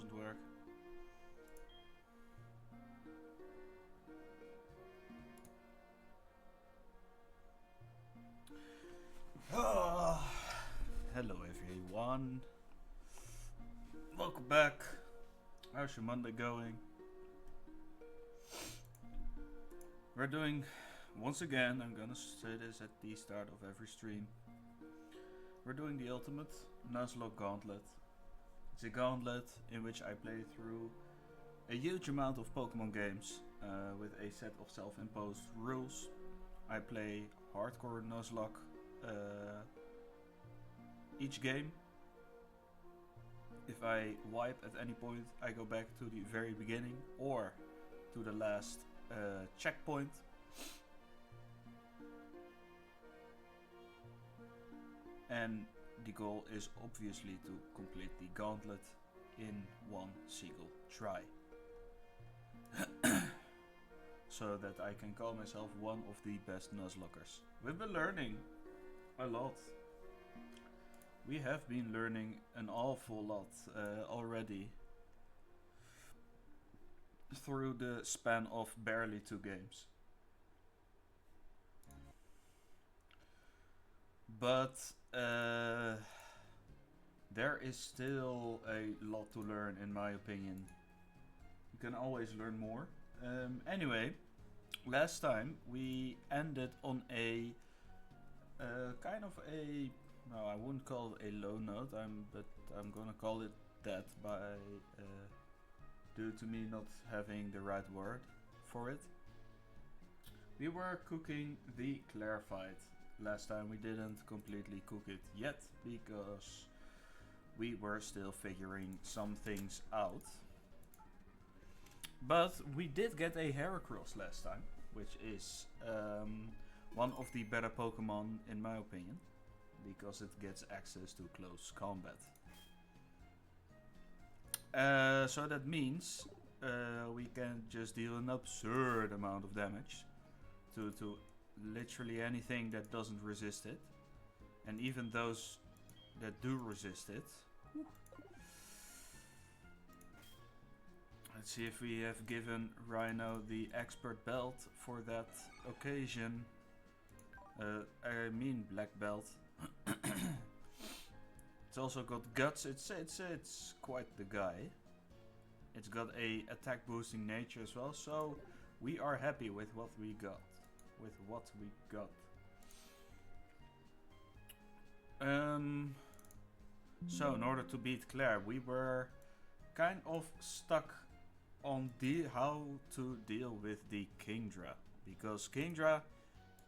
doesn't work. Hello everyone. Welcome back. How's your Monday going? We're doing, once again, I'm gonna say this at the start of every stream. We're doing the ultimate Nuzlocke Gauntlet. It's a gauntlet in which I play through a huge amount of Pokemon games with a set of self-imposed rules. I play hardcore Nuzlocke each game. If I wipe at any point, I go back to the very beginning or to the last checkpoint. And the goal is obviously to complete the gauntlet in one single try. So that I can call myself one of the best Nuzlockers. We've been learning a lot. We have been learning an awful lot already through the span of barely 2 games. But there is still a lot to learn, in my opinion. You can always learn more. Anyway, last time we ended on a kind of a, no, I wouldn't call it a low note, but I'm gonna call it that by due to me not having the right word for it. We were cooking the Claire fight. Last time we didn't completely cook it yet because we were still figuring some things out. But we did get a Heracross last time, which is one of the better Pokemon in my opinion, because it gets access to close combat. So that means we can just deal an absurd amount of damage to literally anything that doesn't resist it, and even those that do resist it. Let's see if we have given Rhino the expert belt for that occasion. I mean black belt. It's also got guts. It's quite the guy. It's got a attack boosting nature as well, so we are happy with what we got. So in order to beat Claire, we were kind of stuck on how to deal with the Kingdra, because Kingdra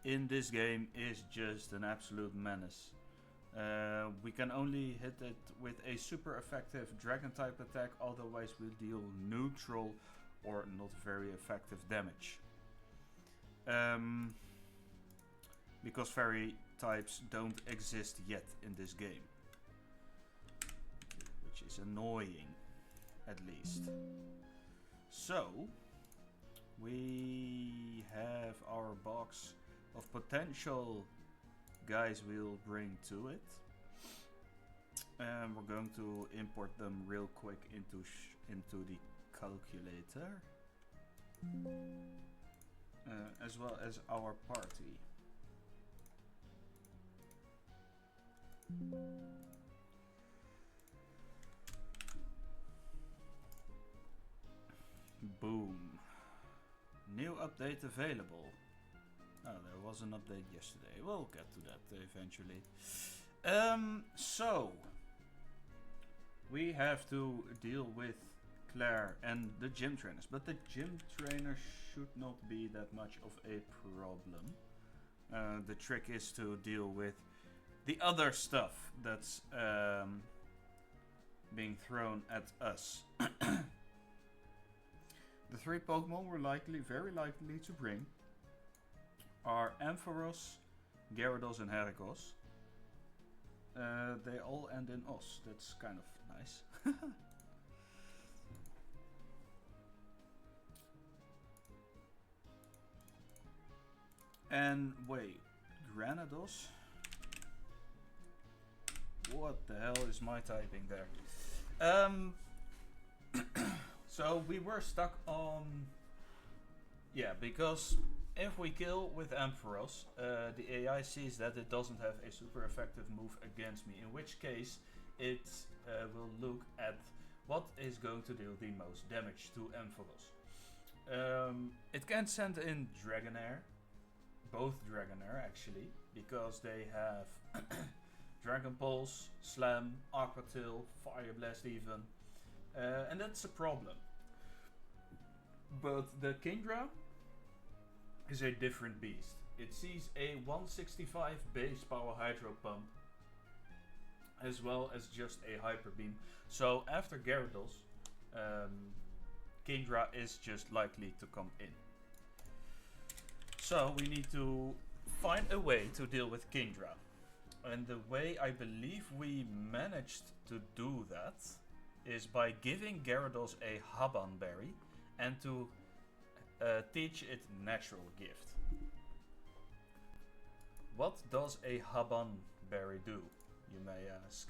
in this game is just an absolute menace. We can only hit it with a super effective dragon type attack, otherwise we deal neutral or not very effective damage. Because fairy types don't exist yet in this game, which is annoying, at least. So we have our box of potential guys we'll bring to it, and we're going to import them real quick into the calculator, as well as our party. Boom. New update available. Oh, there was an update yesterday. We'll get to that eventually. So we have to deal with Claire and the gym trainers, but the gym trainers should not be that much of a problem. The trick is to deal with the other stuff that's being thrown at us. The 3 Pokemon we're very likely to bring are Ampharos, Gyarados and Heracross. They all end in Os. That's kind of nice. And wait, Granados? What the hell is my typing there? So we were stuck on... Yeah, because if we kill with Ampharos, the AI sees that it doesn't have a super effective move against me, in which case it will look at what is going to deal the most damage to Ampharos. It can send in Dragonair, both Dragonair actually, because they have Dragon Pulse, Slam, Aqua Tail, Fire Blast even, and that's a problem. But the Kingdra is a different beast. It sees a 165 base power Hydro Pump, as well as just a Hyper Beam. So after Gyarados, Kingdra is just likely to come in. So we need to find a way to deal with Kingdra. And the way I believe we managed to do that is by giving Gyarados a Haban Berry and to teach it Natural Gift. What does a Haban Berry do, you may ask?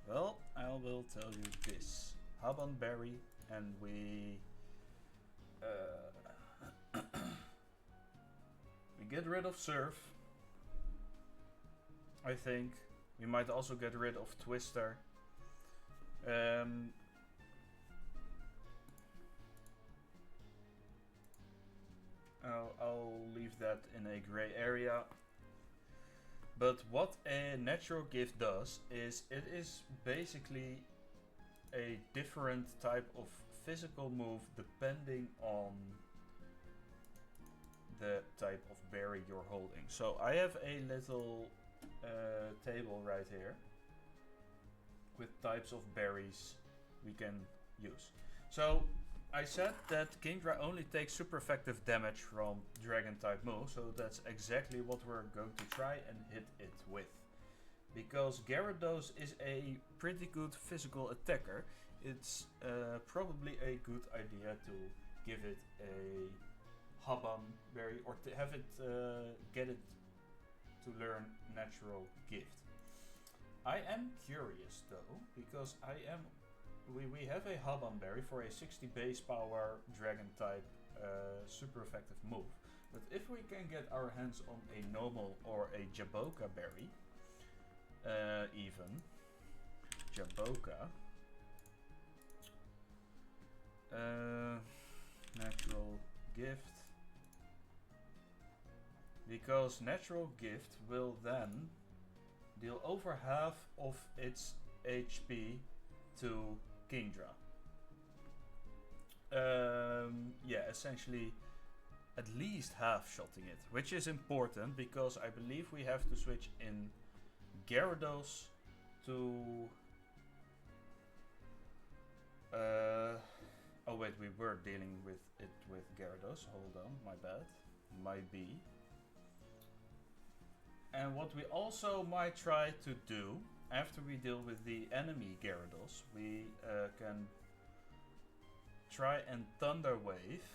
Well, I will tell you this. Haban Berry, and we we get rid of Surf. I think we might also get rid of Twister. I'll leave that in a gray area. But what a Natural Gift does is it is basically a different type of physical move depending on the type of berry you're holding. So I have a little table right here with types of berries we can use. So I said that Kingdra only takes super effective damage from dragon type moves, so that's exactly what we're going to try and hit it with. Because Gyarados is a pretty good physical attacker, it's probably a good idea to give it a Haban Berry or to have it get it to learn Natural Gift. I am curious though, because we have a Haban Berry for a 60 base power dragon type super effective move. But if we can get our hands on a normal or a Jaboka Berry, even Jaboka, Natural Gift, because Natural Gift will then deal over half of its HP to Kingdra. Yeah, essentially at least half-shotting it, which is important because I believe we have to switch in Gyarados to... oh wait, we were dealing with it with Gyarados, hold on, my bad, might be. And what we also might try to do after we deal with the enemy Gyarados, we can try and Thunder Wave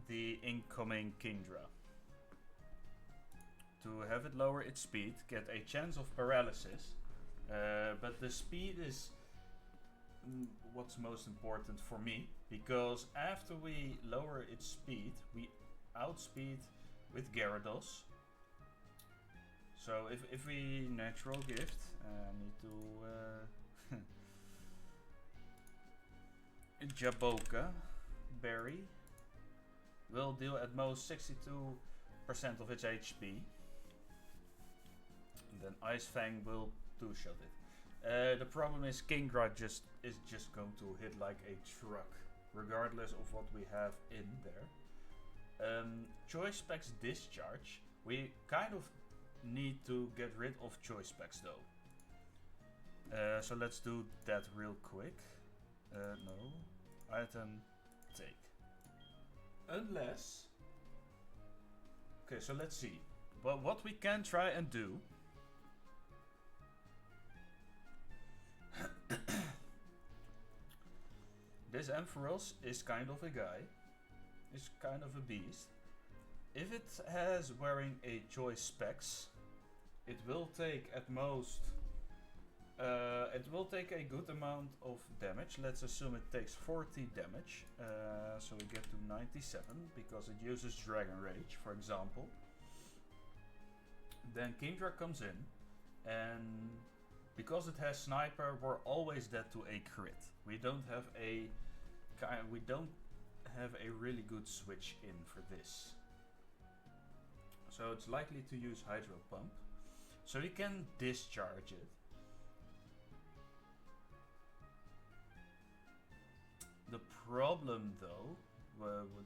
the incoming Kingdra. To have it lower its speed, get a chance of paralysis, but the speed is what's most important for me, because after we lower its speed, we outspeed with Gyarados. So if we Natural Gift, need to Jaboka Berry will deal at most 62% of its HP. And then Ice Fang will two-shot it. The problem is Kingdra is just going to hit like a truck, regardless of what we have in there. Choice Specs Discharge, we kind of need to get rid of Choice Specs though. So let's do that real quick. No. Item, take. Unless... Okay, so let's see. Well, what we can try and do... This Ampharos is kind of a guy. Is kind of a beast. If it has wearing a Choice Specs, it will take at most It will take a good amount of damage. Let's assume it takes 40 damage. So we get to 97 because it uses Dragon Rage, for example. Then Kingdra comes in, and because it has Sniper, we're always dead to a crit. We don't have a really good switch in for this. So it's likely to use Hydro Pump. So you can discharge it. The problem though,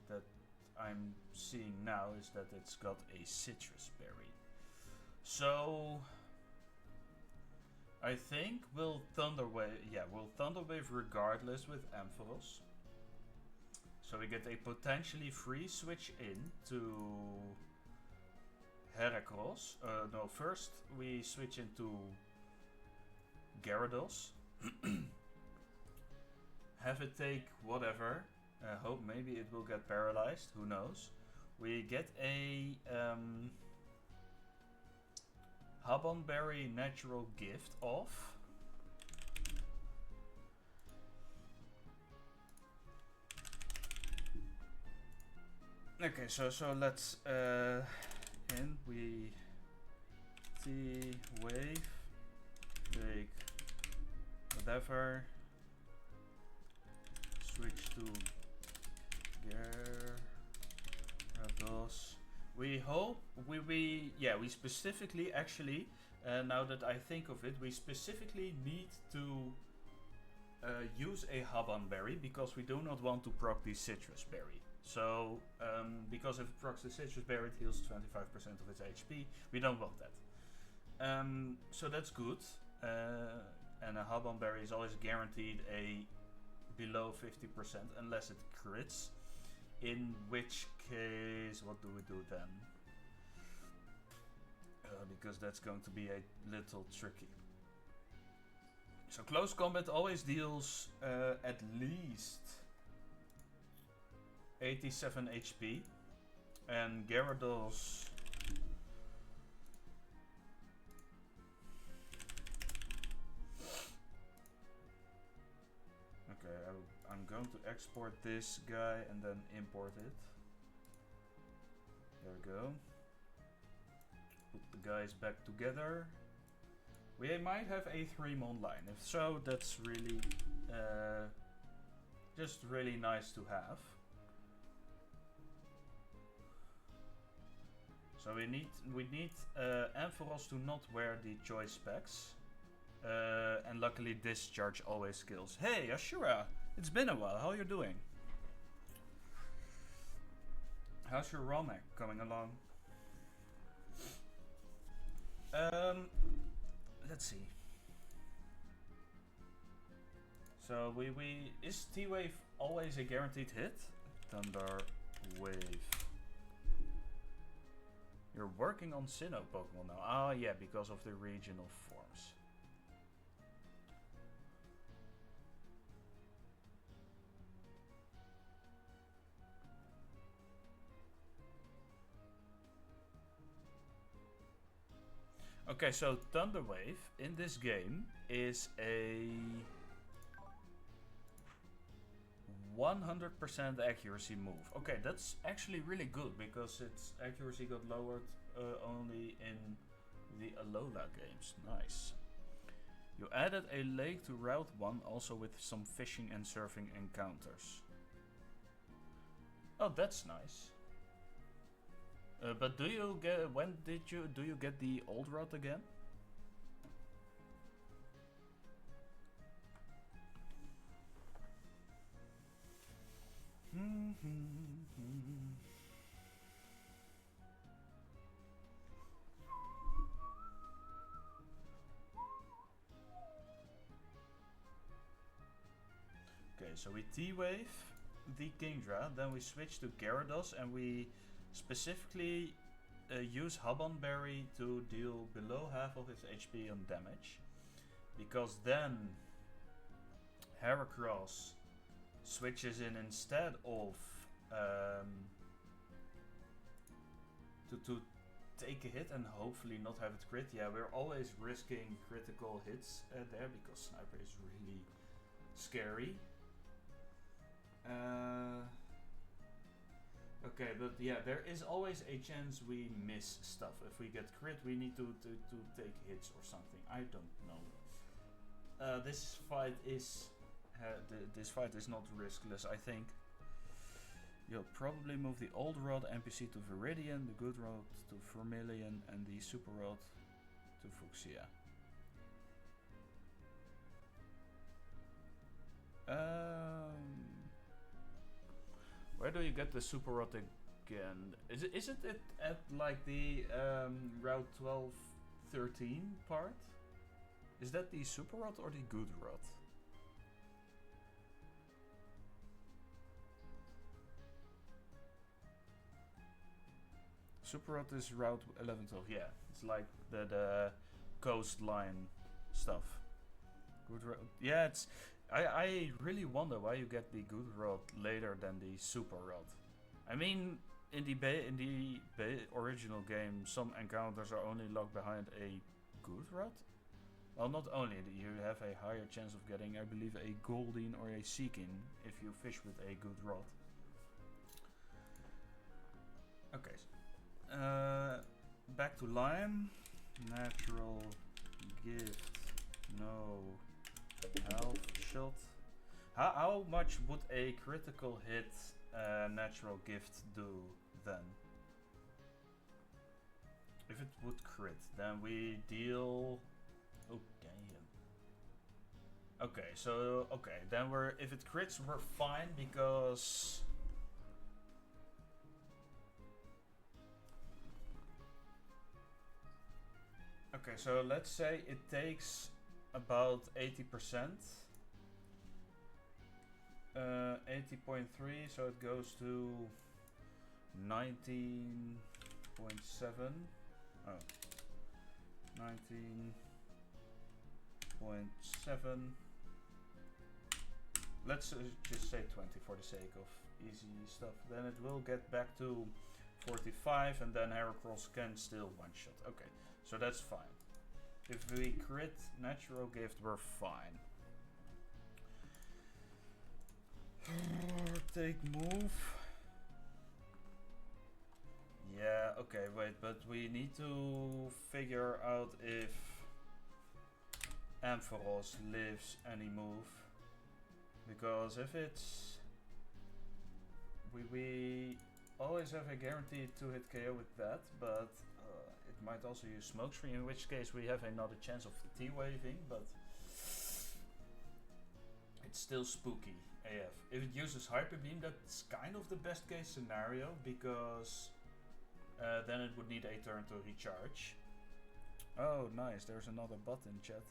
that I'm seeing now is that it's got a Citrus Berry. So I think we'll Thunder Wave regardless with Ampharos. So we get a potentially free switch in to Heracross. No, first we switch into Gyarados. Have it take whatever. Hope maybe it will get paralyzed. Who knows? We get a Habonberry natural gift off. Okay, so let's and we T-Wave, take whatever, switch to Gyarados. We hope we specifically actually, now that I think of it, we specifically need to use a Habonberry because we do not want to proc the Citrus Berry. So, because if it procs the Citrus Berry, it heals 25% of its HP. We don't want that. So that's good. And a Habonberry is always guaranteed a below 50% unless it crits. In which case, what do we do then? Because that's going to be a little tricky. So close combat always deals at least 87 HP, and Gyarados okay, I'm going to export this guy and then import it. There we go. Put the guys back together. We might have a 3-mon line. If so, that's really just really nice to have. So we need Ampharos to not wear the choice specs, and luckily Discharge always kills. Hey Ashura, it's been a while. How are you doing? How's your Romek coming along? Let's see. So is T-Wave always a guaranteed hit? Thunder Wave. You're working on Sinnoh Pokemon now. Ah, yeah, because of the regional forms. Okay, so Thunder Wave in this game is a 100% accuracy move. Okay, that's actually really good because its accuracy got lowered only in the Alola games. Nice. You added a lake to Route 1 also with some fishing and surfing encounters. Oh, that's nice. But do you get do you get the old route again? Okay, so we T-Wave the Kingdra, then we switch to Gyarados and we specifically use Habonberry to deal below half of its HP on damage. Because then Heracross switches in instead of to take a hit and hopefully not have it crit. Yeah, we're always risking critical hits there because sniper is really scary. Okay, but yeah, there is always a chance we miss stuff. If we get crit, we need to take hits or something. I don't know. This fight is not riskless, I think. You'll probably move the old road NPC to Viridian, the good road to Vermilion, and the super road to Fuchsia. Where do you get the super road again? Is it at like the Route 12-13 part? Is that the super road or the good road? Super road is Route 11-12. Yeah, it's like the coastline stuff. Good road. Yeah, it's. I really wonder why you get the good road later than the super road. I mean, in the original game, some encounters are only locked behind a good road. Well, not only you have a higher chance of getting, I believe, a golden or a seeking if you fish with a good rod. Okay. Back to Lime. Natural gift. No health shot. How much would a critical hit natural gift do then? If it would crit, then we deal. Oh damn. Okay, so then if it crits, we're fine because. Okay, so let's say it takes about 80%. 80.3, so it goes to 19.7. Oh. 19.7. Let's just say 20 for the sake of easy stuff. Then it will get back to 45 and then Heracross can still one-shot. Okay, so that's fine. If we crit natural gift, we're fine. Take move. Yeah, okay, wait, but we need to figure out if Ampharos lives any move. Because if it's... We always have a guaranteed 2-hit KO with that, but it might also use Smokescreen, in which case we have another chance of T-waving, but it's still spooky AF. If it uses Hyper Beam, that's kind of the best case scenario, because then it would need a turn to recharge. Oh, nice, there's another bot in chat.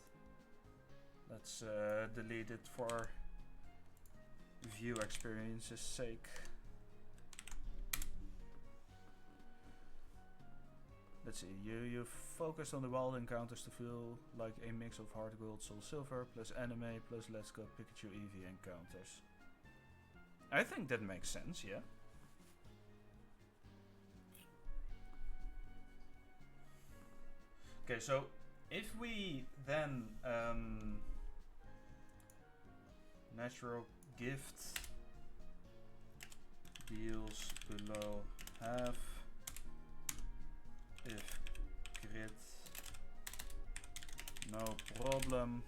Let's delete it for view experience's sake. Let's see, you focus on the wild encounters to feel like a mix of HeartGold, Soul Silver, plus anime, plus Let's Go Pikachu Eevee encounters. I think that makes sense, yeah. Okay, so if we then natural gift deals below half if crit, no problem.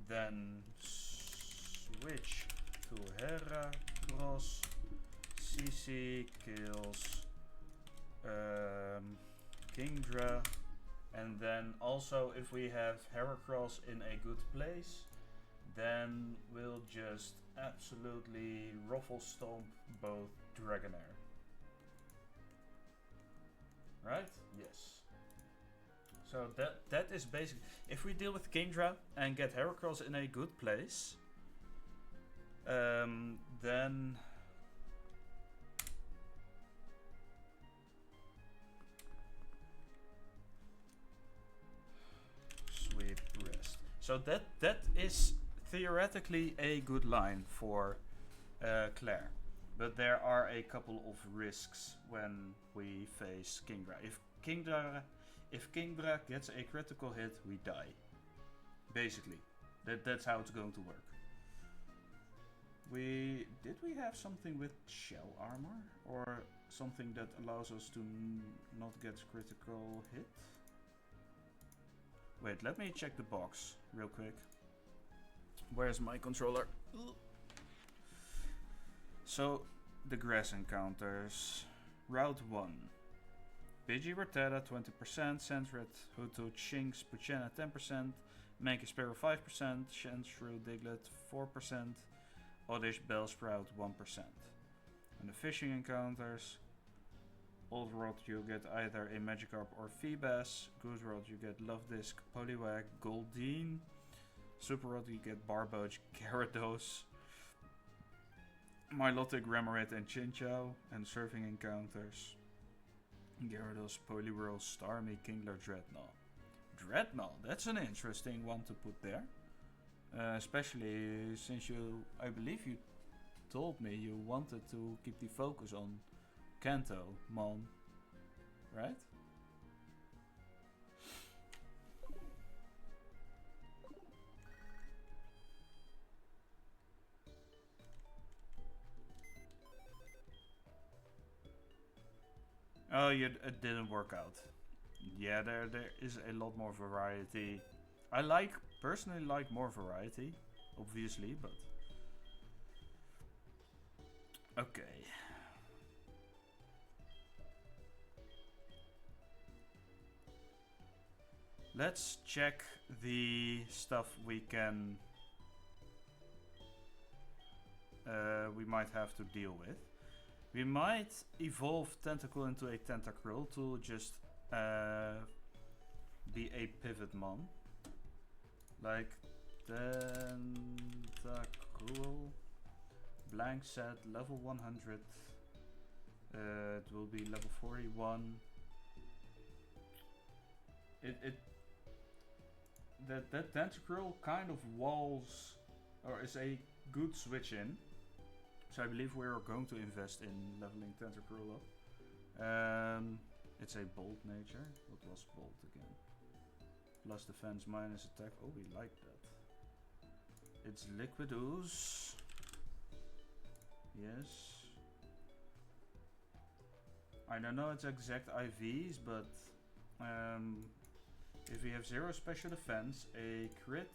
Then switch to Heracross. CC kills Kingdra, and then also if we have Heracross in a good place, then we'll just absolutely ruffle stomp both Dragonair. Right? Yes. So that is basically, if we deal with Kingdra and get Heracross in a good place, then sweep rest. So that is theoretically a good line for Claire. But there are a couple of risks when we face Kingdra. If Kingdra gets a critical hit, we die. Basically. That's how it's going to work. Did we have something with shell armor? Or something that allows us to not get critical hit? Wait, let me check the box real quick. Where's my controller? So, the grass encounters. Route 1. Pidgey Rattata 20%, Sandred, Hutu, Chinks, Puchena 10%, Mankey Sparrow 5%, Shenshrew, Diglett 4%, Oddish Bellsprout 1%. And the fishing encounters. Old Rod you get either a Magikarp or Feebas. Goose Rod you get Love Disc, Poliwag, Goldeen. Super Rod you get Barboach, Gyarados, Milotic, Remoraid and Chinchou. And surfing encounters. Gyarados, Poliwhirl, Starmie, Kingler, Dreadnought. Dreadnought, that's an interesting one to put there. Especially since I believe you told me you wanted to keep the focus on Kanto, Mon, right? Oh, it didn't work out. Yeah, there is a lot more variety. I personally like more variety, obviously, but okay. Let's check the stuff we can we might have to deal with. We might evolve Tentacle into a Tentacruel to just be a Pivotmon. Like Tentacruel, blank set, level 100. It will be level 41. That Tentacruel kind of walls, or is a good switch in. So I believe we are going to invest in leveling Tentacruel up. It's a bold nature. What was bold again? Plus defense, minus attack. Oh, we like that. It's Liquid Ooze. Yes. I don't know its exact IVs, but if we have 0 special defense, a crit.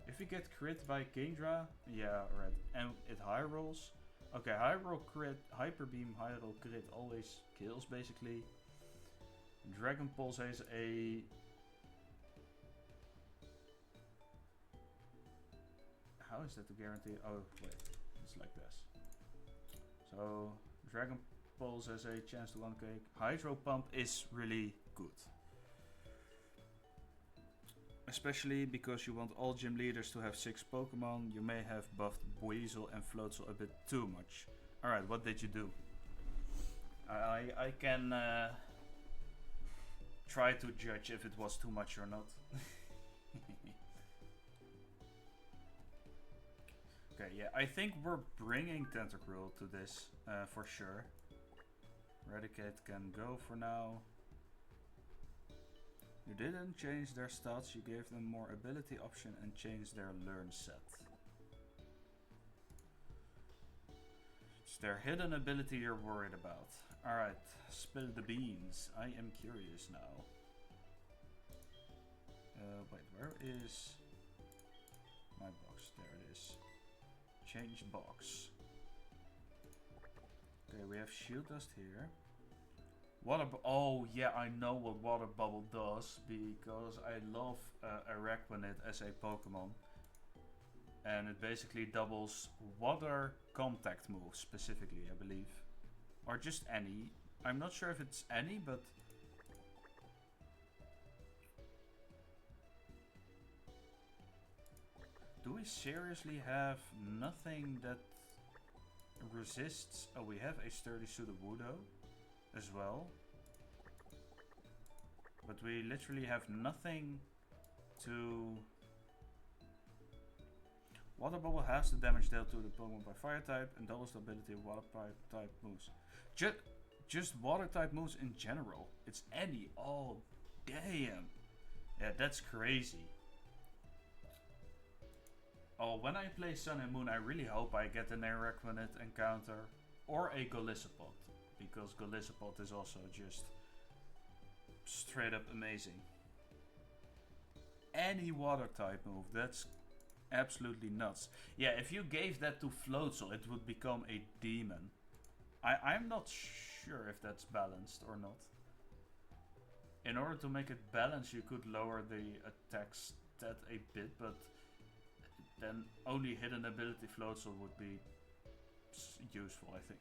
If we get crit by Kingdra, yeah, right. And it high rolls. Okay, high roll crit, Hyper Beam, high roll crit always kills basically. Dragon Pulse has a. How is that to guarantee? Oh, wait, it's like this. So, Dragon Pulse has a chance to 1k. Hydro Pump is really good. Especially because you want all gym leaders to have 6 Pokemon, you may have buffed Weasel and Floatzel a bit too much. Alright, what did you do? I can try to judge if it was too much or not. Okay, yeah, I think we're bringing Tentacruel to this for sure. Eradicate can go for now. You didn't change their stats, you gave them more ability option and changed their learn set. It's their hidden ability you're worried about. Alright, spill the beans. I am curious now. Wait, where is my box? There it is. Change box. Okay, we have Shield Dust here. Oh yeah, I know what Water Bubble does because I love Araquanid as a Pokemon. And it basically doubles water contact moves specifically, I believe. Or just any. I'm not sure if it's any, but... Do we seriously have nothing that resists? Oh, we have a Sturdy Sudowoodo as well. But we literally have nothing to... Water Bubble halves the damage dealt to the Pokemon by Fire type and doubles the ability of Water type moves. Just Water type moves in general. It's any. Oh, damn. Yeah, that's crazy. Oh, when I play Sun and Moon, I really hope I get an Araquanid encounter or a Golisopod, because Golisopod is also just straight up amazing. Any water type move, that's absolutely nuts. Yeah, if you gave that to Floatzel, it would become a demon. I'm not sure if that's balanced or not. In order to make it balanced, you could lower the attack stat a bit, but then only hidden ability Floatzel would be useful, I think.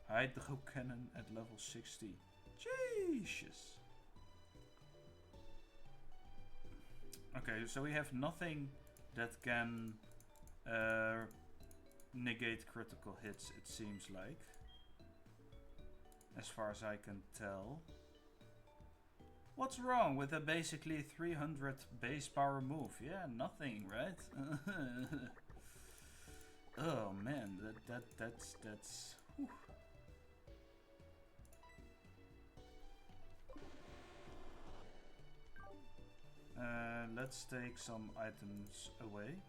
Hydro Cannon at level 60. Jesus. Okay, so we have nothing that can negate critical hits, it seems like. As far as I can tell. What's wrong with a basically 300 base power move? Yeah, nothing, right? Oh man, that's whew. Let's take some items away.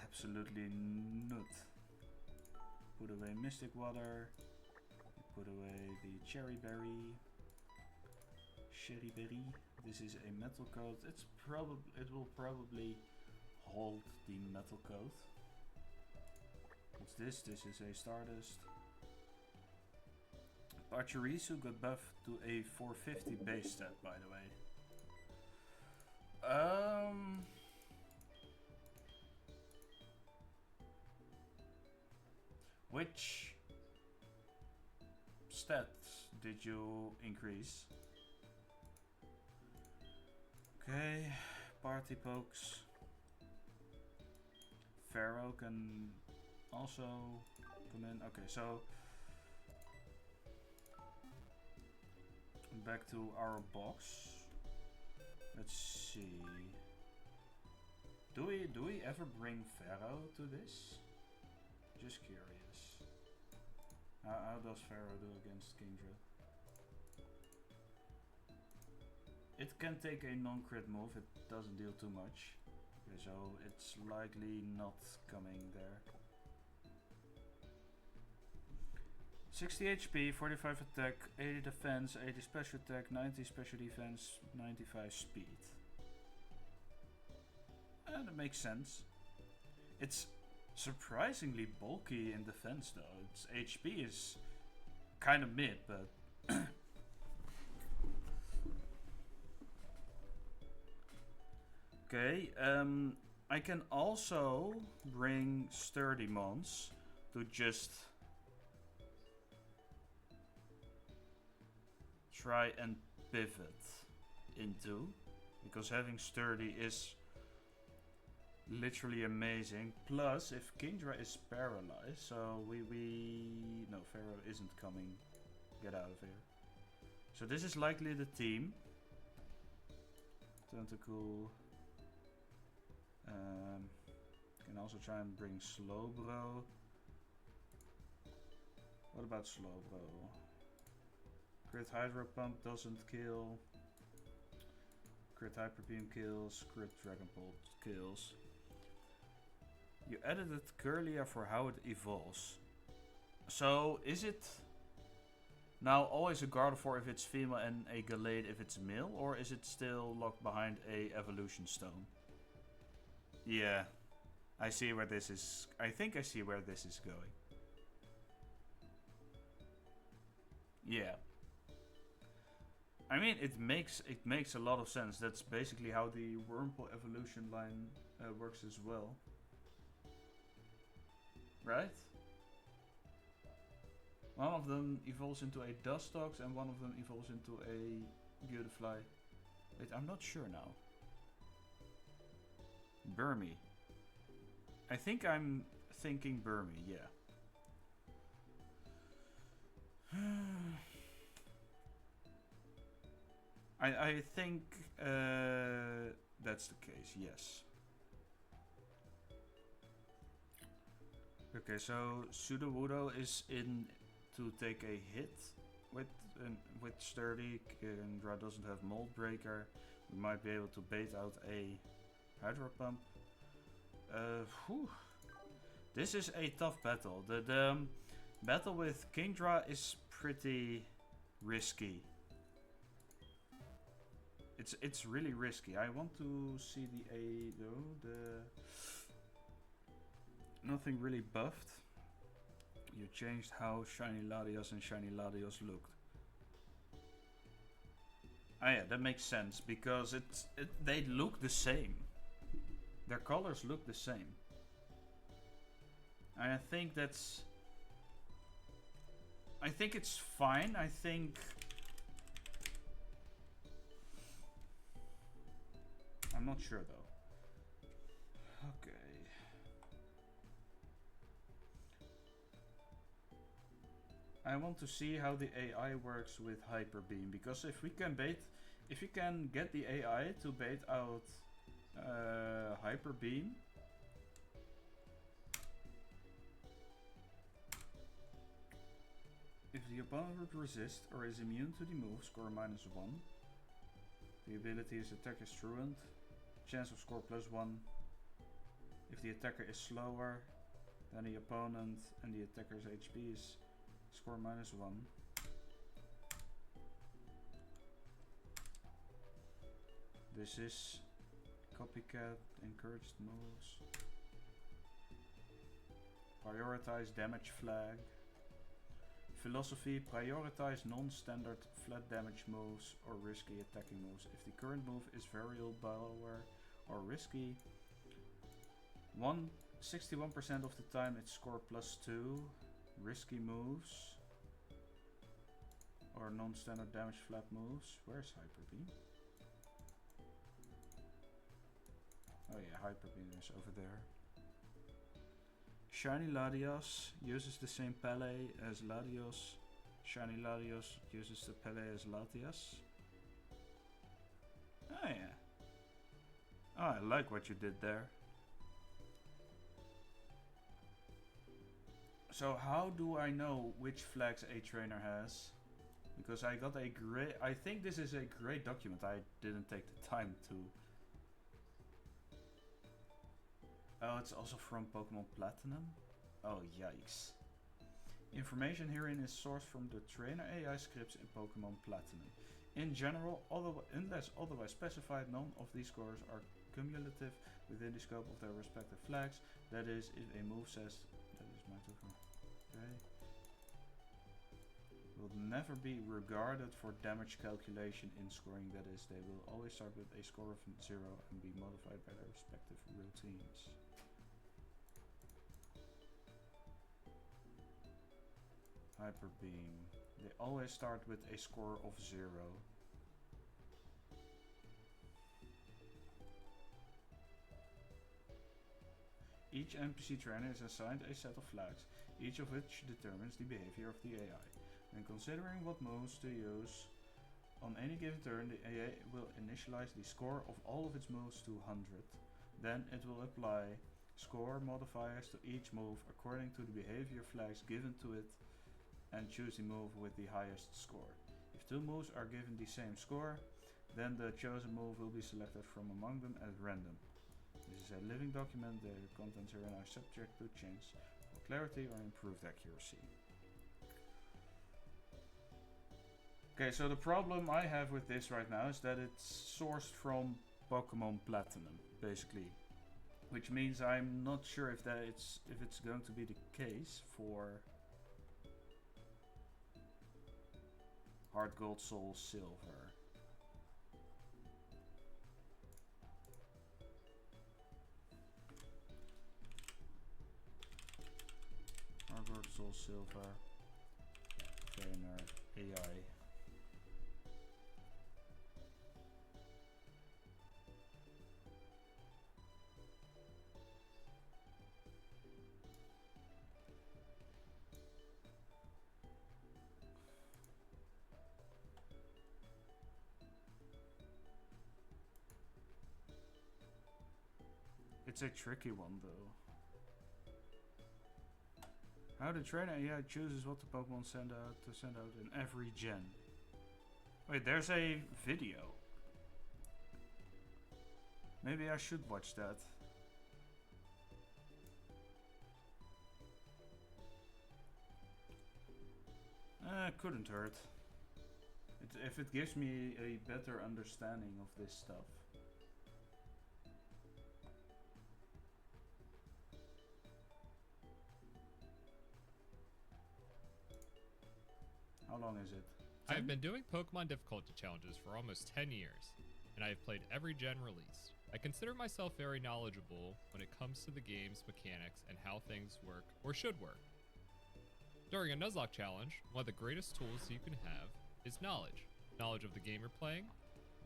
Absolutely not. Put away Mystic Water. Put away the Cherry Berry. Cherry Berry. This is a metal coat. It will probably hold the metal coat. What's this? This is a Stardust. Pachirisu got buffed to a 450 base stat, by the way. Which stats did you increase? Okay, Party Pokes. Pharaoh can also come in. Okay, so back to our box. Let's see. Do we ever bring Pharaoh to this? Just curious. How does Pharaoh do against Kingdra? It can take a non-crit move, it doesn't deal too much. Okay, so it's likely not coming there. 60 HP, 45 attack, 80 defense, 80 special attack, 90 special defense, 95 speed. That makes sense. It's surprisingly bulky in defense though. Its HP is kind of mid, but okay, I can also bring Sturdy Mons to just try and pivot into, because having Sturdy is literally amazing. Plus, if Kingdra is paralyzed, so no, Pharaoh isn't coming. Get out of here. So this is likely the team. Tentacle. Can also try and bring Slowbro. What about Slowbro? Crit Hydro Pump doesn't kill. Crit Hyper Beam kills. Crit Dragon Bolt kills. You edited Curlia for how it evolves. So is it now always a Gardevoir if it's female and a Gallade if it's male, or is it still locked behind a evolution stone? Yeah, I see where this is. I think I see where this is going. Yeah. I mean, it makes a lot of sense. That's basically how the Wurmple evolution line works as well. Right? One of them evolves into a Dustox and one of them evolves into a Beautifly. Wait, I'm not sure now. Burmy. I think I'm thinking Burmy, yeah. I think that's the case, yes. Okay, so Sudowoodo is in to take a hit with Sturdy. Kendra doesn't have Mold Breaker. We might be able to bait out a Hydro Pump. Whew. This is a tough battle. The battle with Kingdra is pretty risky. It's really risky. I want to see the A though. Nothing really buffed. You changed how Shiny Latios and Shiny Latios looked. Ah yeah, that makes sense because they look the same. Their colors look the same. And I think it's fine. I think I'm not sure though. Okay. I want to see how the AI works with Hyper Beam, because if you can get the AI to bait out Hyper Beam, if the opponent would resist or is immune to the move, score -1. The ability is attack is truant, chance of score +1. If the attacker is slower than the opponent and the attacker's HP is score -1. This is copycat, encouraged moves. Prioritize damage flag. Philosophy, prioritize non-standard flat damage moves or risky attacking moves. If the current move is variable or risky, 61% of the time it's score +2. Risky moves or non-standard damage flat moves. Where's Hyper Beam? Oh yeah, Hyper Beam is over there. Shiny Latios uses the same Pele as Latios. Shiny Latios uses the Pele as Latias. Oh yeah. Oh, I like what you did there. So how do I know which flags a trainer has? Because I got a great... I think this is a great document. I didn't take the time to... Oh, it's also from Pokémon Platinum? Oh, yikes. Information herein is sourced from the trainer AI scripts in Pokémon Platinum. In general, unless otherwise specified, none of these scores are cumulative within the scope of their respective flags. That is, if a move says... That is my token. Okay. Will never be regarded for damage calculation in scoring. That is, they will always start with a score of 0 and be modified by their respective routines. Hyper Beam. They always start with a score of 0. Each NPC trainer is assigned a set of flags, each of which determines the behavior of the AI. When considering what moves to use on any given turn, the AI will initialize the score of all of its moves to 100. Then it will apply score modifiers to each move according to the behavior flags given to it and choose the move with the highest score. If two moves are given the same score, then the chosen move will be selected from among them at random. This is a living document. The contents here are subject to change for clarity or improved accuracy. Okay, so the problem I have with this right now is that it's sourced from Pokémon Platinum, basically. Which means I'm not sure if it's going to be the case for HeartGold, Soul, Silver. HeartGold, Soul, Silver. Trainer, AI. It's a tricky one though. How the trainer AI chooses what the Pokemon send out in every gen. Wait, there's a video. Maybe I should watch that. Couldn't hurt. If it gives me a better understanding of this stuff. How long is it? 10? I've been doing Pokemon difficulty challenges for almost 10 years, and I have played every gen released. I consider myself very knowledgeable when it comes to the game's mechanics and how things work or should work. During a Nuzlocke challenge, one of the greatest tools you can have is knowledge. Knowledge of the game you're playing,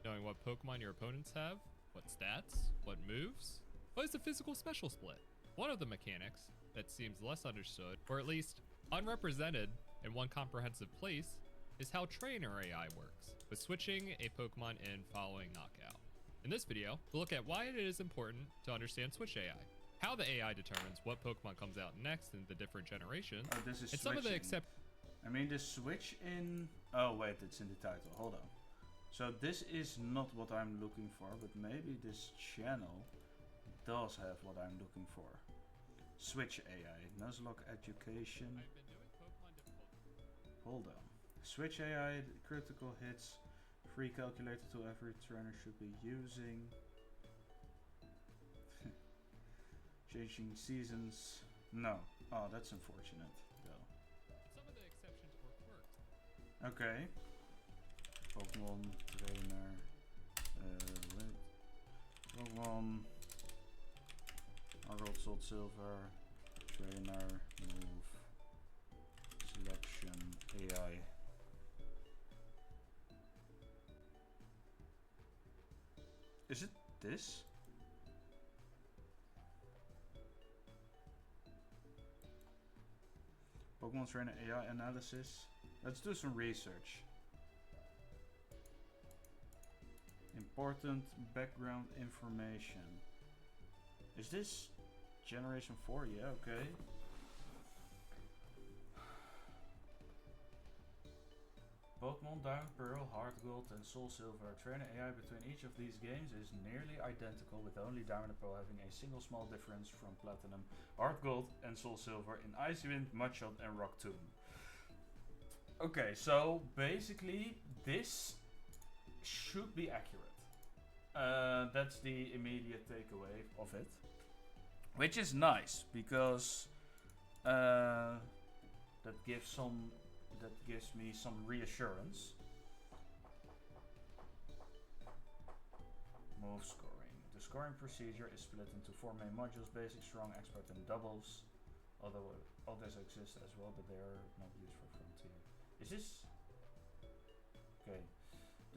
knowing what Pokemon your opponents have, what stats, what moves, what is the physical special split. One of the mechanics that seems less understood, or at least unrepresented in one comprehensive place, is how trainer AI works, with switching a Pokemon in following knockout. In this video, we'll look at why it is important to understand switch AI, how the AI determines what Pokemon comes out next in the different generations, Oh, this is and some of the I mean, the switch in... Oh, wait, it's in the title. Hold on. So this is not what I'm looking for, but maybe this channel does have what I'm looking for. Switch AI. Nuzlocke Education. Hold on. Switch AI, critical hits, free calculator to every trainer should be using. Changing seasons. No. Oh, that's unfortunate, though. Some of the exceptions worked. Okay. Pokemon trainer. Wait. Pokemon. HeartGold, Soul Silver. Trainer. Move. Selection. AI. Is it this? Pokemon Trainer AI analysis. Let's do some research. Important background information. Is this Generation 4? Yeah, okay. Pokemon Diamond Pearl, HeartGold and Soul Silver. Trainer AI between each of these games is nearly identical, with only Diamond and Pearl having a single small difference from Platinum, HeartGold and Soul Silver in Icy Wind, Mudshot and Rock Tomb. Okay, so basically this should be accurate. That's the immediate takeaway of it. Which is nice, because that gives me some reassurance. Move scoring. The scoring procedure is split into 4 main modules: basic, strong, expert and doubles. Although others exist as well, but they are not used for Frontier. Is this... Okay.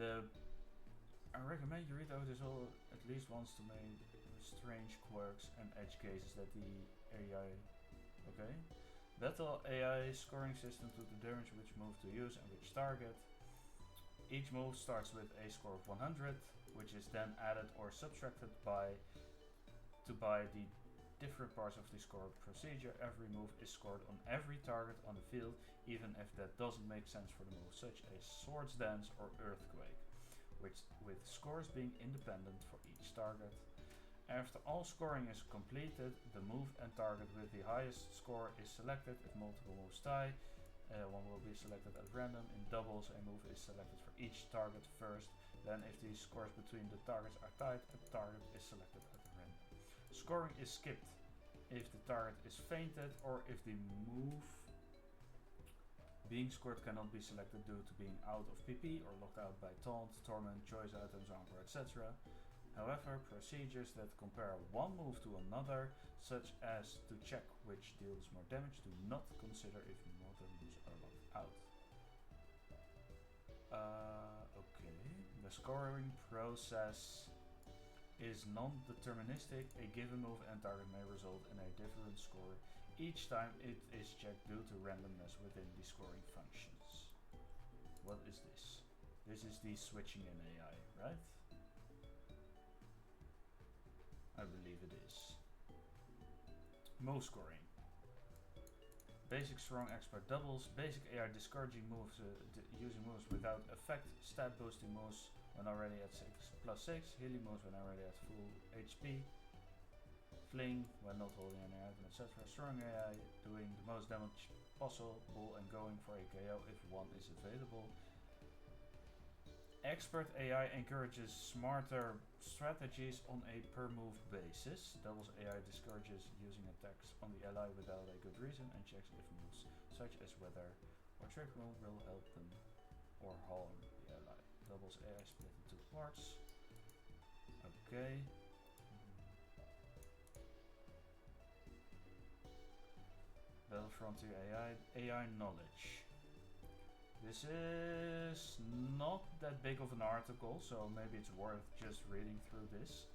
I recommend you read out this all at least once to make strange quirks and edge cases that the AI... Okay. Battle AI scoring system to determine which move to use and which target. Each move starts with a score of 100, which is then added or subtracted by the different parts of the score procedure. Every move is scored on every target on the field, even if that doesn't make sense for the move, such as Swords Dance or Earthquake, with scores being independent for each target. After all scoring is completed, the move and target with the highest score is selected. If multiple moves tie, one will be selected at random. In doubles, a move is selected for each target first. Then if the scores between the targets are tied, a target is selected at random. Scoring is skipped if the target is fainted, or if the move being scored cannot be selected due to being out of PP or locked out by taunt, torment, choice items, encore, etc. However, procedures that compare one move to another, such as to check which deals more damage, do not consider if multiple moves are locked out. Okay. The scoring process is non-deterministic. A given move and target may result in a different score each time it is checked due to randomness within the scoring functions. What is this? This is the switching in AI, right? I believe it is. Move scoring. Basic strong expert doubles. Basic AI discouraging moves, using moves without effect. Stat boosting moves when already at 6+6. Healing moves when already at full HP. Fling when not holding any item, etc. Strong AI doing the most damage possible and going for a KO if one is available. Expert AI encourages smarter strategies on a per move basis. Doubles AI discourages using attacks on the ally without a good reason and checks if moves such as weather or trick roll will help them or harm the ally. Doubles AI split into parts. Okay. Battle Frontier AI knowledge. This is not that big of an article, so maybe it's worth just reading through this.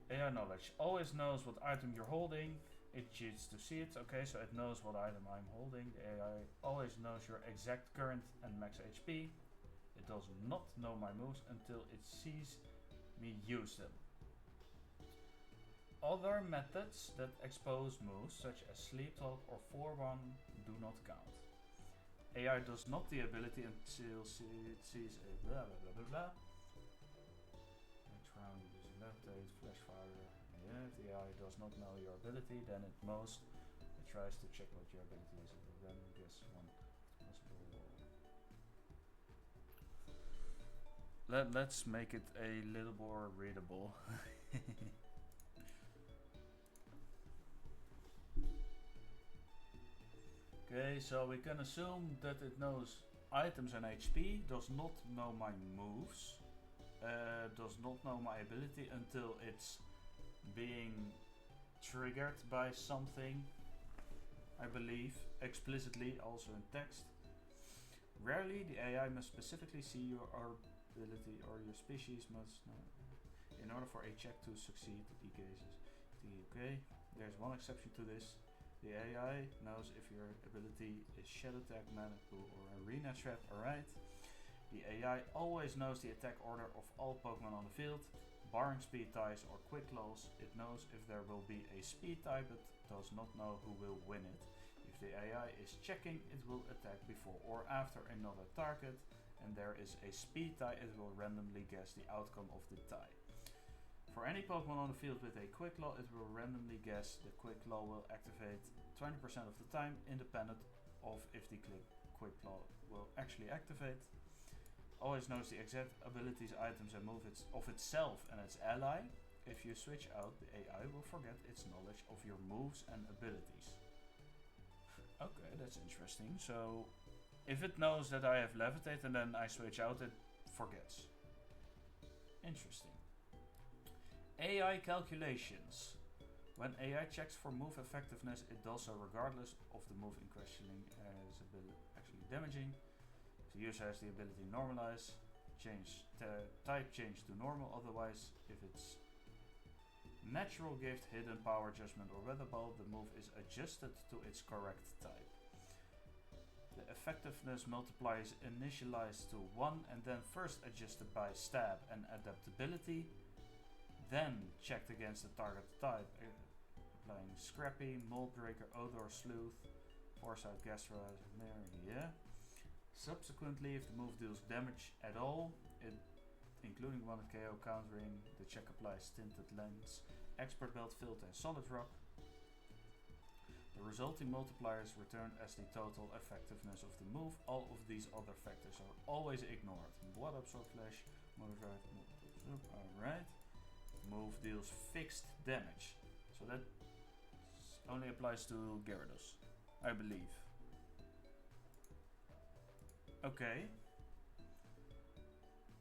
AI knowledge always knows what item you're holding. It cheats to see it. Okay, so it knows what item I'm holding. The AI always knows your exact current and max HP. It does not know my moves until it sees me use them. Other methods that expose moves, such as sleep talk or 4-1, do not count. AI does not the ability until it sees a blah blah blah blah blah. Next round using levitate, flash fire. Yeah, if the AI does not know your ability, then at most it tries to check what your ability is. It will then guess one possible. Let's make it a little more readable. Okay, so we can assume that it knows items and HP, does not know my moves, does not know my ability until it's being triggered by something, I believe, explicitly, also in text. Rarely the AI must specifically see your ability or your species must know. In order for a check to succeed, the cases. Okay, there's one exception to this. The AI knows if your ability is Shadow Tag, Mana Pool, or Arena Trap, alright. The AI always knows the attack order of all Pokemon on the field, barring speed ties or quick claws. It knows if there will be a speed tie, but does not know who will win it. If the AI is checking, it will attack before or after another target, and there is a speed tie, it will randomly guess the outcome of the tie. For any Pokemon on the field with a Quick Claw, it will randomly guess the Quick Claw will activate 20% of the time, independent of if the Quick Claw will actually activate. Always knows the exact abilities, items and moves of itself and its ally. If you switch out, the AI will forget its knowledge of your moves and abilities. Okay, that's interesting. So, if it knows that I have Levitate and then I switch out, it forgets. Interesting. AI calculations. When AI checks for move effectiveness, it does so regardless of the move in questioning as actually damaging. If the user has the ability to normalize, type change to normal, otherwise if it's natural gift, hidden power adjustment or weather ball, the move is adjusted to its correct type. The effectiveness multiplier is initialized to 1 and then first adjusted by stab and adaptability. Then checked against the target type, applying Scrappy, Mold Breaker, Odor, Sleuth, Foresight, Gasterizer, yeah. Subsequently, if the move deals damage at all, including one at KO, countering, the check applies Tinted Lens, Expert Belt, Filter, and Solid Rock. The resulting multipliers return as the total effectiveness of the move. All of these other factors are always ignored. Blood Absorb Flash, Motor Drive, alright. Move deals fixed damage, so that only applies to Gyarados, I believe. Okay.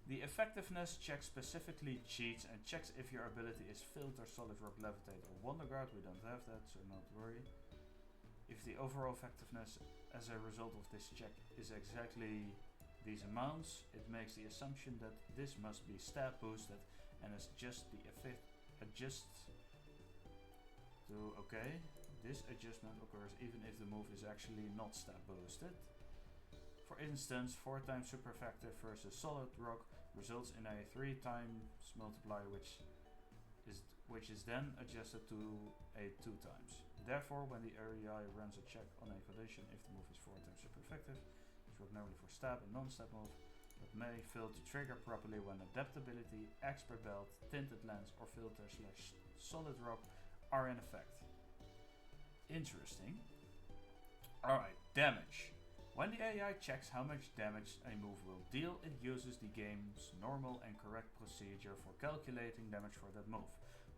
The effectiveness check specifically cheats and checks if your ability is Filter, Solid Rock, Levitate, or Wonder Guard. We don't have that, so not worry. If the overall effectiveness as a result of this check is exactly these amounts, it makes the assumption that this must be stat boosted and is just the effect adjusts to okay. This adjustment occurs even if the move is actually not stat boosted. For instance, 4 times super effective versus Solid Rock results in a 3 times multiplier, which is which is then adjusted to a 2 times. Therefore, when the AI runs a check on a condition, if the move is 4 times super effective, it's ordinarily for stab and non-stab move, but may fail to trigger properly when adaptability, expert belt, tinted lens, or filter slash solid rock are in effect. Interesting. Alright, damage. When the AI checks how much damage a move will deal, it uses the game's normal and correct procedure for calculating damage for that move,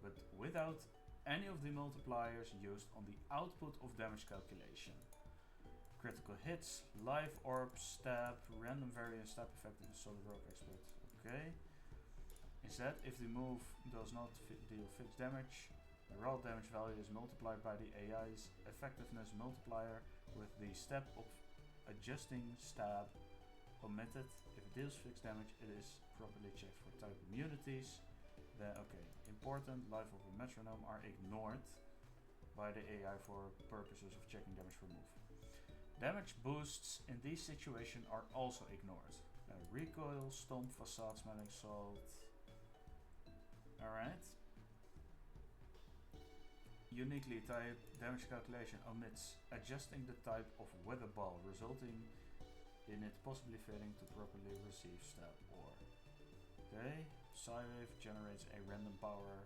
but without any of the multipliers used on the output of damage calculation. Critical hits, life orb, stab, random variant stab effective, solid rock expert. Okay. Instead, if the move does not deal fixed damage, the raw damage value is multiplied by the AI's effectiveness multiplier with the step of adjusting stab omitted. If it deals fixed damage, it is properly checked for type immunities. Then, okay, important life of a metronome are ignored by the AI for purposes of checking damage per move. Damage boosts in this situation are also ignored. Recoil, stomp, facade, smelling salt. Alright. Uniquely type damage calculation omits adjusting the type of weather ball, resulting in it possibly failing to properly receive stab or. Okay. Psywave generates a random power.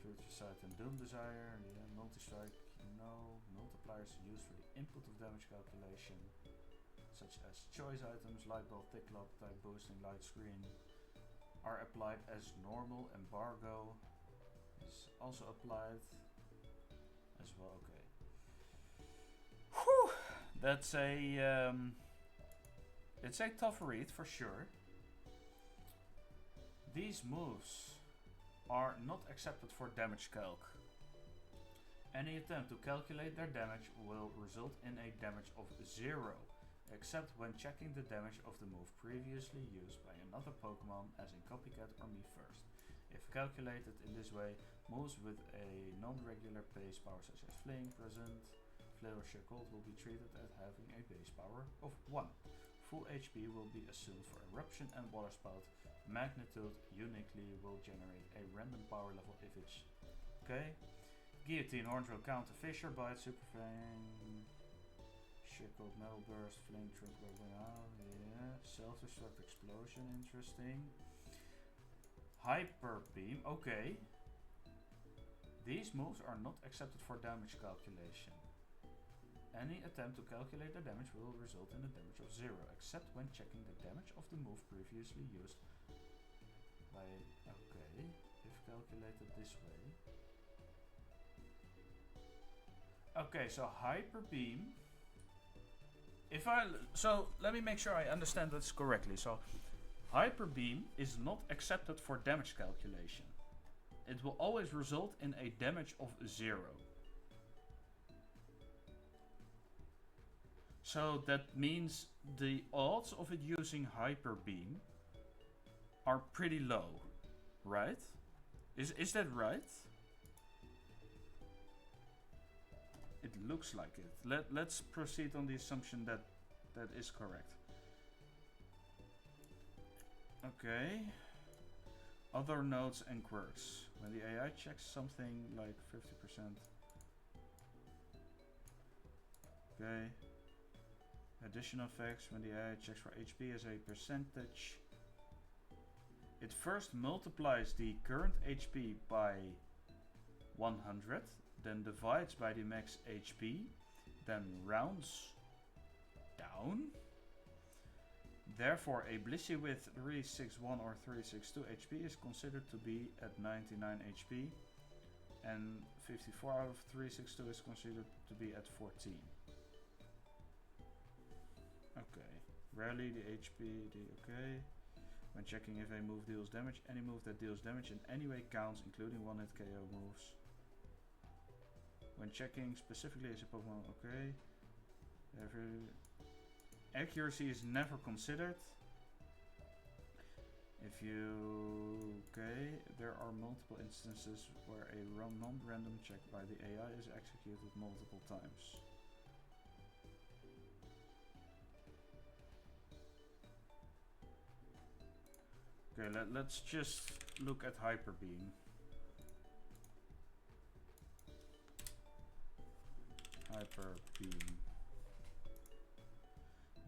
Future Sight and Doom Desire. Yeah. Multi-strike. No. Multipliers used for the input of damage calculation, such as choice items, light bulb, thick lock, type boosting, light screen, are applied as normal. Embargo is also applied as well. Okay. Whew! That's a it's a tough read for sure. These moves are not accepted for damage calc. Any attempt to calculate their damage will result in a damage of 0, except when checking the damage of the move previously used by another Pokémon, as in Copycat or Me First. If calculated in this way, moves with a non-regular base power such as Fling, Present, Flail or HeartGold will be treated as having a base power of 1. Full HP will be assumed for Eruption and Water Spout. Magnitude uniquely will generate a random power level if it's okay. Guillotine Horns will counter Fissure Bite, Super Fang, HeartGold Metal Burst, Fling, Trinket, yeah. Self-destruct Explosion, interesting. Hyper Beam, okay. These moves are not accepted for damage calculation. Any attempt to calculate the damage will result in a damage of 0, except when checking the damage of the move previously used by, okay, if calculated this way. Okay, so Hyper Beam, so let me make sure I understand this correctly. So Hyper Beam is not accepted for damage calculation. It will always result in a damage of 0. So that means the odds of it using Hyper Beam are pretty low, right? Is that right? It looks like it. Let's proceed on the assumption that that is correct. Okay. Other notes and quirks. When the AI checks something like 50%. Okay. Additional effects. When the AI checks for HP as a percentage. It first multiplies the current HP by 100. Then divides by the max HP. Then rounds down. Therefore, a Blissey with 361 or 362 HP is considered to be at 99 HP, and 54 out of 362 is considered to be at 14. Okay. Rarely the HP, okay. When checking if a move deals damage, any move that deals damage in any way counts, including one-hit KO moves. When checking specifically as a Pokemon, okay. Accuracy is never considered. If you... okay, there are multiple instances where a non-random check by the AI is executed multiple times. Okay, let's just look at Hyper Beam. Hyper Beam.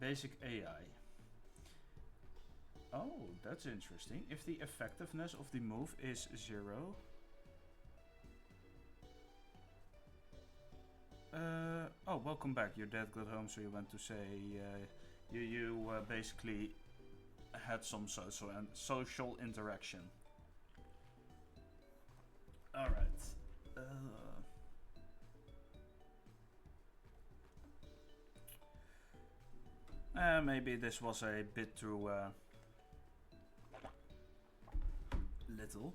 Basic AI. Oh, that's interesting. If the effectiveness of the move is 0. Oh, welcome back. Your dad got home, so you went to say you basically had some social interaction. All right. Maybe this was a bit too little.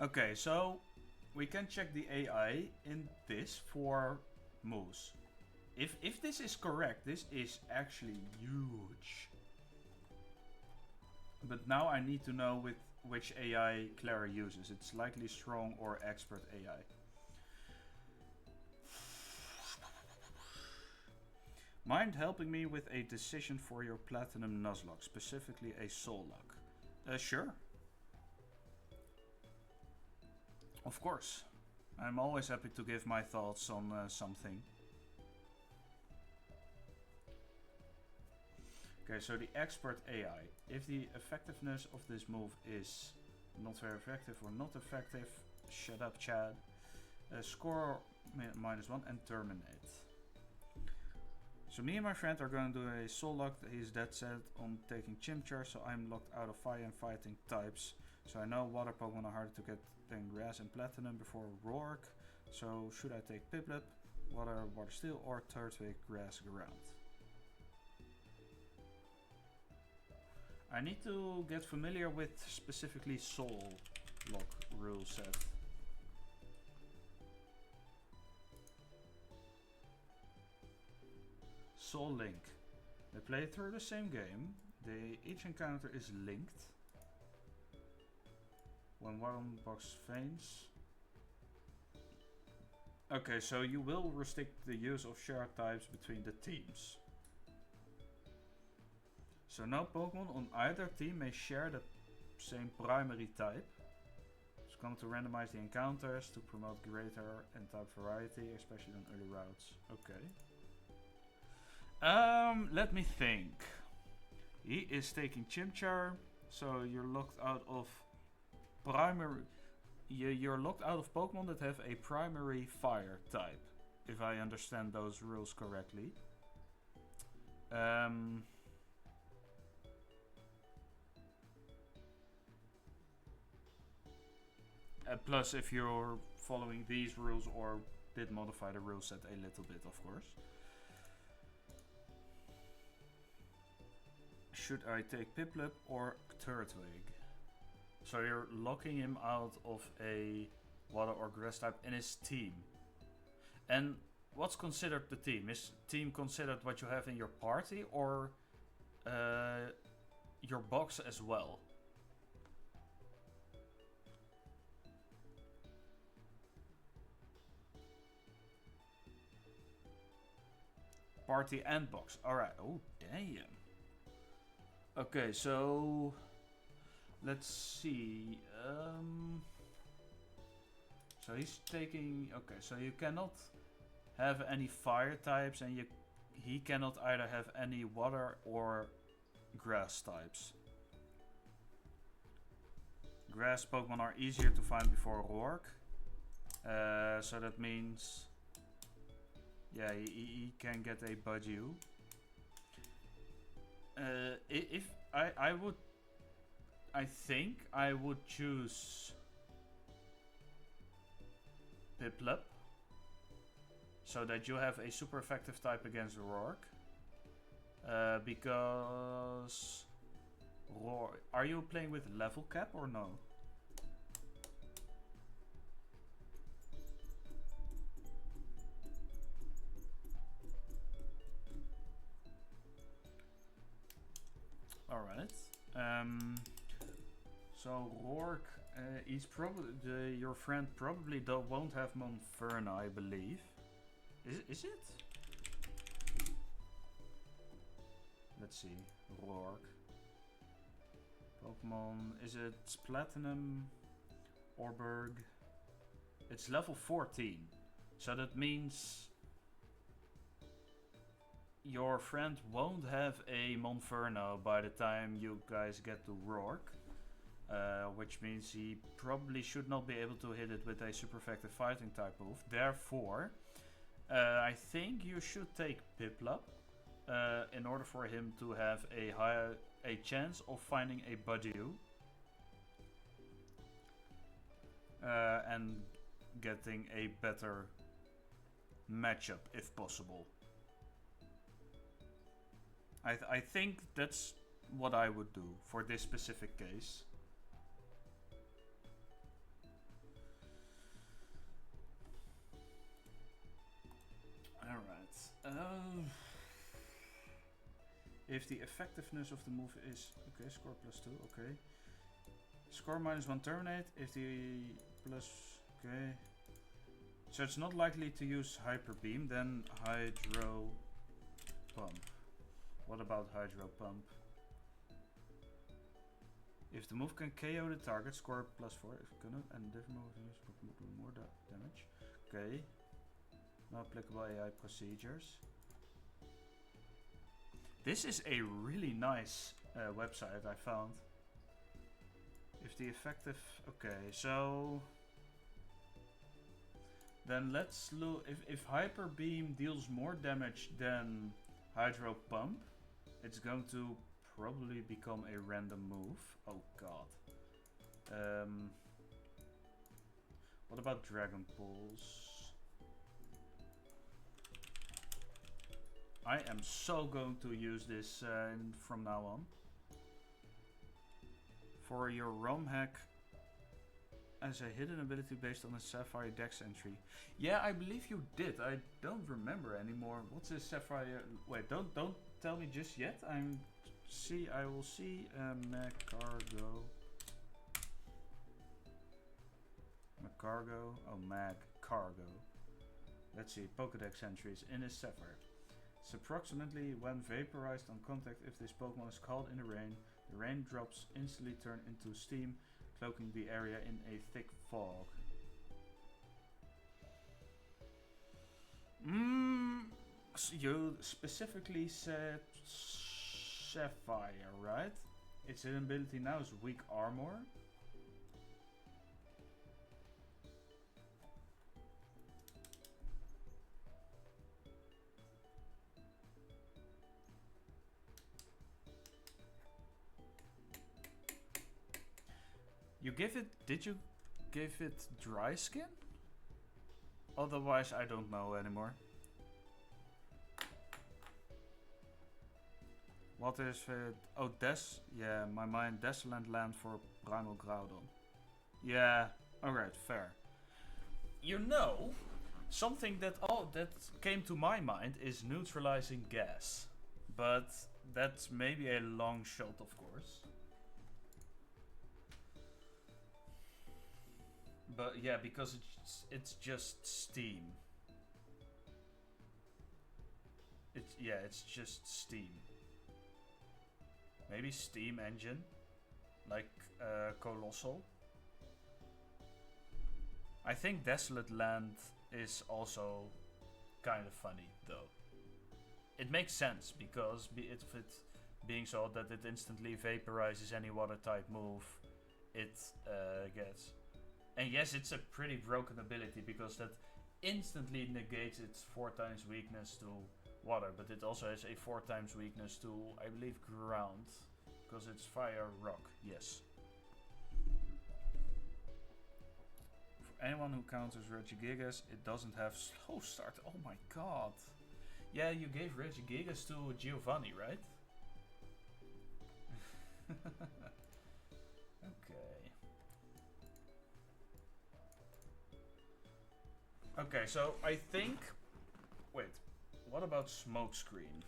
Okay, so we can check the AI in this for moves. If this is correct, this is actually huge. But now I need to know with which AI Clara uses. It's likely strong or expert AI. Mind helping me with a decision for your Platinum Nuzlocke, specifically a Soul Lock? Sure. Of course. I'm always happy to give my thoughts on something. Okay, so the expert AI. If the effectiveness of this move is not very effective or not effective, shut up, Chad. Score -1 and terminate. So me and my friend are going to do a soul lock. He's dead set on taking Chimchar, so I'm locked out of fire and fighting types. So I know water Pokemon are harder to get than grass and platinum before Roark. So should I take Piplup, water steel, or Turtwig, grass ground? I need to get familiar with specifically soul lock rule set. Soul Link. They play through the same game. Each encounter is linked. When one box faints. Okay, so you will restrict the use of shared types between the teams. So no Pokemon on either team may share the same primary type. It's going to randomize the encounters to promote greater type variety, especially on early routes. Okay. Let me think. He is taking Chimchar, so you're locked out of primary. You're locked out of Pokemon that have a primary fire type, if I understand those rules correctly. Plus, if you're following these rules or did modify the rule set a little bit, of course. Should I take Piplup or Turtwig? So you're locking him out of a water or grass type in his team. And what's considered the team? Is team considered what you have in your party or your box as well? Party and box. Alright. Oh, damn. Okay, so let's see. So he's taking. Okay, so you cannot have any fire types, and he cannot either have any water or grass types. Grass Pokemon are easier to find before Roark. So that means, yeah, he can get a Budgie. If I think I would choose Piplup, so that you have a super effective type against Roark. Because are you playing with level cap or no? Alright. So Roark, he's probably your friend probably won't have Monferno, I believe. Is it? Let's see. Roark. Pokemon. Is it Platinum? Orberg? It's level 14. So that means your friend won't have a Monferno by the time you guys get to Rourke. Which means he probably should not be able to hit it with a super effective fighting type move. Therefore, I think you should take Piplup in order for him to have a chance of finding a Budgie and getting a better matchup if possible. I think that's what I would do for this specific case. Alright. If the effectiveness of the move is... Okay, score +2, okay. Score -1 terminate. If the plus... Okay. So it's not likely to use Hyper Beam, then Hydro Pump. What about Hydro Pump? If the move can KO the target, score +4. If cannot, and different move use Pokemon do more damage. Okay. No applicable AI procedures. This is a really nice website I found. If the effective... Okay, so... Then let's look... If Hyper Beam deals more damage than Hydro Pump, it's going to probably become a random move. Oh god. What about Dragon Pulse? I am so going to use this from now on. For your ROM hack as a hidden ability based on a Sapphire Dex entry. Yeah, I believe you did. I don't remember anymore. What's a Sapphire? Wait, don't tell me just yet. I will see Magcargo. Magcargo. Oh, Magcargo. Let's see. Pokédex entries in his Sapphire. It's approximately when vaporized on contact. If this Pokemon is caught in the raindrops instantly turn into steam, cloaking the area in a thick fog. So you specifically said Sapphire, right? Its hidden ability now is weak armor. You give it... Did you give it dry skin? Otherwise I don't know anymore. What is it? Oh, yeah, my mind. Desolate land for Brangel Groudon. Yeah, alright, fair. You know, something that came to my mind is neutralizing gas. But that's maybe a long shot, of course. But yeah, because it's just steam. It's just steam. Maybe steam engine, like Colossal. I think Desolate Land is also kind of funny though. It makes sense because it being so that it instantly vaporizes any water type move it gets. And yes, it's a pretty broken ability because that instantly negates its 4 times weakness to water, but it also has a 4 times weakness to, I believe, ground, because it's fire, rock, yes. For anyone who counters Regigigas, it doesn't have slow start. Oh my god. Yeah, you gave Regigigas to Giovanni, right? Okay, so I think... Wait, what about Smokescreen?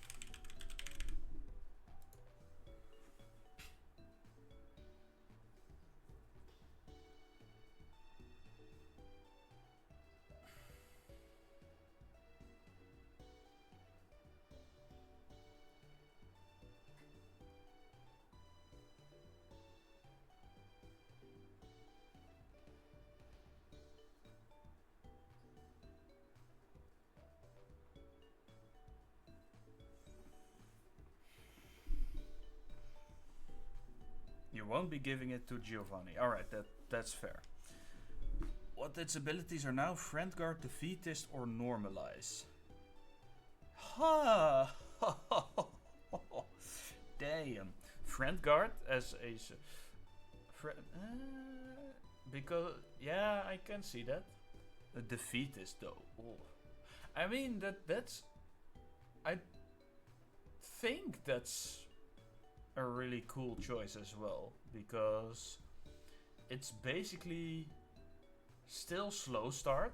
won't be giving it to Giovanni. Alright, that's fair. What its abilities are now? Friend Guard, Defeatist, or Normalize? Ha! Damn. Friend Guard as a... because... Yeah, I can see that. A Defeatist, though. Oh. I mean, that's... I think that's a really cool choice as well. Because it's basically still slow start,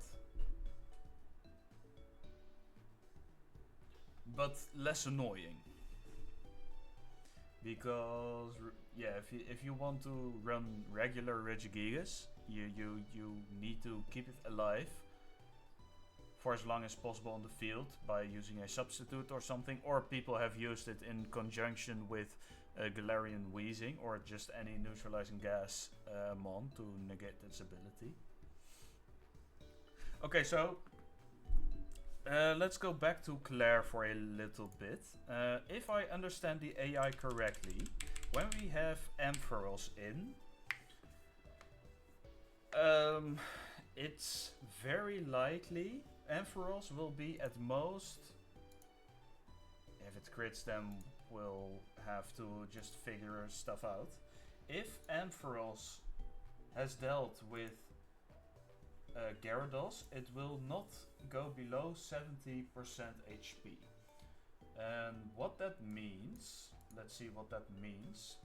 but less annoying. Because yeah, if you want to run regular Regigigas, you need to keep it alive for as long as possible on the field by using a substitute or something, or people have used it in conjunction with Galarian Wheezing or just any neutralizing gas mon to negate its ability. Okay, so let's go back to Claire for a little bit. If I understand the AI correctly, when we have Ampharos in, it's very likely Ampharos will be at most, if it crits them, we'll have to just figure stuff out. If Ampharos has dealt with Gyarados, it will not go below 70% HP. And what that means, let's see what that means.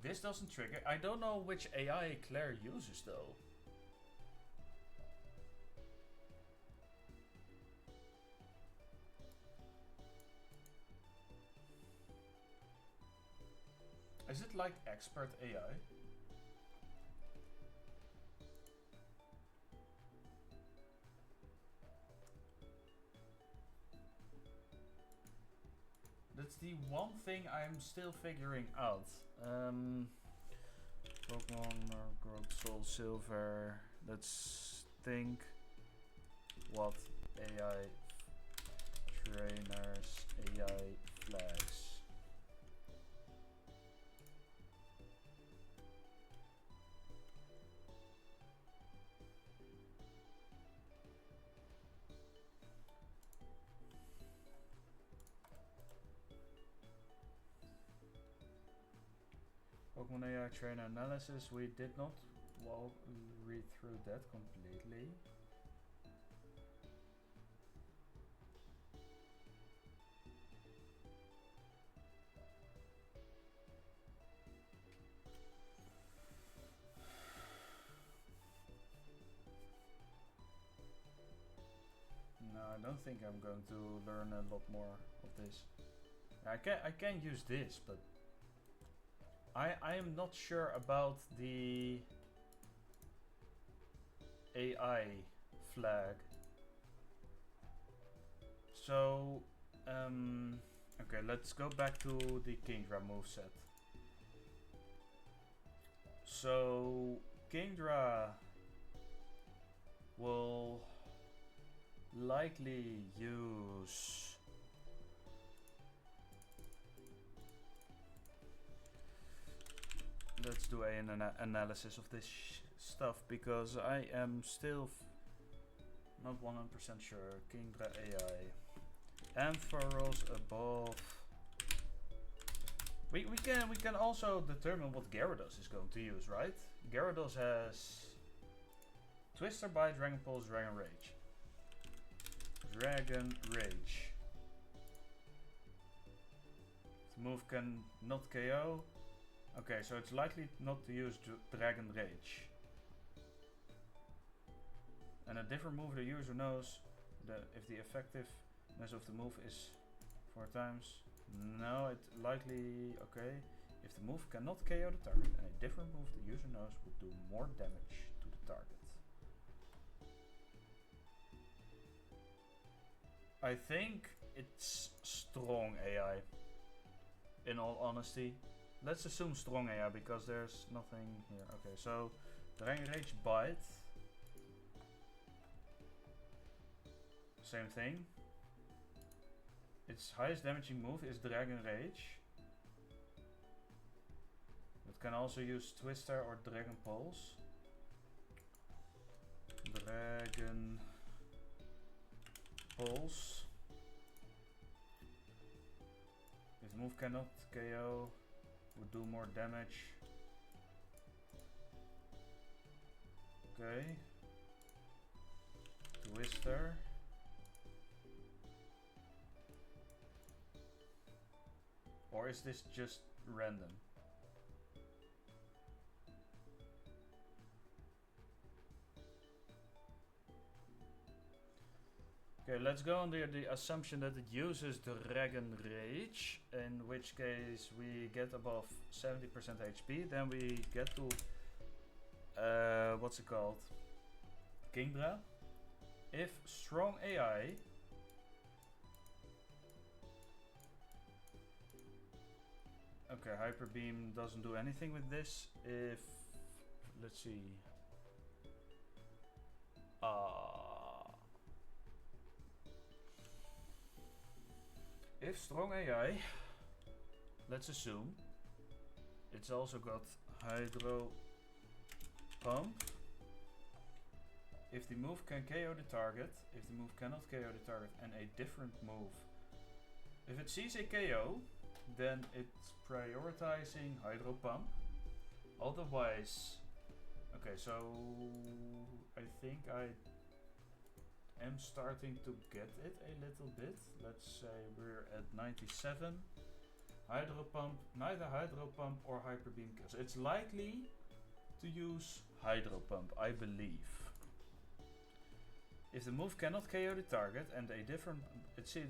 This doesn't trigger. I don't know which AI Claire uses though. Is it like expert AI? That's the one thing I'm still figuring out. Pokemon HeartGold, Soul Silver. Let's think what AI trainers, AI flags. Pokemon AI trainer analysis, we did not read through that completely. No, I don't think I'm going to learn a lot more of this. I can use this, but I am not sure about the AI flag. So, okay, let's go back to the Kingdra moveset. So, Kingdra will likely use... Let's do an analysis of this stuff, because I am still not 100% sure. Kingdra AI. Ampharos above. We can also determine what Gyarados is going to use, right? Gyarados has Twister Bite, Dragon Pulse, Dragon Rage. Dragon Rage. The move can not KO. Okay, so it's likely not to use Dragon Rage. And a different move the user knows if the effectiveness of the move is 4 times. No, it likely... Okay. If the move cannot KO the target, and a different move the user knows would do more damage to the target. I think it's strong AI. In all honesty. Let's assume strong AI because there's nothing here. Okay, so Dragon Rage Bite. Same thing. Its highest damaging move is Dragon Rage. can also use Twister or Dragon Pulse. Dragon Pulse. If move cannot KO, would do more damage. Okay. Twister. Or is this just random? Okay, let's go under the assumption that it uses Dragon Rage, in which case we get above 70% HP, then we get to what's it called? Kingdra. If strong AI okay, Hyper Beam doesn't do anything with this. If let's see. If strong AI, let's assume it's also got Hydro Pump. If the move can KO the target, if the move cannot KO the target, and a different move. If it sees a KO, then it's prioritizing Hydro Pump. Otherwise, okay, so I think I am starting to get it a little bit. Let's say we're at 97. Hydro Pump, neither Hydro Pump or Hyper Beam kills. It's likely to use Hydro Pump, I believe. If the move cannot KO the target and a different, it sees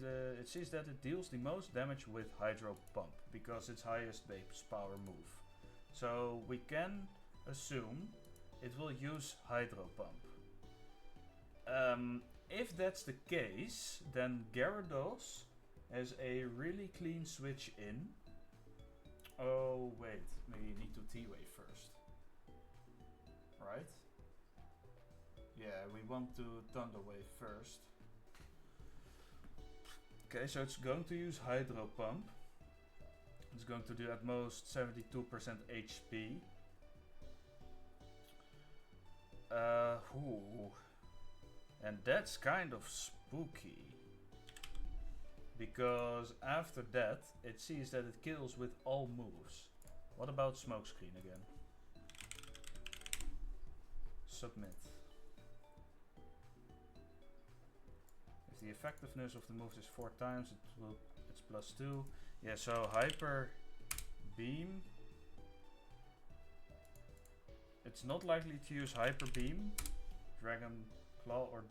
that it deals the most damage with Hydro Pump because it's highest base power move. So we can assume it will use Hydro Pump. If that's the case, then Gyarados has a really clean switch in. Oh wait, maybe you need to T-Wave first. Right? Yeah, we want to Thunder Wave first. Okay, so it's going to use Hydro Pump. It's going to do at most 72% HP. And that's kind of spooky. Because after that, it sees that it kills with all moves. What about Smokescreen again? Submit. If the effectiveness of the moves is 4 times, it's +2. Yeah, so Hyper Beam. It's not likely to use Hyper Beam, Dragon Claw, or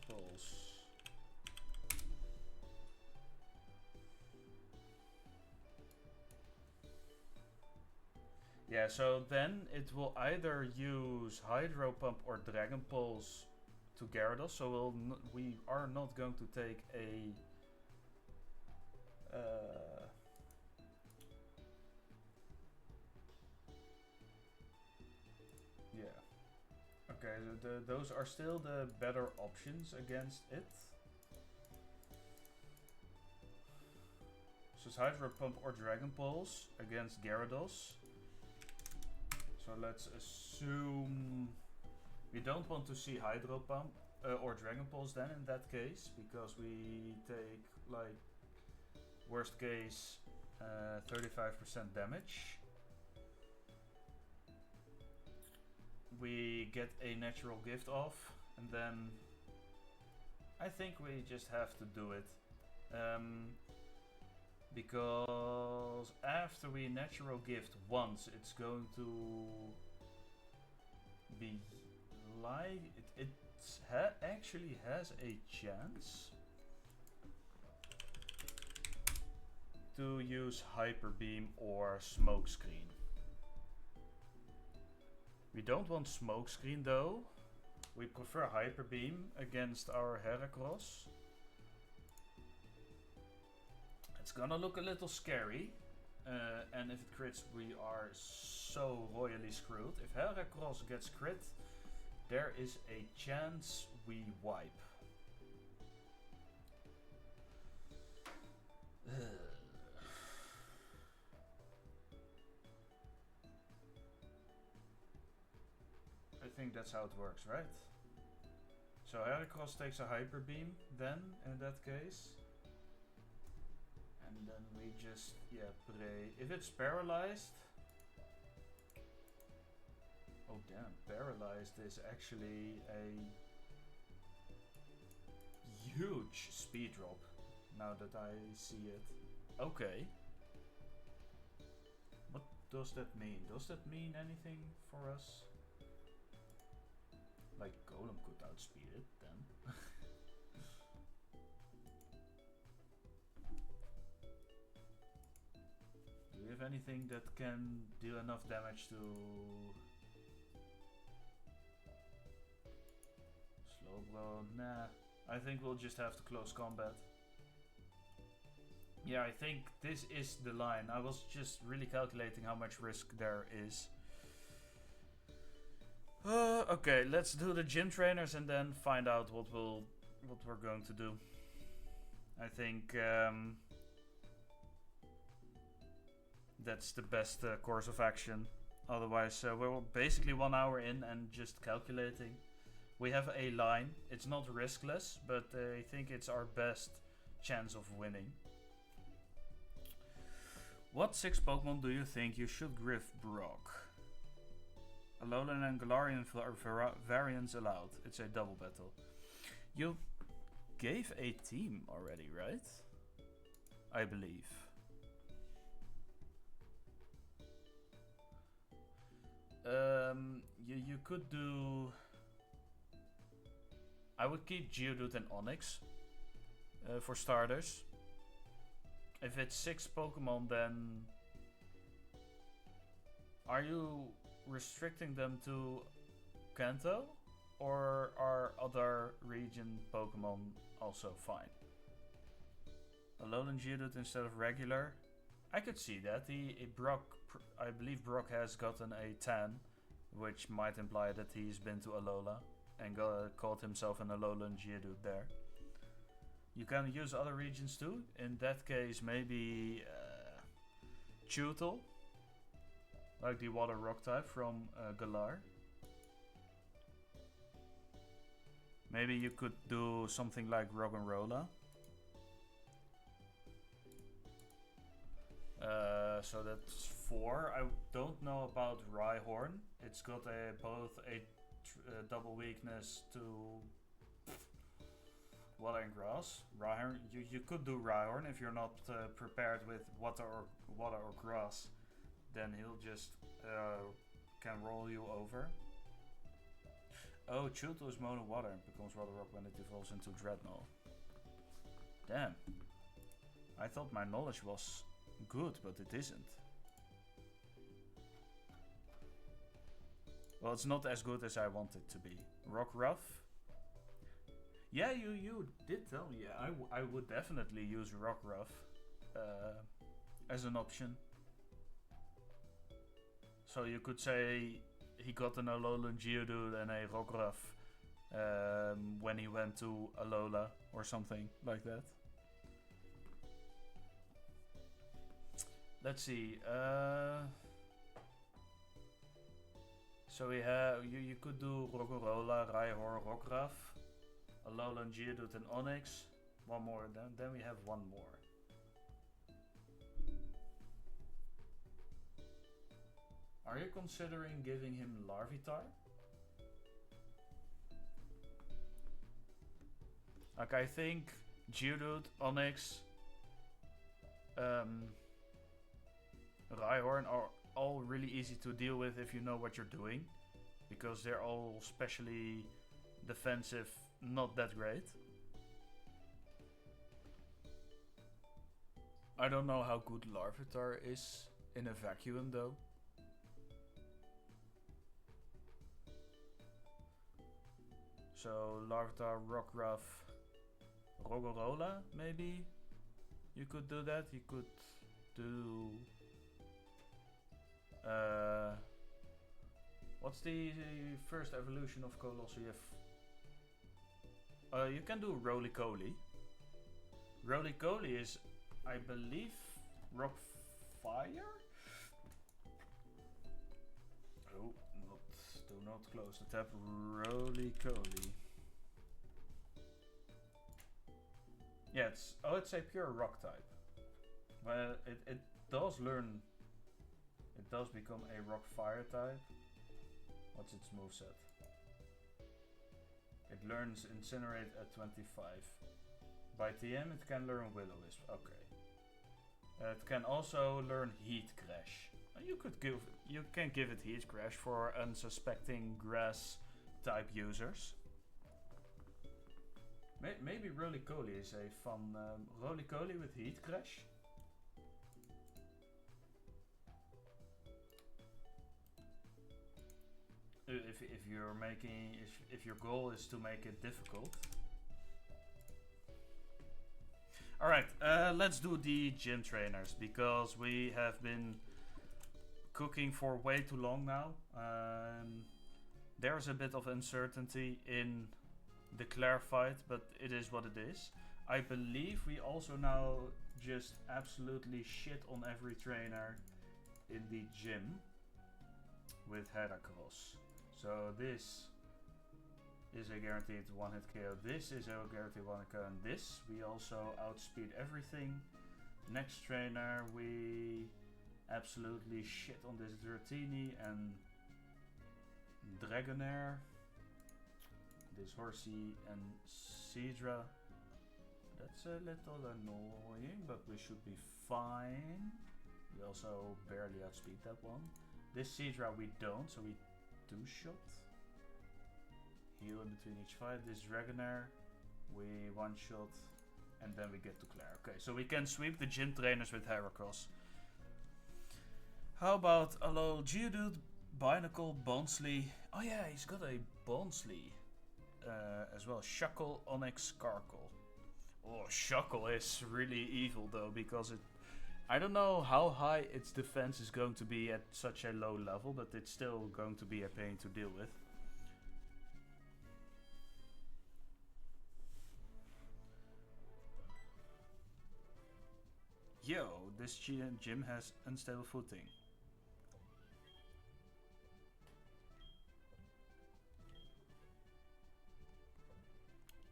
Pulse. Yeah, so then it will either use Hydro Pump or Dragon Pulse to Gyarados, so we are not going to take a yeah. Okay, those are still the better options against it. So it's Hydro Pump or Dragon Pulse against Gyarados. So let's assume we don't want to see Hydro Pump or Dragon Pulse then in that case, because we take, like, worst case 35% damage. We get a natural gift off, and then I think we just have to do it. Because after we natural gift once, it's going to be like it actually has a chance to use Hyper Beam or Smokescreen. We don't want Smokescreen though. We prefer Hyper Beam against our Heracross. It's gonna look a little scary, and if it crits, we are so royally screwed. If Heracross gets crit, there is a chance we wipe. think that's how it works, right? So Heracross takes a Hyper Beam then, in that case. And then we just, yeah, pray. If it's paralyzed... Oh damn, paralyzed is actually a huge speed drop, now that I see it. Okay. What does that mean? Does that mean anything for us? Like Golem could outspeed it then. Do we have anything that can deal enough damage to... Slow blow? Nah. I think we'll just have to close combat. Yeah, I think this is the line. I was just really calculating how much risk there is. Okay, let's do the gym trainers and then find out what we're going to do. I think that's the best course of action. Otherwise, we're basically 1 hour in and just calculating. We have a line. It's not riskless, but I think it's our best chance of winning. What 6 Pokemon do you think you should griff Brock? Alolan and Galarian variants allowed. It's a double battle. You gave a team already, right? I believe. You could do... I would keep Geodude and Onix for starters. If it's 6 Pokemon, then... Are you restricting them to Kanto? Or are other region Pokemon also fine? Alolan Geodude instead of regular? I could see that. I believe Brock has gotten a 10, which might imply that he's been to Alola and called himself an Alolan Geodude there. You can use other regions too. In that case, maybe Chewtle, like the Water Rock type from Galar. Maybe you could do something like Roggenrola. So that's 4. I don't know about Rhyhorn. It's got both a double weakness to water and grass. Rhyhorn, you could do Rhyhorn if you're not prepared with water or grass. Then he'll just can roll you over. Oh, Chewtle is mono water and becomes Water Rock when it evolves into Dreadnought. Damn. I thought my knowledge was good, but it isn't. Well, it's not as good as I want it to be. Rockruff. Yeah, you did tell me. Yeah, I would definitely use Rockruff as an option. So you could say he got an Alolan Geodude and a Rockruff when he went to Alola or something like that. Let's see. So we have you could do Roggenrola, Rhyhorn, Rockruff, Alolan Geodude and Onix. One more. Then we have one more. Are you considering giving him Larvitar? Like, I think Geodude, Onix, Rhyhorn are all really easy to deal with if you know what you're doing, because they're all specially defensive, not that great. I don't know how good Larvitar is in a vacuum though. So Larvitar, Rockruff, Roggenrola, maybe you could do that. You could do what's the first evolution of Colosseum? You can do Roly-Coly. Roly-Coly is, I believe, Rock Fire? Oh, don't not close the tab. Roly-coly. Yeah, it's a pure rock type. Well, it does learn. It does become a rock fire type. What's its moveset? It learns Incinerate at 25. By TM it can learn Will-O-Wisp. Okay. It can also learn Heat Crash. You can give it Heat Crash for unsuspecting grass type users. Maybe Roly-Coly is a fun Roly-Coly with Heat Crash. If your goal is to make it difficult. Alright, let's do the gym trainers because we have been cooking for way too long now. There's a bit of uncertainty in the Claire fight, but it is what it is. I believe we also now just absolutely shit on every trainer in the gym with Heracross. So this is a guaranteed one-hit KO. This is a guaranteed one-hit KO. And this, we also outspeed everything. Next trainer, we absolutely shit on this Dratini and Dragonair. This Horsey and Seadra. That's a little annoying, but we should be fine. We also barely outspeed that one. This Seadra we don't, so we two-shot. Heal in between each fight. This Dragonair we one-shot, and then we get to Claire. Okay, so we can sweep the gym trainers with Heracross. How about Alola, Geodude, Binacle, Bonsly? Oh yeah, he's got a Bonsly as well. Shuckle, Onyx, Skarkle. Oh, Shuckle is really evil though, because it... I don't know how high its defense is going to be at such a low level, but it's still going to be a pain to deal with. Yo, this gym has unstable footing.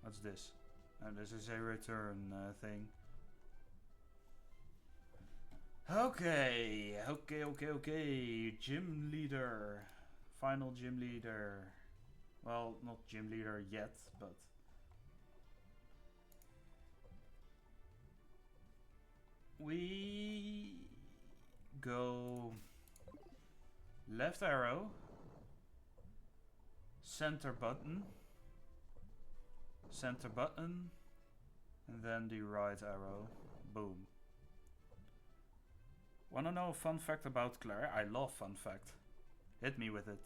What's this? This is a return thing. Okay. Gym leader. Final gym leader. Well, not gym leader yet, but... we go left arrow, center button, and then the right arrow. Boom. Wanna know a fun fact about Claire? I love fun fact. Hit me with it.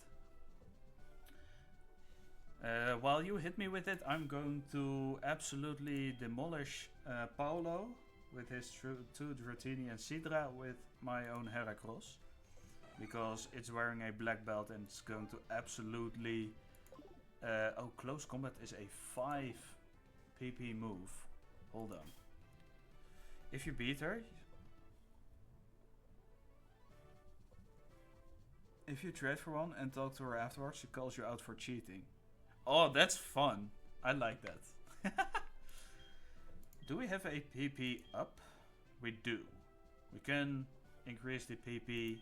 While you hit me with it, I'm going to absolutely demolish Paolo with his two Dratini and Seadra with my own Heracross. Because it's wearing a black belt and it's going to absolutely... oh, close combat is a 5 PP move. Hold on. If you beat her... if you trade for one and talk to her afterwards, she calls you out for cheating. Oh, that's fun. I like that. Do we have a PP up? We do. We can increase the PP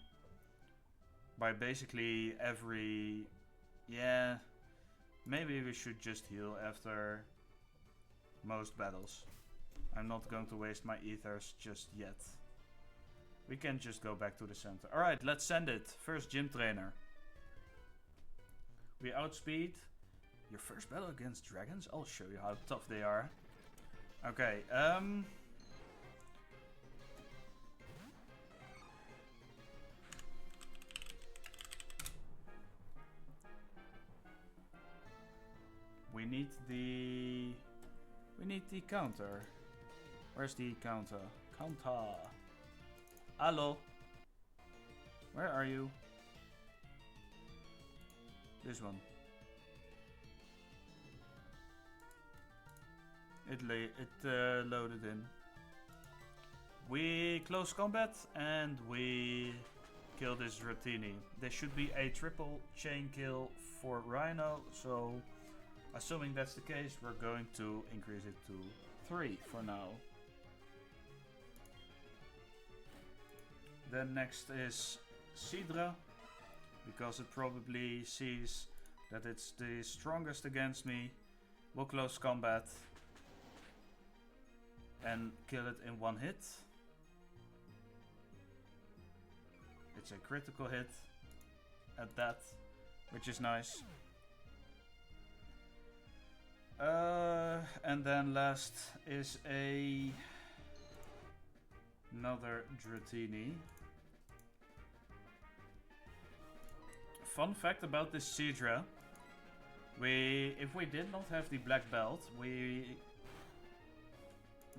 by basically every... yeah, maybe we should just heal after most battles. I'm not going to waste my ethers just yet. We can just go back to the center. Alright, let's send it. First gym trainer. We outspeed. Your first battle against dragons? I'll show you how tough they are. Okay, we need the counter. Where's the counter? Counter. Hello. Where are you? This one. It loaded in. We close combat and we kill this Dratini. There should be a triple chain kill for Rhino, so assuming that's the case, we're going to increase it to 3 for now. Then next is Sidra, because it probably sees that it's the strongest against me, will close combat and kill it in 1 hit. It's a critical hit at that, which is nice. And then last is another Dratini. Fun fact about this Sidra: if we did not have the black belt,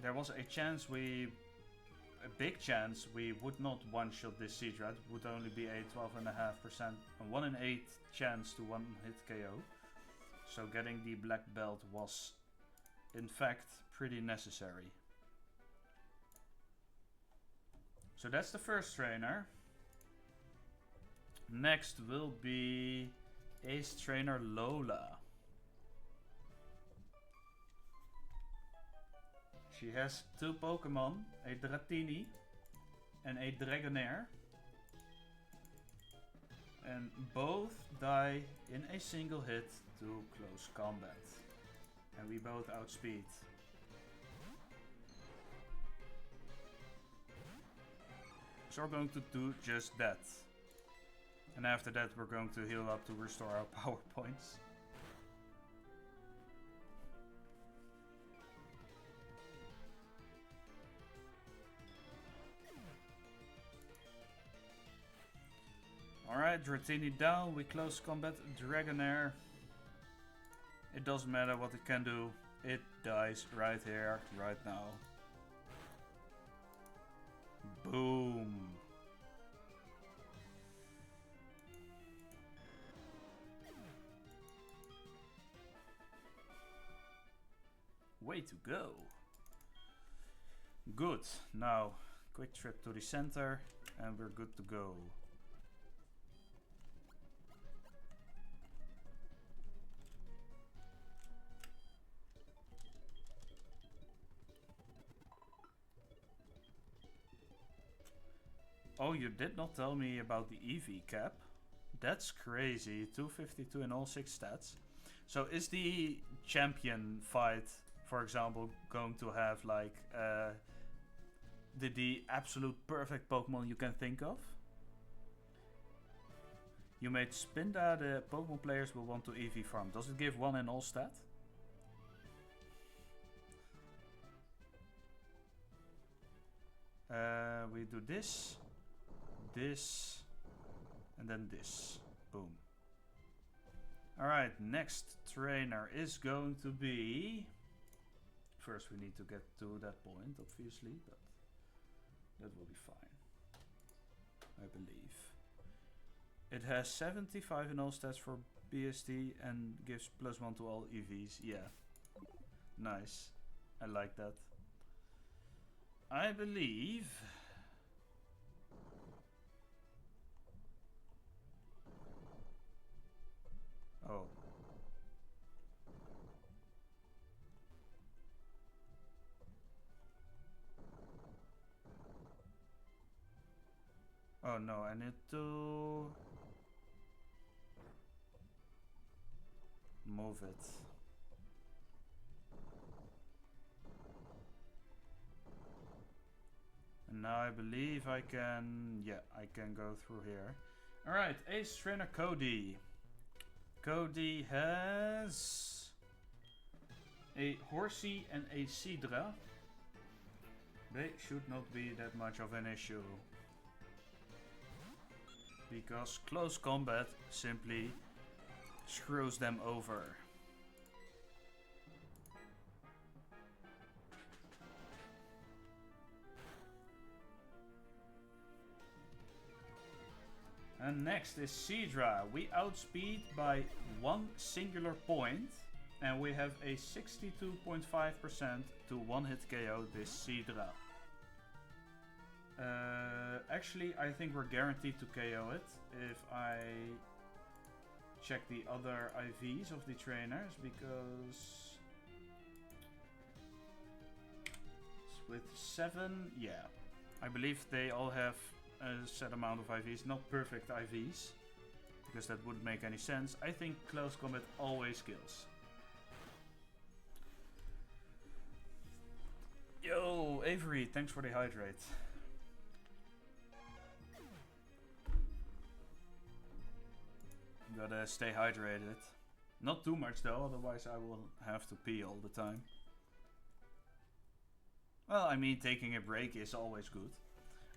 there was a big chance we would not one-shot this Sidra. It would only be a 12.5%, a 1 in 8 chance to 1-hit KO. So getting the black belt was, in fact, pretty necessary. So that's the first trainer. Next will be Ace Trainer Lola. She has 2 Pokemon, a Dratini and a Dragonair. And both die in a single hit to close combat. And we both outspeed. So we're going to do just that. And after that we're going to heal up to restore our power points. Alright, Dratini down, we close combat Dragonair. It doesn't matter what it can do, it dies right here, right now. Boom. Way to go. Good, now quick trip to the center and we're good to go. Oh, you did not tell me about the EV cap. That's crazy. 252 in all 6 stats. So is the champion fight, for example, going to have like the absolute perfect Pokemon you can think of? You made Spinda, the Pokemon players will want to EV farm. Does it give 1 in all stat? We do this, and then this. Boom. Alright, next trainer is going to be... First we need to get to that point, obviously, but that will be fine, I believe. It has 75 in all stats for BST and gives +1 to all EVs. Yeah, nice. I like that. I believe... Oh. Oh no, I need to move it. And now I believe I can, yeah, I can go through here. Alright, Ace Trainer Cody. Cody has a Horsey and a Sidra. They should not be that much of an issue, because close combat simply screws them over. And next is Sidra. We outspeed by 1 singular point, and we have a 62.5% to 1-hit KO this Sidra. Actually, I think we're guaranteed to KO it if I check the other IVs of the trainers because with 7, yeah, I believe they all have a set amount of IVs, not perfect IVs, because that wouldn't make any sense. I think close combat always kills. Yo, Avery, thanks for the hydrate. Gotta stay hydrated. Not too much though, otherwise I will have to pee all the time. Well, I mean, taking a break is always good.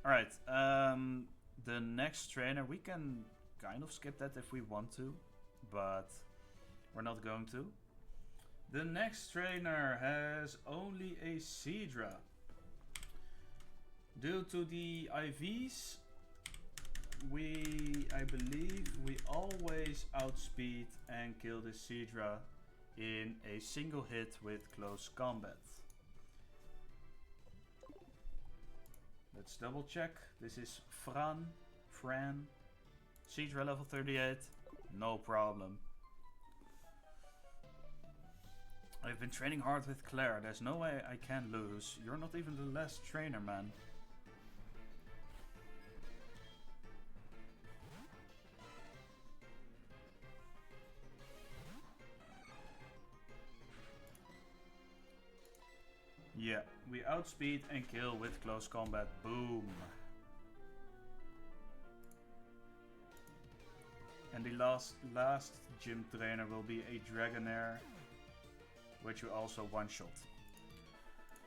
Alright, the next trainer, we can kind of skip that if we want to, but we're not going to. The next trainer has only a Seadra. Due to the IVs, I believe we always outspeed and kill the Seadra in a single hit with close combat. Let's double check. This is Fran. Seadra level 38. No problem. I've been training hard with Claire. There's no way I can lose. You're not even the last trainer, man. Yeah, we outspeed and kill with close combat. Boom. And the last gym trainer will be a Dragonair, which you also one-shot.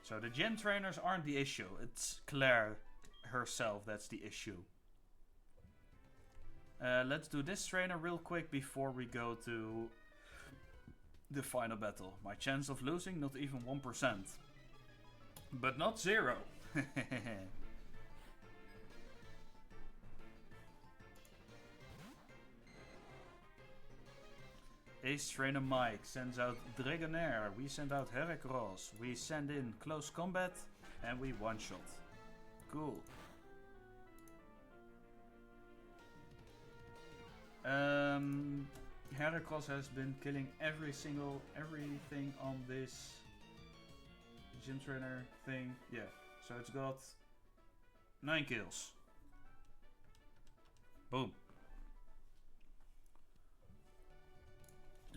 So the gym trainers aren't the issue. It's Claire herself that's the issue. Let's do this trainer real quick before we go to the final battle. My chance of losing, not even 1%. But not 0. Ace Trainer Mike sends out Dragonair. We send out Heracross. We send in Close Combat. And we one-shot. Cool. Heracross has been killing everything on this gym trainer thing. Yeah, so it's got 9 kills. Boom.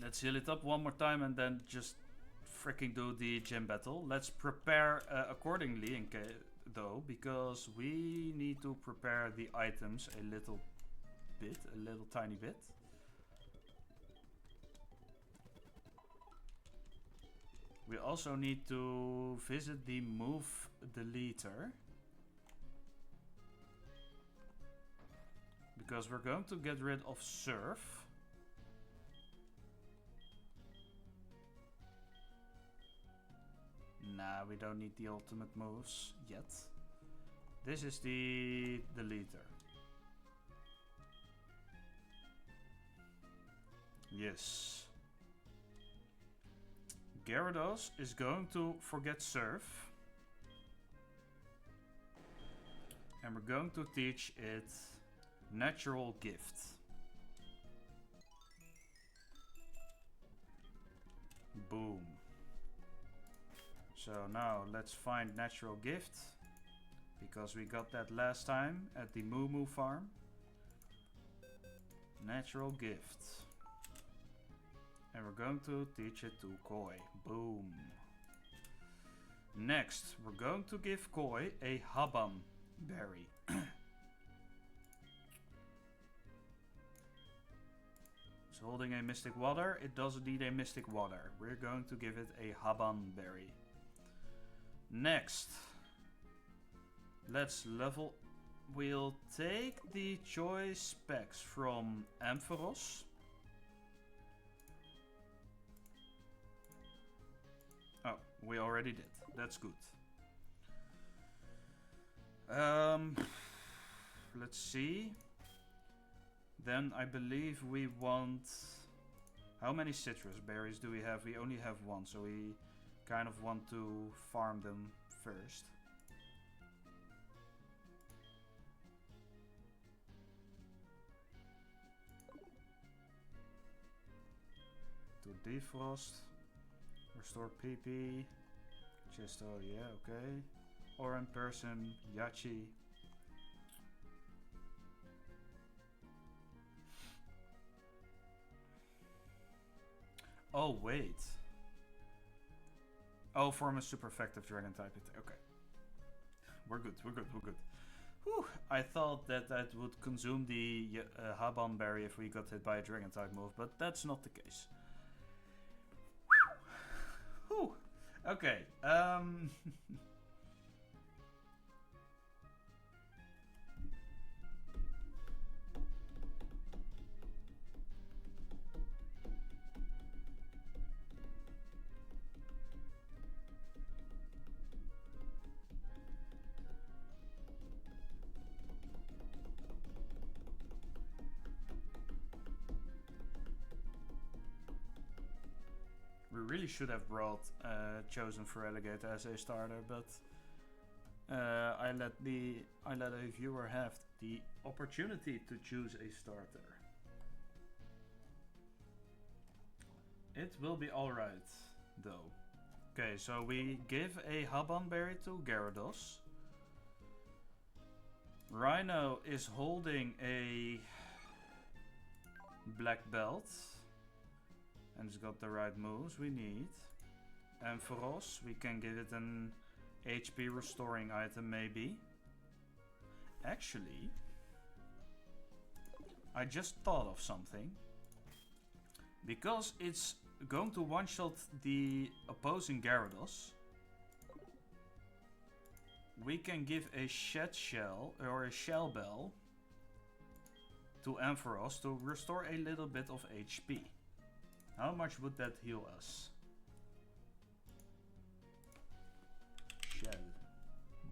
Let's heal it up one more time and then just freaking do the gym battle. Let's prepare accordingly though, because we need to prepare the items a little tiny bit. We also need to visit the move deleter, because we're going to get rid of Surf. Nah, we don't need the ultimate moves yet. This is the deleter. Yes. Gyarados is going to forget Surf. And we're going to teach it Natural Gift. Boom. So now let's find Natural Gift, because we got that last time at the Moo Moo farm. Natural Gift. And we're going to teach it to Koi. Boom. Next, we're going to give Koi a Habam berry. It's holding a Mystic Water. It doesn't need a Mystic Water. We're going to give it a Habam berry. Next, let's level. We'll take the choice specs from Ampharos. Oh, we already did. That's good. Let's see. Then I believe we want... How many citrus berries do we have? We only have one, so we kind of want to farm them first. to defrost. Restore PP. Chesto, yeah, okay. Or in person, Yachi. Oh, wait. Oh, form a super effective dragon type. Okay. We're good, we're good, we're good. Whew, I thought that that would consume the Haban berry if we got hit by a dragon type move, but that's not the case. Whew. Okay. We really should have brought Chosen for Alligator as a starter, but I let a viewer have the opportunity to choose a starter. It will be alright, though. Okay, so we give a Haban berry to Gyarados. Rhino is holding a black belt. And it's got the right moves we need. And for us, we can give it an HP restoring item maybe. Actually, I just thought of something. Because it's going to one-shot the opposing Gyarados, we can give a Shed Shell or a Shell Bell to Ampharos to restore a little bit of HP. How much would that heal us? Shell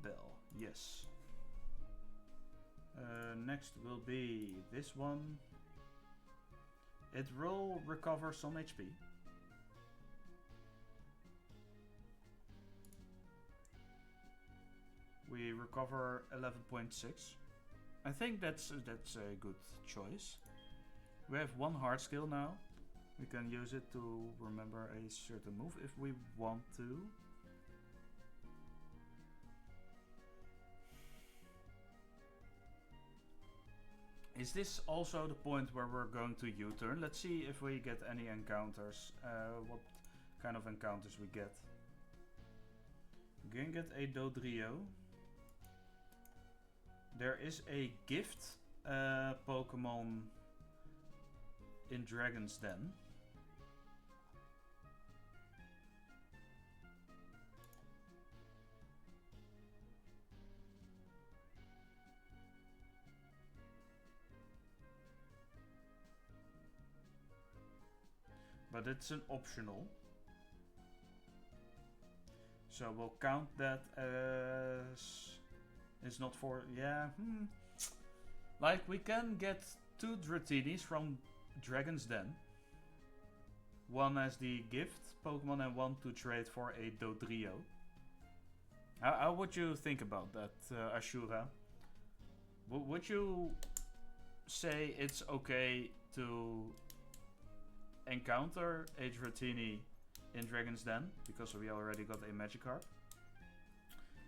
Bell, yes. Next will be this one. It will recover some HP. We recover 11.6. I think that's a good choice. We have one hard skill now. We can use it to remember a certain move if we want to. Is this also the point where we're going to U-turn? Let's see if we get any encounters. What kind of encounters we get. We can get a Dodrio. There is a gift Pokemon in Dragon's Den. But it's an optional. So we'll count that as... It's not for... Yeah, Like, we can get 2 Dratinis from Dragon's Den. One as the gift Pokemon and one to trade for a Dodrio. How would you think about that, Ashura? Would you say it's okay to encounter a Dratini in Dragon's Den, because we already got a Magikarp,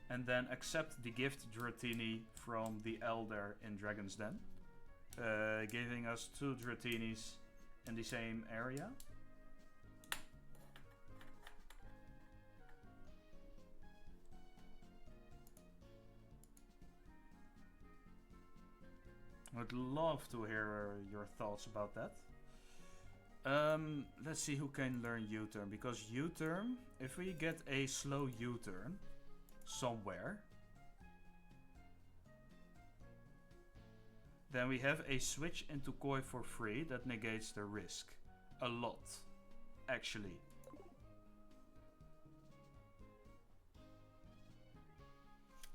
and then accept the gift Dratini from the Elder in Dragon's Den, giving us 2 Dratinis in the same area? I'd love to hear your thoughts about that. Let's see who can learn U-turn, because U-turn, if we get a slow U-turn somewhere, then we have a switch into Koi for free that negates the risk. A lot, actually.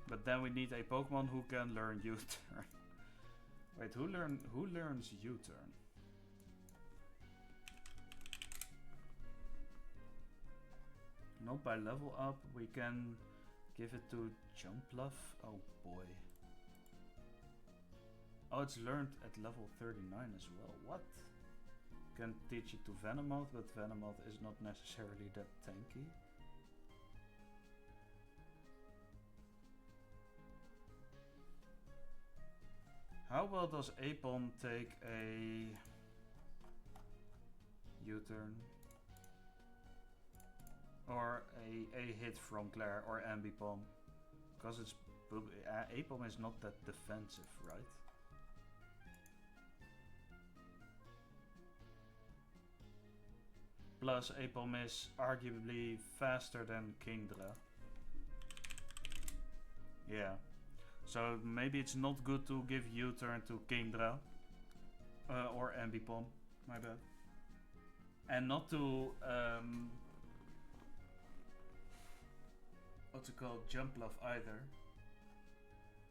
But then we need a Pokemon who can learn U-turn. Wait, who learns U-turn? Not by level up, we can give it to Jumpluff. Oh boy. Oh, it's learned at level 39 as well. What? can teach it to Venomoth, but Venomoth is not necessarily that tanky. How well does Apom take a U-turn? Or a hit from Claire or Ambipom? Because it's Apom is not that defensive, right? Plus, Apom is arguably faster than Kingdra. Yeah. So maybe it's not good to give U-turn to Kingdra. Or Ambipom. My bad. And not to... what's it called? Jump Love either.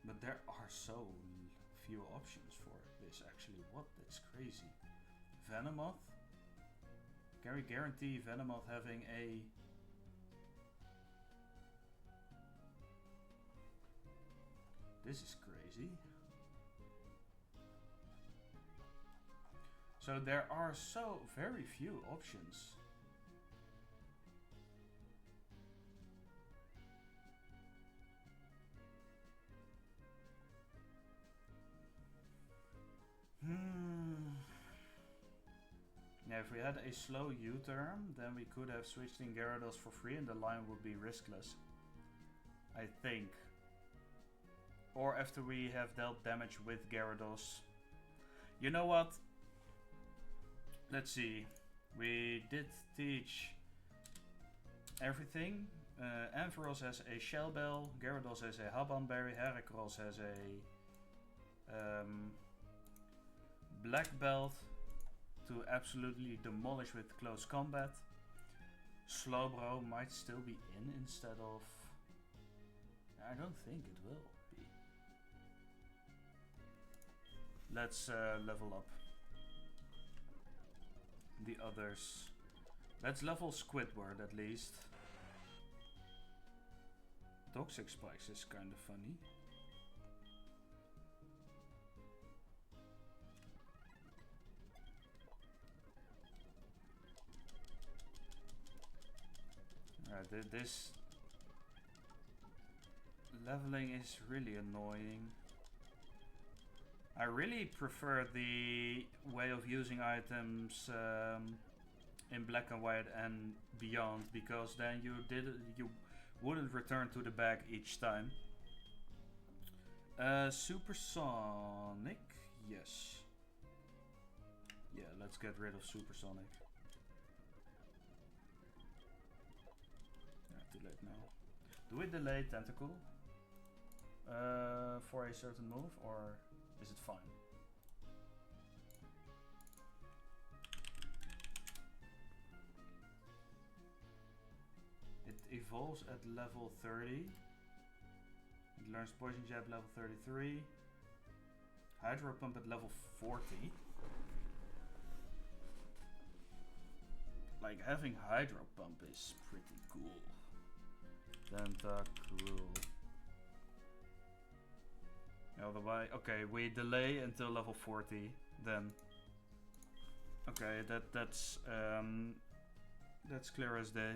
But there are so few options for this actually. What? That's crazy. Venomoth? Can we guarantee Venomoth having a... This is crazy. So there are so very few options. Yeah, if we had a slow U-turn, then we could have switched in Gyarados for free and the line would be riskless. I think. Or after we have dealt damage with Gyarados. You know what? Let's see. We did teach everything. Ampharos has a Shell Bell, Gyarados has a Haban Berry, Heracross has a Black Belt to absolutely demolish with close combat. Slowbro might still be in instead of... I don't think it will be. Let's level up the others. Let's level Squidward at least. Toxic Spikes is kind of funny. Alright, this leveling is really annoying. I really prefer the way of using items in Black and White and beyond, because then you wouldn't return to the bag each time. Supersonic, yes. Yeah, let's get rid of Supersonic. Too late now. Do we delay Tentacle for a certain move, or is it fine? It evolves at level 30. It learns Poison Jab level 33. Hydro Pump at level 40. Like, having Hydro Pump is pretty cool. Tentacruel. Otherwise, okay, we delay until level 40. Then, okay, that's clear as day.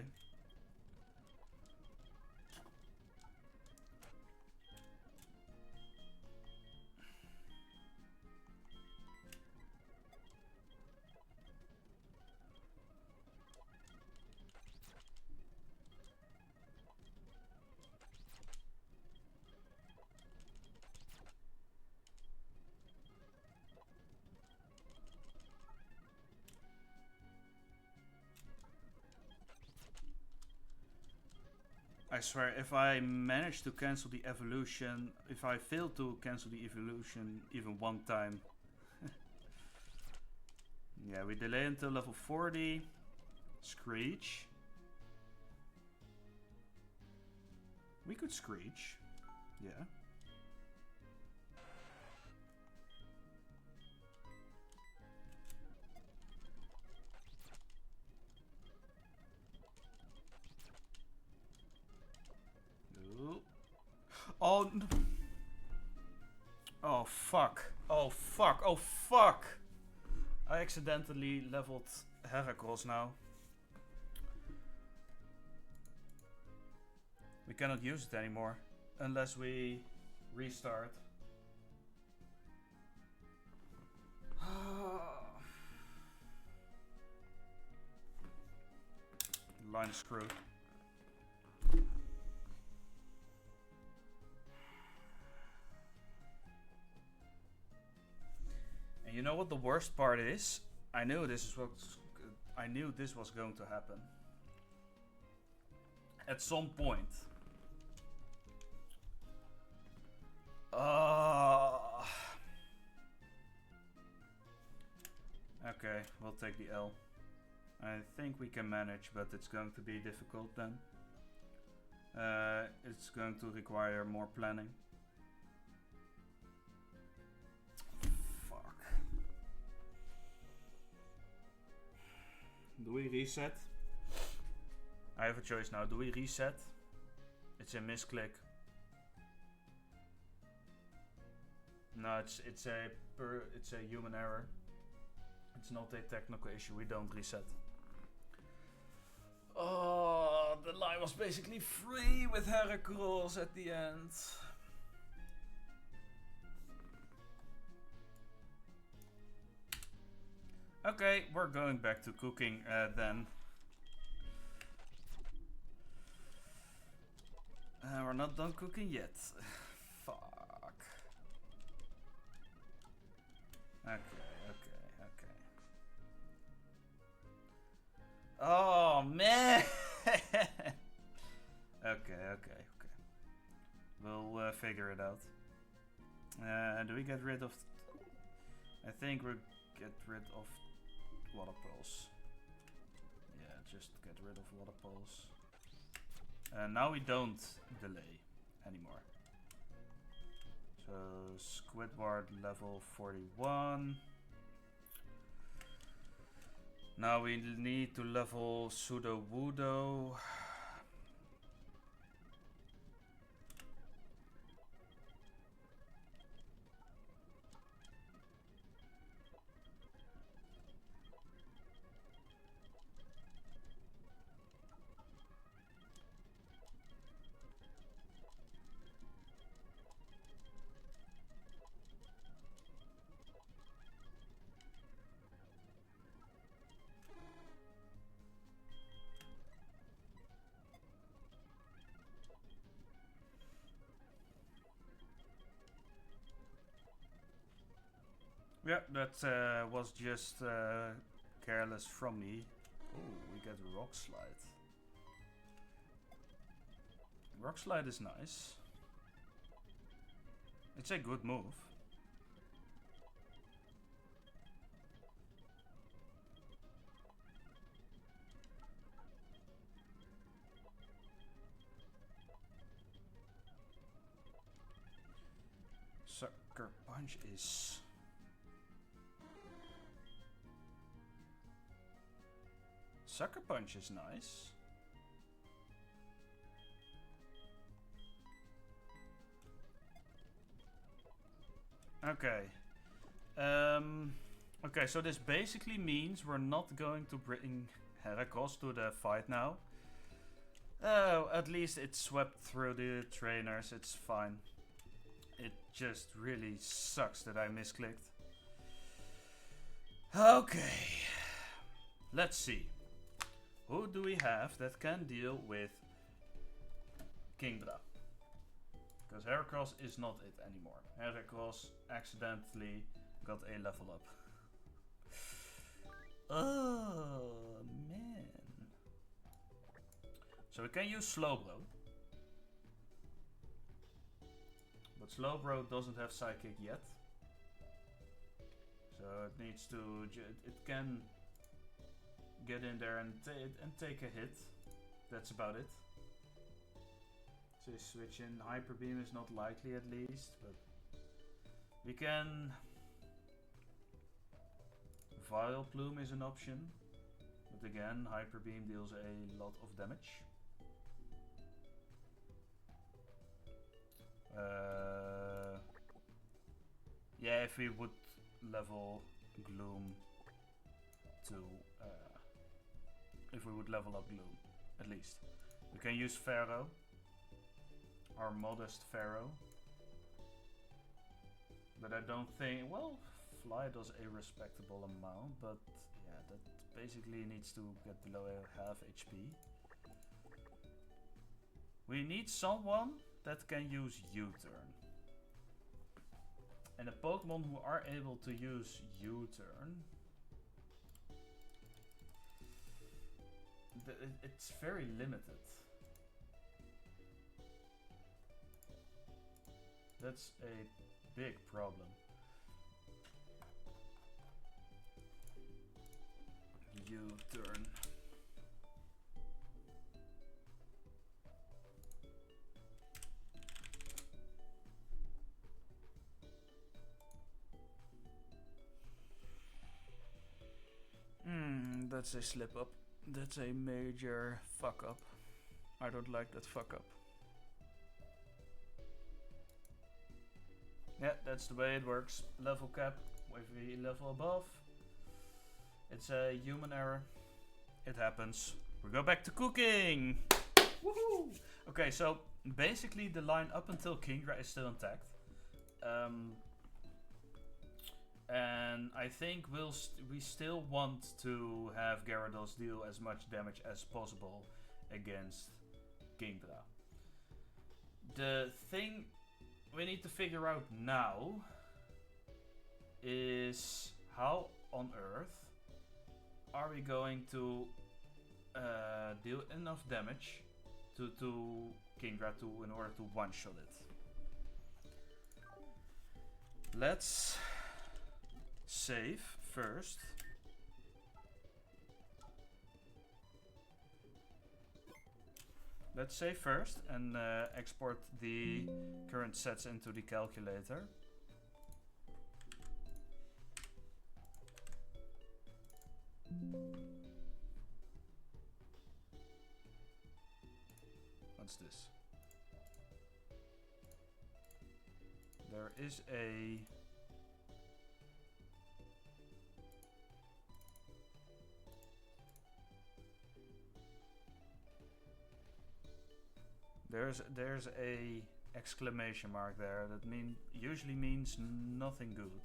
I swear, if I manage to cancel the evolution, if I fail to cancel the evolution even one time. Yeah, we delay until level 40. Screech. We could Screech. Yeah. Oh, no. Oh fuck. Oh fuck. Oh fuck. I accidentally leveled HeartGold now. We cannot use it anymore unless we restart. Line is screwed. And you know what the worst part is? I knew this was going to happen. At some point. Okay, we'll take the L. I think we can manage, but it's going to be difficult then. It's going to require more planning. Fuck. Do we reset? I have a choice now. Do we reset? It's a misclick. No, it's a human error. It's not a technical issue. We don't reset. Oh, the line was basically free with HeartGold at the end. Okay, we're going back to cooking then. We're not done cooking yet. Fuck. Okay. Oh man! Okay. We'll figure it out. Do we get rid of... I think we'll get rid of water pulse. Yeah, just get rid of water pulse. Now we don't delay anymore. So Squidward level 41. Now we need to level Pseudo Wudo. Yeah, that was just careless from me. Oh, we get Rock Slide. Rock Slide is nice. It's a good move. Sucker Punch is... Sucker Punch is nice. Okay. Okay, so this basically means we're not going to bring HeartGold to the fight now. Oh, at least it swept through the trainers, it's fine. It just really sucks that I misclicked. Okay. Let's see. Who do we have that can deal with Kingdra? Because HeartGold is not it anymore. HeartGold accidentally got a level up. Oh, man. So we can use Slowbro. But Slowbro doesn't have Psychic yet. So it needs to... It can get in there and take a hit. That's about it. So switch in Hyper Beam is not likely at least, but we can... Vile Plume is an option, but again Hyper Beam deals a lot of damage. Yeah, if we would level Gloom to if we would level up Gloom, at least. We can use Pharaoh, our modest Pharaoh. But I don't think, well, Fly does a respectable amount, but yeah, that basically needs to get below half HP. We need someone that can use U-turn. And the Pokemon who are able to use U-turn, it's very limited. That's a big problem. U-turn. That's a slip up. That's a major fuck up. I don't like that fuck up. Yeah, that's the way it works. Level cap, if we level above, it's a human error. It happens. We go back to cooking! Woohoo! Okay, so basically the line up until Kingdra is still intact. And I think we still want to have Gyarados deal as much damage as possible against Kingdra. The thing we need to figure out now is how on earth are we going to deal enough damage to Kingdra in order to one-shot it. Let's save first. Let's save first and export the current sets into the calculator. What's this? There is a there's a exclamation mark there that usually means nothing good.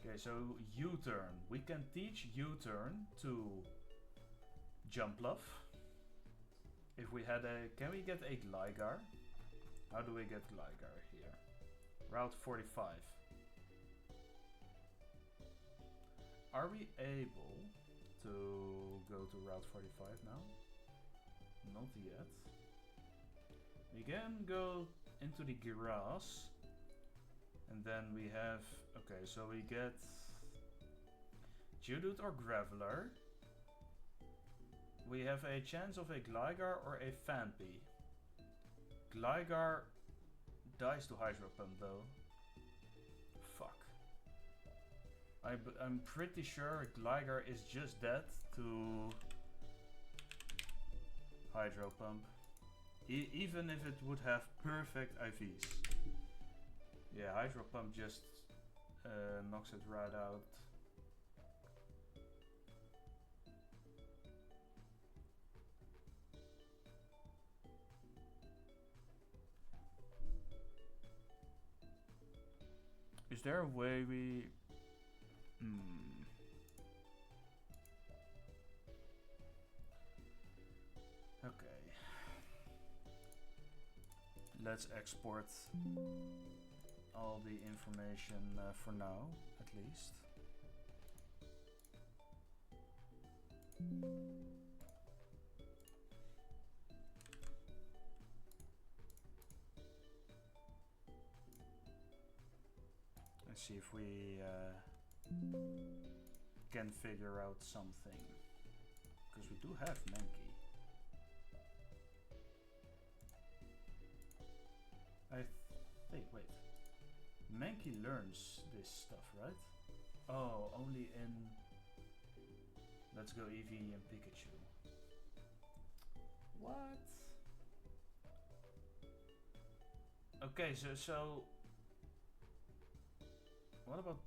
Okay, so U-turn. We can teach U-turn to Jumpluff. If we had can we get a Gligar? How do we get Gligar here? Route 45. Are we able to go to Route 45 now? Not yet. We can go into the grass. And then we have... Okay, so we get Geodude or Graveler. We have a chance of a Gligar or a Phanpy. Gligar dies to Hydro Pump though. Fuck. I'm pretty sure Gligar is just dead to Hydro Pump. Even if it would have perfect IVs. Yeah, Hydro Pump just knocks it right out. Is there a way we... Okay. Let's export all the information for now, at least. Let's see if we can figure out something. Because we do have Mankey. Wait. Mankey learns this stuff, right? Oh, only in Let's Go Eevee and Pikachu. What? Okay, so what about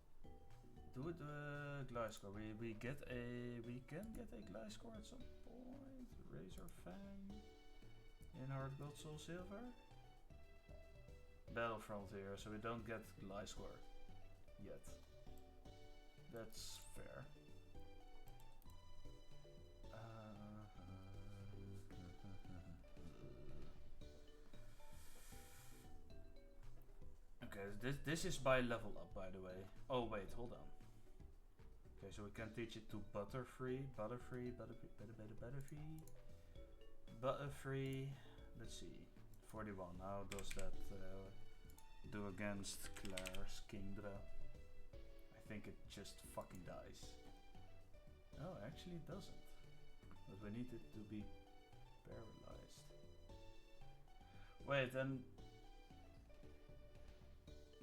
do it Gliscor. We can get a Gliscor at some point. Razor Fang in HeartGold Soul Silver. Battle Frontier, so we don't get Gliscor yet. That's fair. Okay, this is by level up, by the way. Oh wait, hold on. Okay, so we can teach it to Butterfree. Let's see. 41. How does that do against Claire's Kingdra? I think it just fucking dies. Oh, actually it doesn't. But we need it to be paralyzed. Wait, then...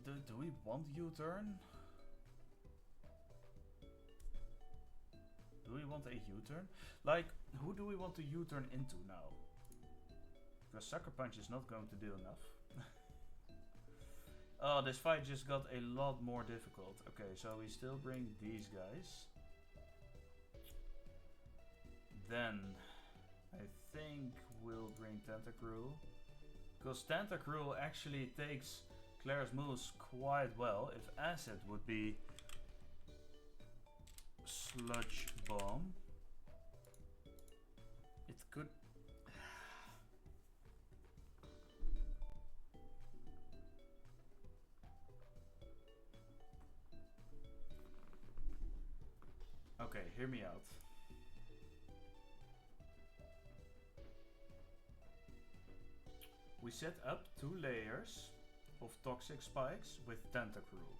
Do we want U-turn? Do we want a U-turn? Like, who do we want to U-turn into now? Because Sucker Punch is not going to do enough. Oh, this fight just got a lot more difficult. Okay, so we still bring these guys. Then, I think we'll bring Tentacruel. Because Tentacruel actually takes Claire's moves quite well. If Acid would be Sludge Bomb, it could... Okay, hear me out. We set up 2 layers of Toxic Spikes with Tentacruel.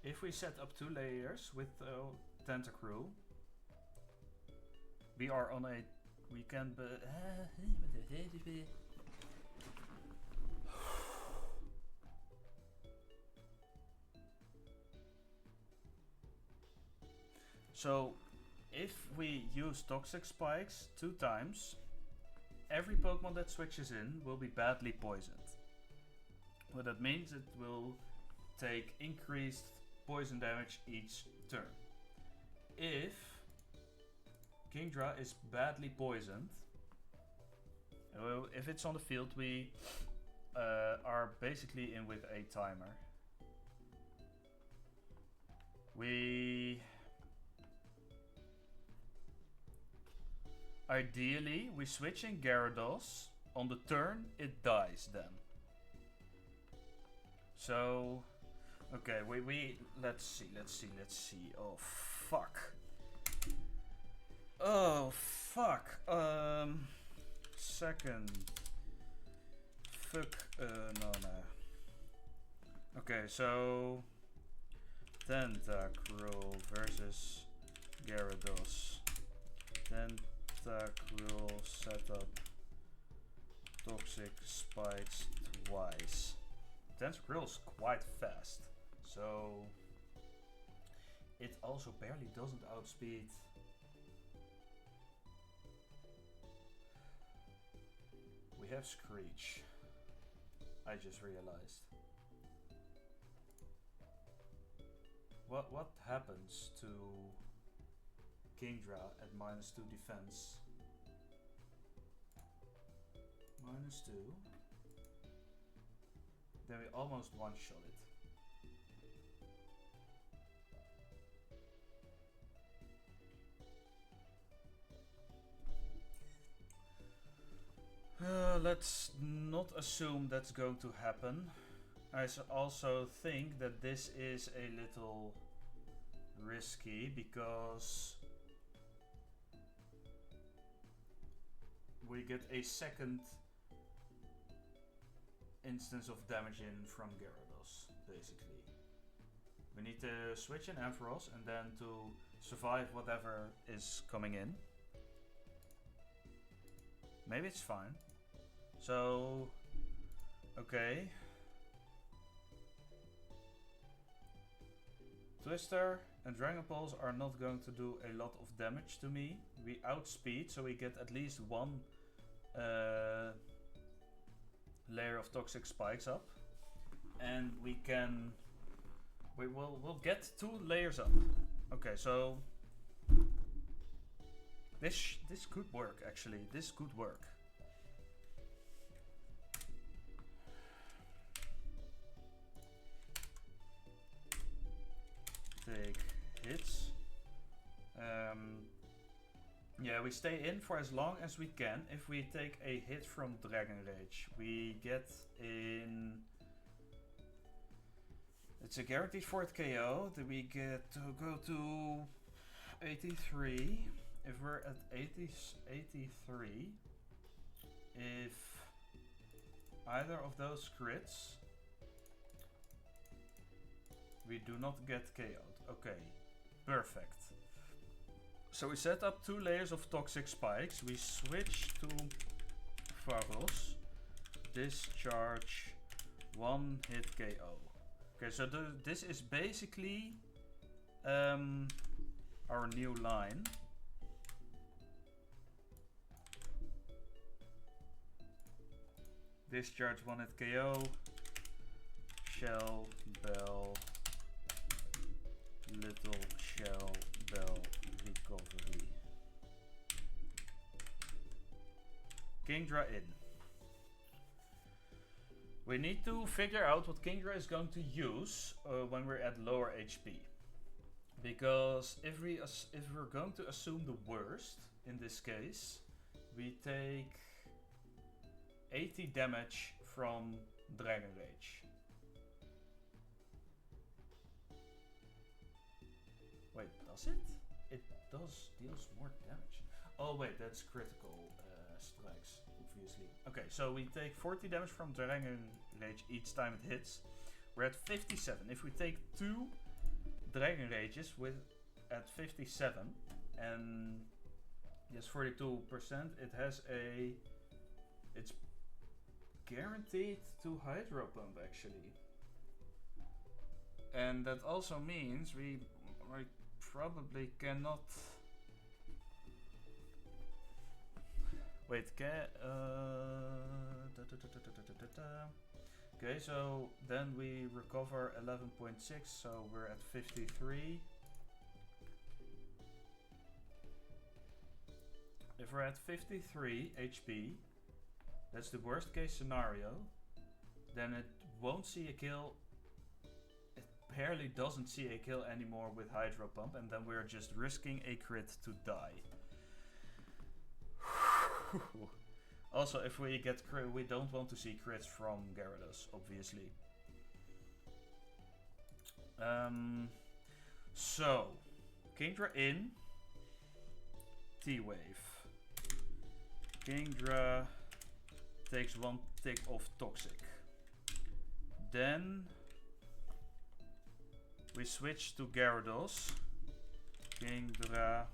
If we set up 2 layers with Tentacruel, we are on a... we can... So, if we use Toxic Spikes 2 times, every Pokemon that switches in will be badly poisoned. What that means, it will take increased poison damage each turn. If Kingdra is badly poisoned, if it's on the field, we are basically in with a timer. Ideally, we switch in Gyarados. On the turn, it dies then. So, okay, let's see. Oh, fuck. Oh, fuck. Second. Fuck. No. Okay, so... Tentacruel versus Gyarados. Tentacruel set up Toxic Spikes twice. Tentacruel's quite fast, so it also barely doesn't outspeed. We have Screech. I just realized. What happens to Kingdra at -2 defense? -2. Then we almost one-shot it. Let's not assume that's going to happen. I also think that this is a little risky because we get a second instance of damage in from Gyarados, basically. We need to switch in Ampharos and then to survive whatever is coming in. Maybe it's fine. So, okay. Twister and Dragon Pulse are not going to do a lot of damage to me. We outspeed, so we get at least one layer of Toxic Spikes up. and we'll get 2 layers up. Okay, so this could work actually. This could work. Take hits. Yeah, we stay in for as long as we can. If we take a hit from Dragon Rage, we get in. It's a guaranteed 4th KO. That we get to go to 83. If we're at 83, if either of those crits, we do not get KO'd. Okay, perfect. So we set up 2 layers of toxic spikes. We switch to Varos. Discharge 1 hit KO. Okay, so this is basically our new line. Discharge 1 hit KO. Shell, bell, little shell, bell, recovery. Kingdra in. We need to figure out what Kingdra is going to use when we're at lower HP. Because if we're going to assume the worst in this case, we take 80 damage from Dragon Rage. Wait, does it? It deals more damage. Oh wait, that's critical strikes, obviously. Okay, so we take 40 damage from Dragon Rage each time it hits. We're at 57. If we take 2 Dragon Rages at 57 and yes, 42%, it's guaranteed to Hydro Pump actually. And that also means we probably cannot. Wait, okay, so then we recover 11.6, so we're at 53. If we're at 53 HP, that's the worst case scenario, then it won't see a kill. It barely doesn't see a kill anymore with Hydro Pump, and then we're just risking a crit to die. Also, if we get crit, we don't want to see crits from Gyarados, obviously. So, Kingdra in, T-Wave. Kingdra takes 1 tick of Toxic. Then we switch to Gyarados. Kingdra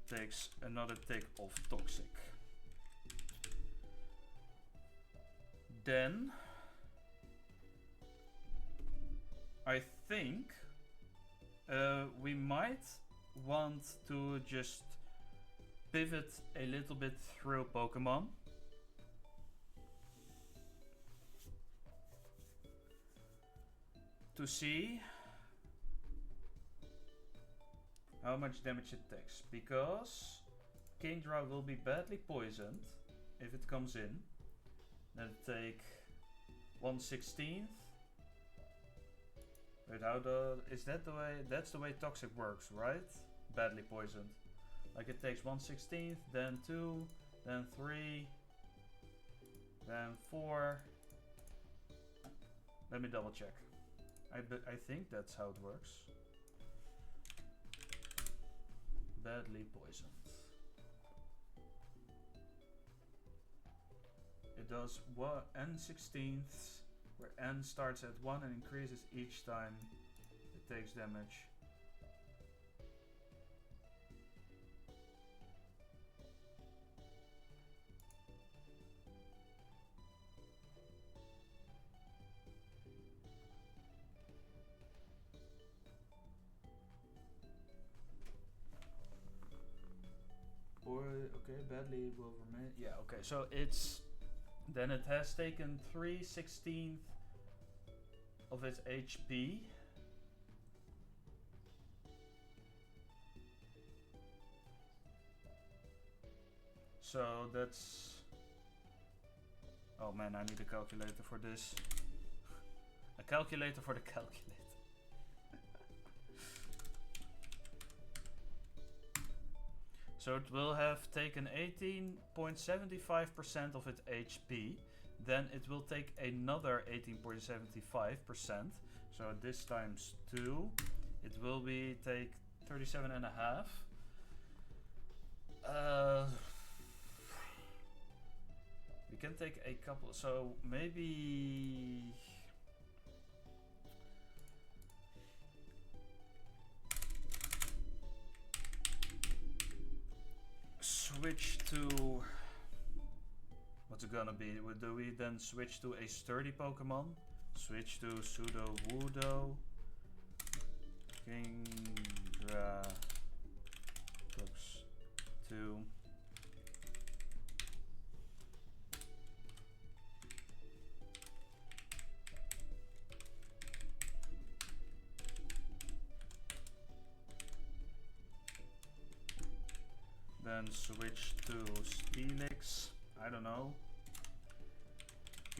takes another tick of Toxic. Then I think we might want to just pivot a little bit through Pokemon. To see how much damage it takes, because Kingdra will be badly poisoned if it comes in. Then take 1/16. Wait, is that the way? That's the way Toxic works, right? Badly poisoned. Like it takes 1/16, then 2, then 3, then 4. Let me double check. I think that's how it works. Badly poisoned. It does n/16, where n starts at 1 and increases each time it takes damage. Okay, badly it will remain. Yeah, okay, so it's... Then it has taken 3/16 of its HP. So that's... Oh man, I need a calculator for this. A calculator for the calculator. So it will have taken 18.75% of its HP. Then it will take another 18.75%. So this times 2. It will be take 37.5. We can take a couple, so maybe... Switch to... What's it gonna be? Do we then switch to a sturdy Pokemon? Switch to Pseudo Wudo. Kingdra... Tox 2. Then switch to Steelix. I don't know.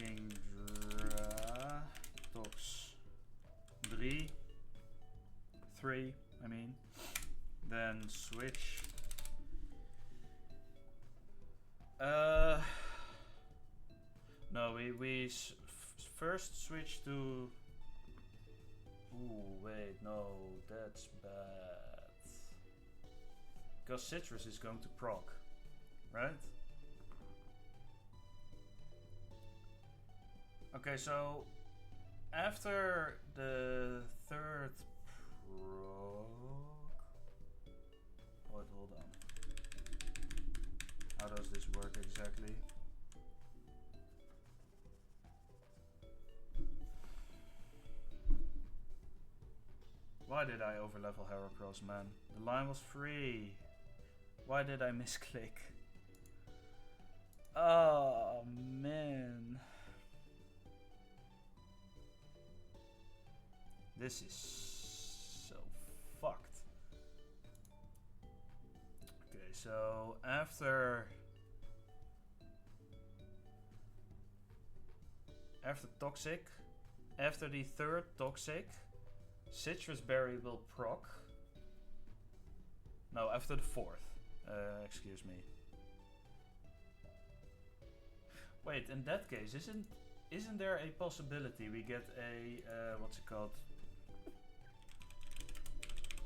Kingdra... Tox 3. I mean. Then switch. No, we first switch to... Ooh, wait, no, that's bad. Because Citrus is going to proc, right? Okay, so after the third proc... Wait, hold on. How does this work exactly? Why did I overlevel Heracross, man? The line was free. Why did I misclick? Oh, man. This is so fucked. Okay, so after Toxic, after the third Toxic, Citrus Berry will proc. No, after the fourth. Excuse me. Wait, in that case, isn't there a possibility we get a what's it called?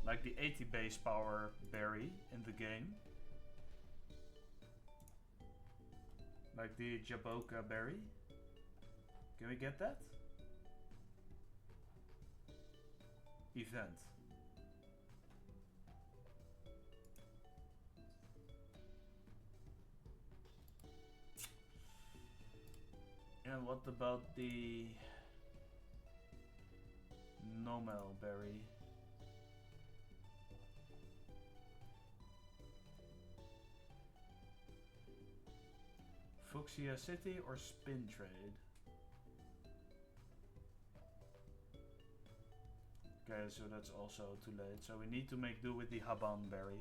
Like the 80 base power berry in the game? Like the Jaboka berry? Can we get that? Event. And what about the Nomel berry? Fuchsia City or Spin Trade? Okay, so that's also too late. So we need to make do with the Haban berry.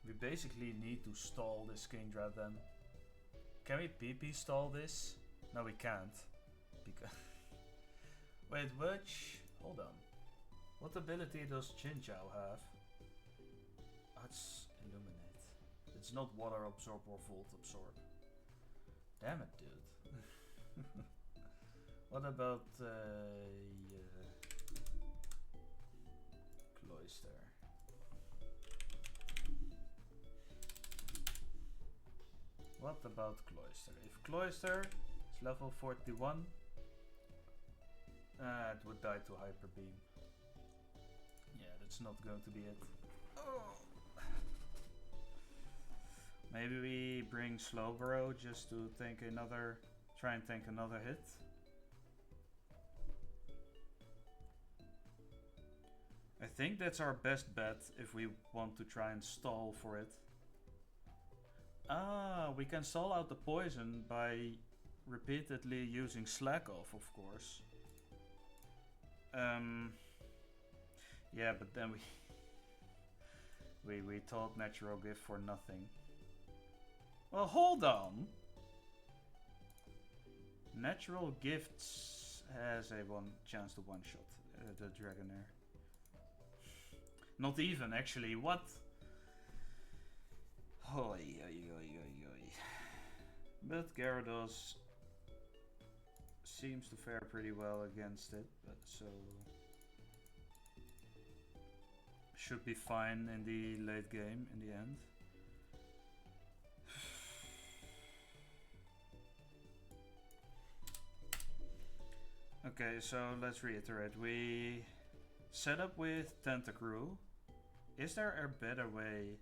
We basically need to stall this Kingdra then. Can we PP stall this? No, we can't. Because wait, which? Hold on. What ability does Chinchou have? Oh, it's Illuminate. It's not Water Absorb or Volt Absorb. Damn it, dude. What about Cloyster? What about Cloyster? If Cloyster is level 41, it would die to Hyper Beam. Yeah, that's not going to be it. Oh. Maybe we bring Slowbro just to tank another, try and tank another hit. I think that's our best bet if we want to try and stall for it. Ah, we can stall out the poison by repeatedly using Slack Off, of course. Yeah, but then we thought Natural Gift for nothing. Well, hold on. Natural Gifts has a chance to one-shot the Dragonair. Not even, actually. What? Oi, oi, oi, oi, oi. But Gyarados seems to fare pretty well against it, but so should be fine in the late game in the end. Okay, so let's reiterate. We set up with Tentacruel. Is there a better way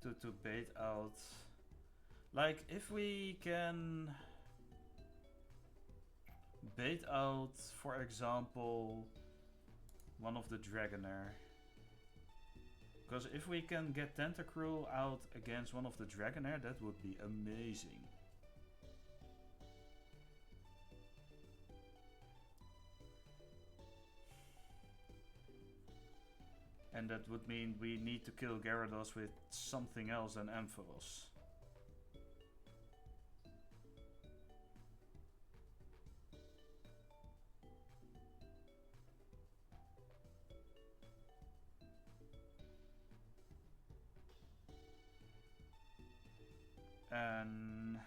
to bait out? Like, if we can bait out, for example, one of the Dragonair. Because if we can get Tentacruel out against one of the Dragonair, that would be amazing. And that would mean we need to kill Gyarados with something else than Ampharos. And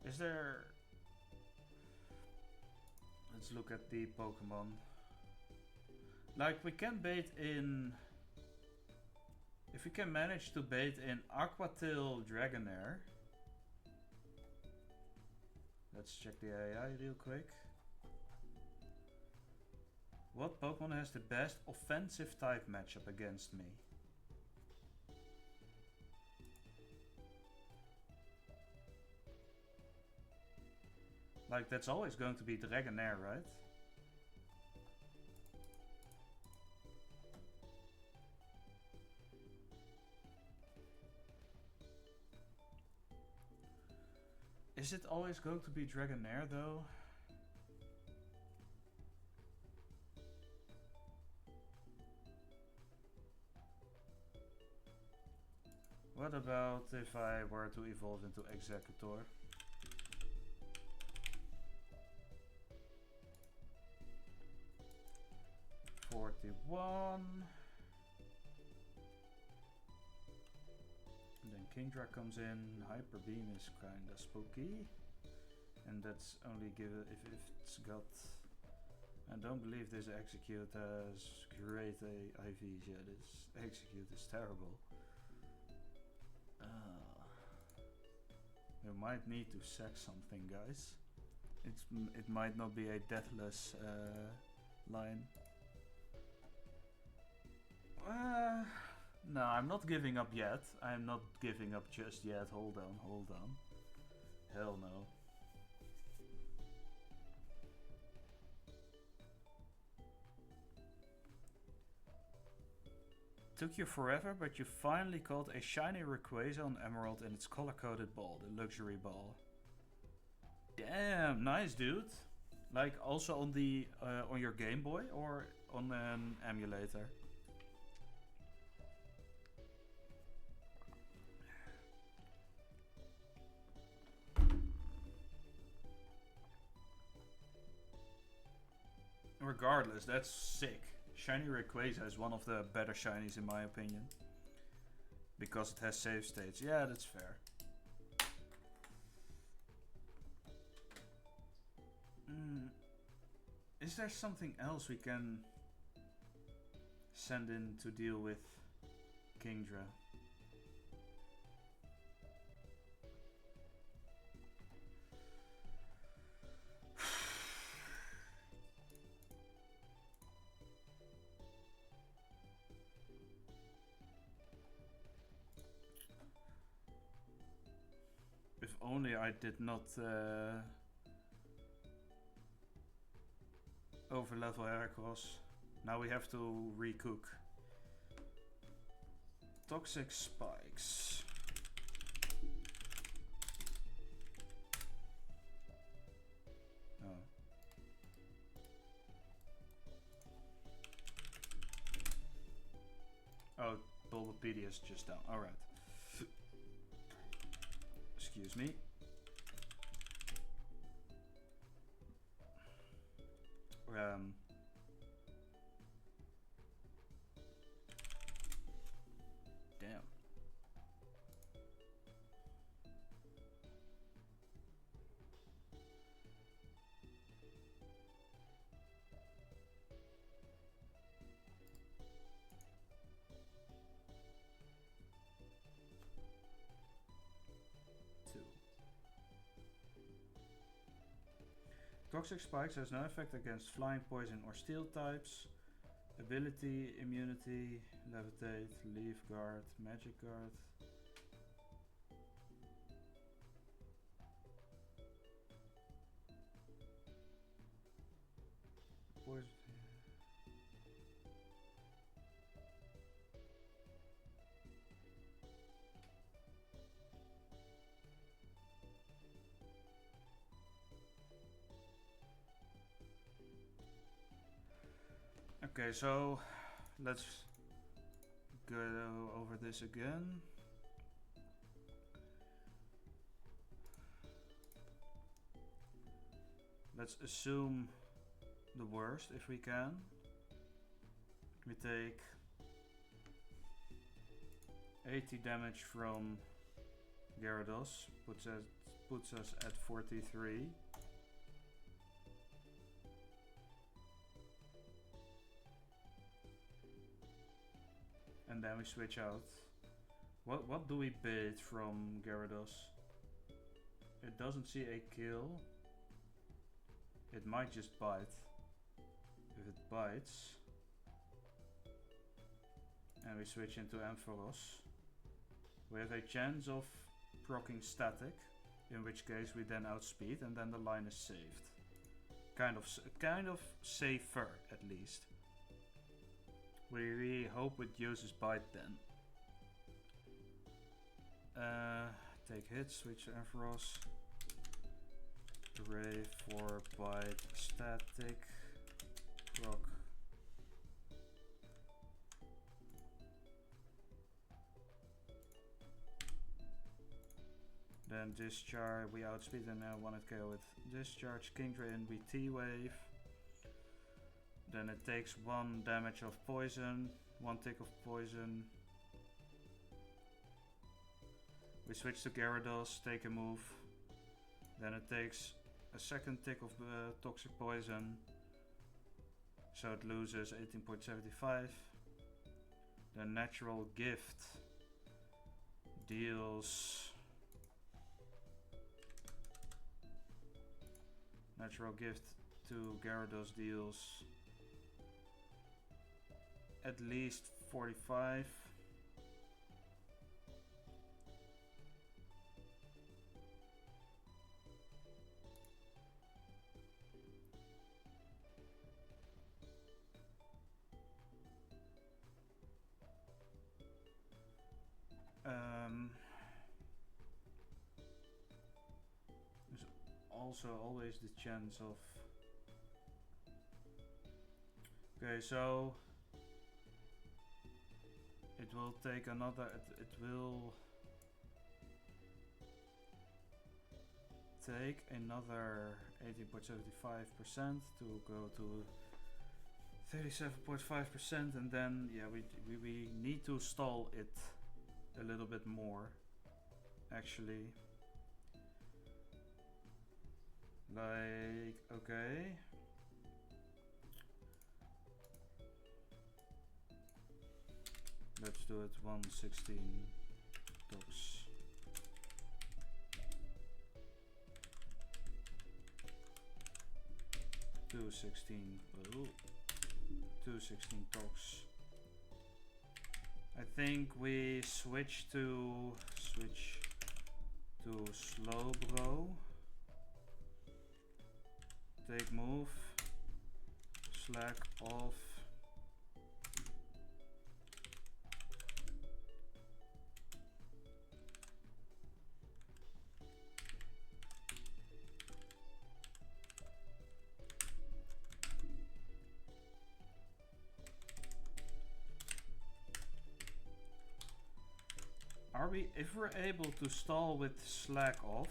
is there... Let's look at the Pokemon. Like, we can bait in... If we can manage to bait in Aquatail Dragonair. Let's check the AI real quick. What Pokemon has the best offensive type matchup against me? Like, that's always going to be Dragonair, right? Is it always going to be Dragonair, though? What about if I were to evolve into Executor? And then Kingdra comes in. Hyper Beam is kinda spooky, and that's only given if it's got. I don't believe this Execute has great IVs yet. This Execute is terrible. We might need to sack something, guys. It might not be a deathless line. No, I'm not giving up yet. I'm not giving up just yet. Hold on, hold on. Hell no. Took you forever, but you finally caught a shiny Rayquaza on Emerald in its color-coded ball, the luxury ball. Damn, nice, dude. Like, also on the on your Game Boy or on an emulator? Regardless, that's sick. Shiny Rayquaza is one of the better shinies in my opinion. Because it has save states. Yeah, that's fair. Is there something else we can send in to deal with Kingdra? If only I did not over level Heracross. Now we have to recook. Toxic spikes. Oh. Oh, Bulbapedia's just down. Alright. Excuse me. Damn. Toxic Spikes has no effect against flying, poison or steel types. Ability, immunity, levitate, leaf guard, magic guard. Poison. Okay, so let's go over this again. Let's assume the worst if we can. We take 80 damage from Gyarados, puts us at 43. And then we switch out. What do we bid from Gyarados? It doesn't see a kill. It might just bite. If it bites, and we switch into Ampharos, we have a chance of proccing static, in which case we then outspeed and then the line is saved. Kind of safer at least. We hope it uses bite then. Take hit, switch to Ampharos. Array for bite, static, proc. Then discharge, we outspeed and now 1 KO with discharge. King Drain, we T-wave. Then it takes 1 damage of poison, 1 tick of poison. We switch to Gyarados, take a move. Then it takes a 2nd tick of toxic poison. So it loses 18.75. Then Natural Gift deals... Natural Gift to Gyarados deals at least 45. There's also always the chance of... Okay, so it will take another, it will take another 18.75% to go to 37.5%, and then yeah, we need to stall it a little bit more actually. Like, okay. Let's do it 116 tox. Two 16 tox. I think we switch to Slowbro. Take move. Slack off. If we're able to stall with slack off,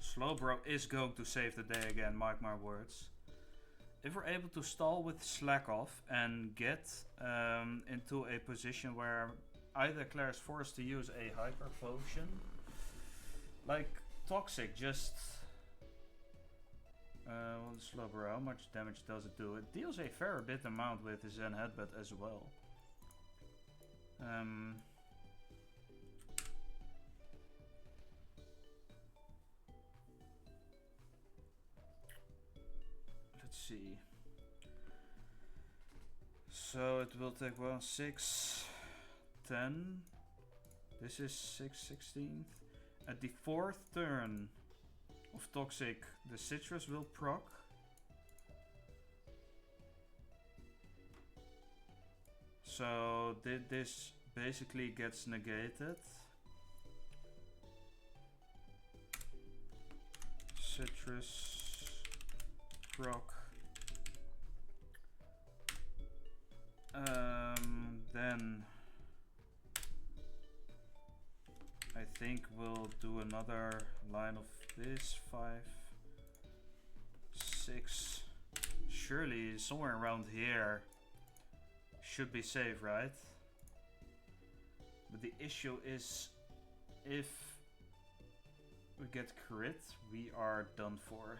Slowbro is going to save the day again, mark my words. If we're able to stall with slack off and get into a position where either Claire is forced to use a hyper potion, like Toxic just... well, Slowbro, how much damage does it do? It deals a fair bit amount with his Zen Headbutt as well. Let's see. So it will take 1, 6, 10. This is 6, 16th. At the 4th turn of Toxic, the Citrus will proc. So this basically gets negated. Citrus proc. Then I think we'll do another line of this 5, 6. Surely somewhere around here should be safe, right? But the issue is, if we get crit, we are done for.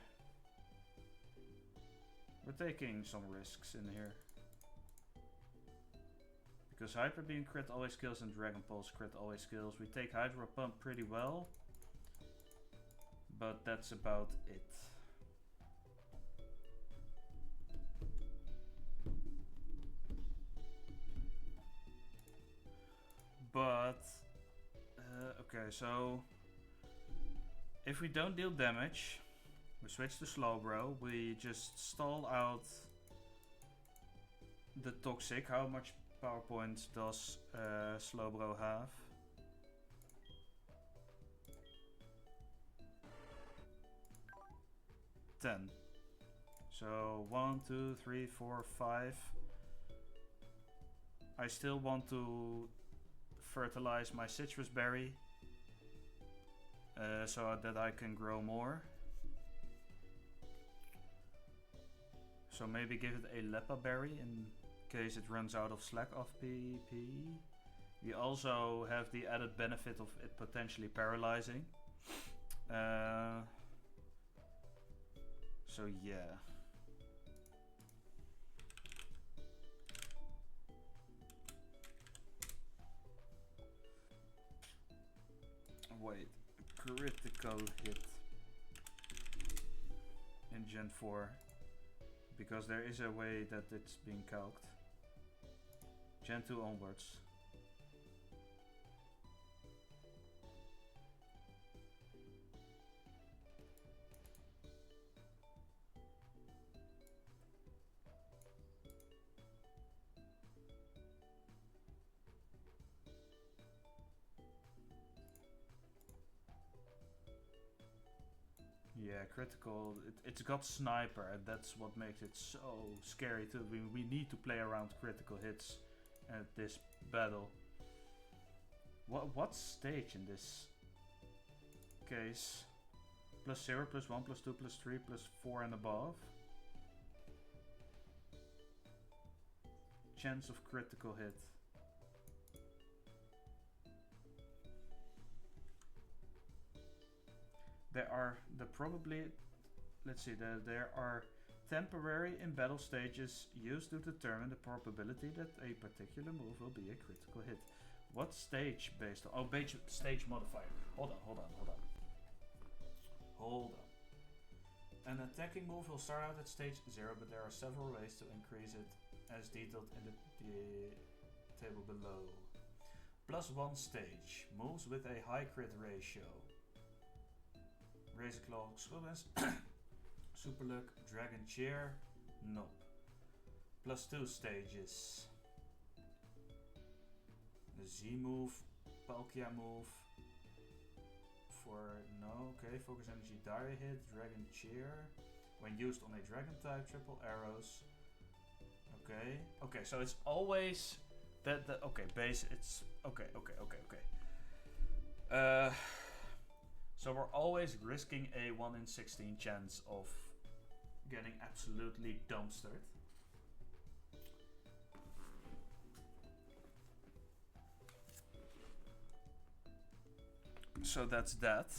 We're taking some risks in here. Because Hyper Beam crit always kills and Dragon Pulse crit always kills. We take Hydro Pump pretty well. But that's about it. But, okay, so if we don't deal damage, we switch to Slowbro. We just stall out the Toxic. How much power points does Slowbro have? Ten. So 1, 2, 3, 4, 5. I still want to fertilize my citrus berry so that I can grow more. So maybe give it a Lepa berry in case it runs out of slack off PP. We also have the added benefit of it potentially paralyzing. So yeah. Wait, critical hit in Gen 4, because there is a way that it's being calced. Gen 2 onwards. Yeah, critical. It's got sniper, and that's what makes it so scary too. We need to play around critical hits at this battle. What stage in this case? +0, +1, +2, +3, +4 and above. Chance of critical hit. There are let's see, there are temporary in battle stages used to determine the probability that a particular move will be a critical hit. What stage based on? Oh, stage modifier. Hold on. An attacking move will start out at stage 0, but there are several ways to increase it, as detailed in the table below. +1 stage. Moves with a high crit ratio. Razor Claw, Swimmers, Super Luck, Dragon Chair, nope. +2 stages. The Z move, Palkia move. For no, okay, Focus Energy, Dire Hit, Dragon Chair. When used on a Dragon type, triple arrows. Okay, okay, so it's always that. Okay, base. It's okay. So we're always risking a 1 in 16 chance of getting absolutely dumpstered. So that's that.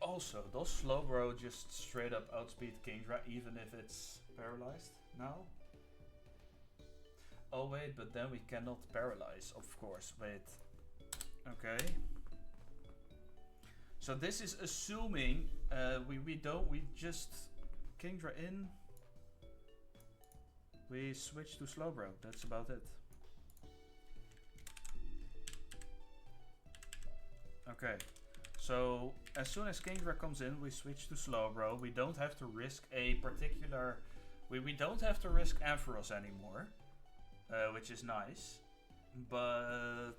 Also, does Slowbro just straight up outspeed Kingdra even if it's paralyzed now? Oh wait, but then we cannot paralyze, of course. Wait. Okay. So this is assuming we just Kingdra in. We switch to Slowbro. That's about it. Okay. So as soon as Kingdra comes in, we switch to Slowbro. We don't have to risk a particular. We don't have to risk Ampharos anymore, which is nice. But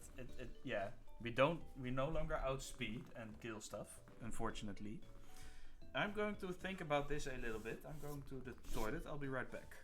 yeah, we no longer outspeed and kill stuff, unfortunately. I'm going to think about this a little bit. I'm going to the toilet. I'll be right back.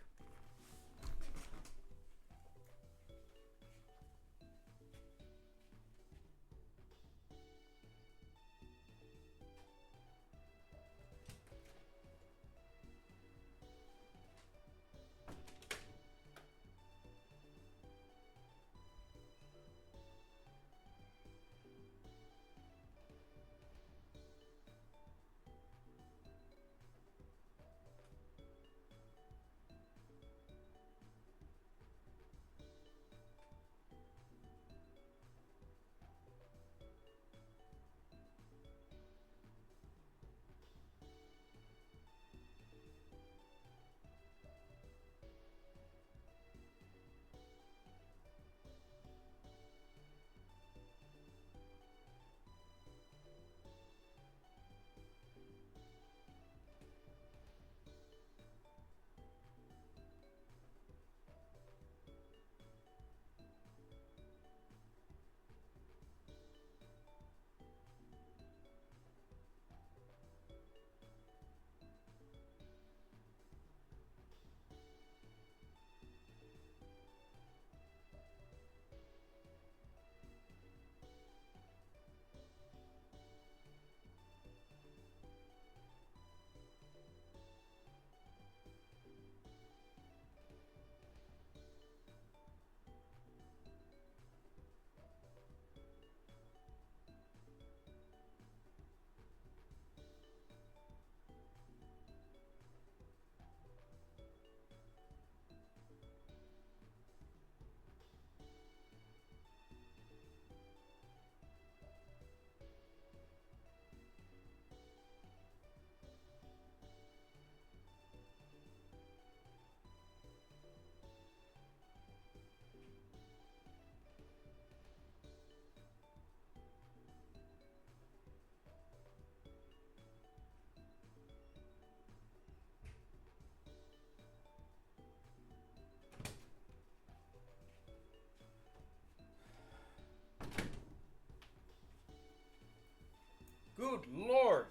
Good lord!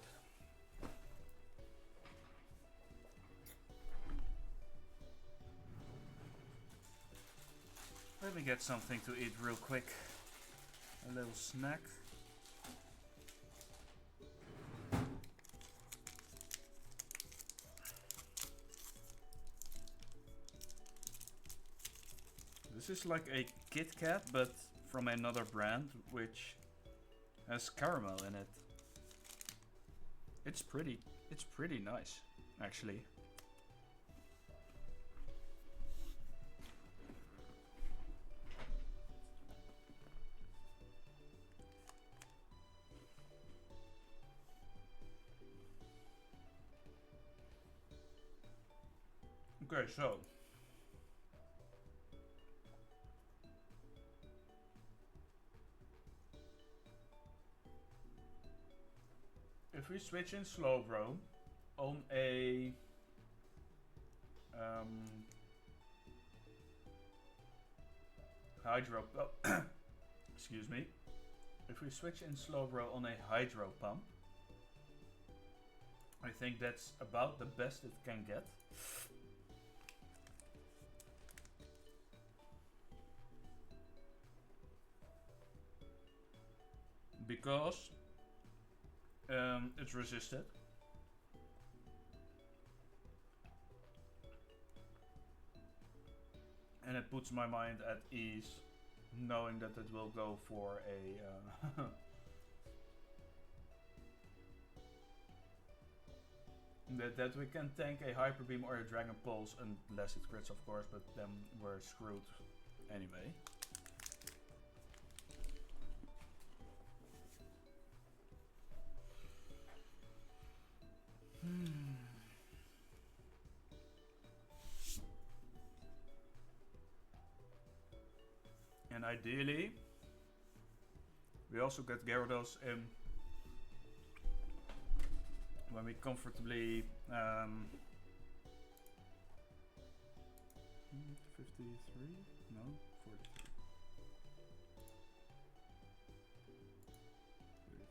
Let me get something to eat real quick. A little snack. This is like a Kit Kat, but from another brand, which has caramel in it. It's pretty nice, actually. Okay, so if we switch in Slowbro on a hydro excuse me. If we switch in Slowbro on a hydro pump, I think that's about the best it can get. Because it's resisted. And it puts my mind at ease knowing that it will go for a that we can tank a Hyper Beam or a Dragon Pulse, unless it crits of course, but then we're screwed anyway. And ideally, we also get Gyarados in when we comfortably 53? No, 43. 35.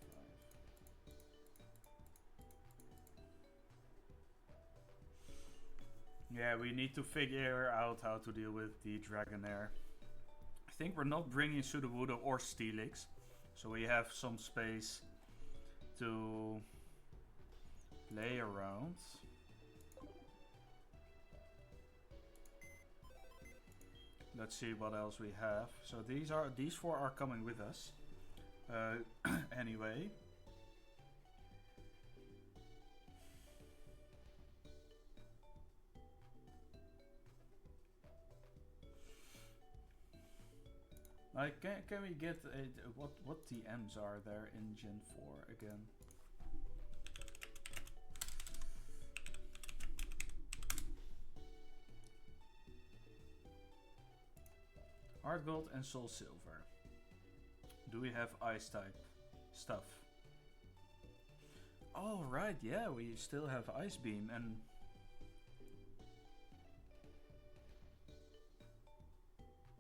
Yeah, we need to figure out how to deal with the Dragonair. I think we're not bringing Sudowoodo or Steelix, so we have some space to play around. Let's see what else we have. So these four are coming with us. Anyway. Like, can we get what TMs are there in Gen 4 again? HeartGold and Soul Silver. Do we have Ice type stuff? Oh right, yeah, we still have Ice Beam and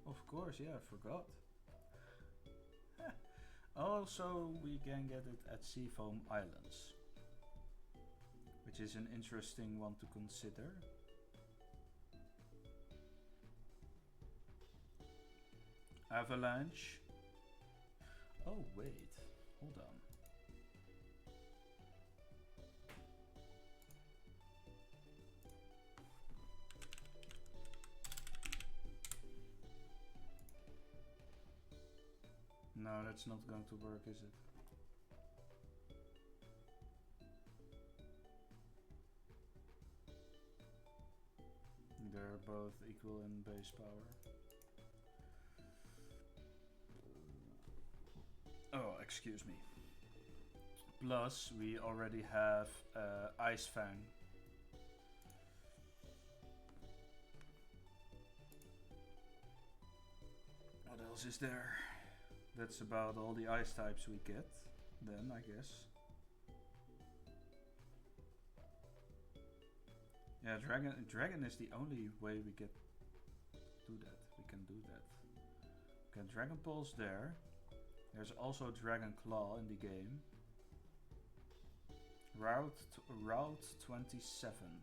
of course, yeah, I forgot. Also, we can get it at Seafoam Islands, which is an interesting one to consider. Avalanche. Oh wait, hold on. No, that's not going to work, is it? They're both equal in base power. Oh, excuse me. Plus, we already have Ice Fang. What else is there? That's about all the ice types we get, then, I guess. Yeah, Dragon is the only way we get do that. We can do that. Okay, Dragon Pulse there. There's also Dragon Claw in the game. Route 27.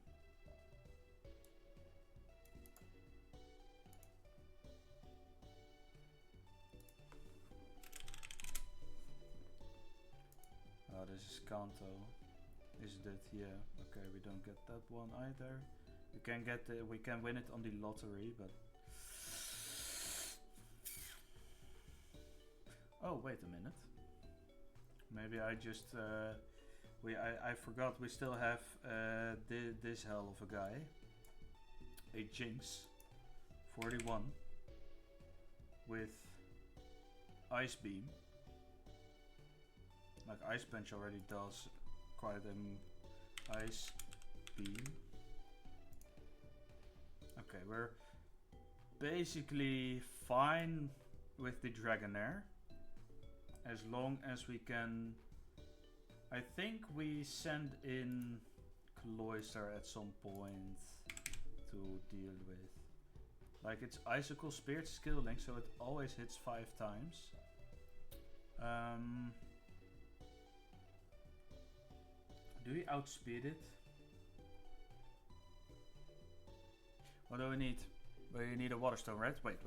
Oh, this is Kanto. Is it? Yeah. Okay, we don't get that one either. We can get we can win it on the lottery, but oh, wait a minute. Maybe I just I forgot we still have this hell of a guy. A Jinx 41 with Ice Beam. Like Ice Punch already does quite an Ice Beam. Okay, we're basically fine with the Dragonair as long as we can I think we send in Cloyster at some point to deal with. Like, it's Icicle Spirit skill link, so it always hits 5 times. Do we outspeed it? What do we need? We need a Waterstone, right? Wait.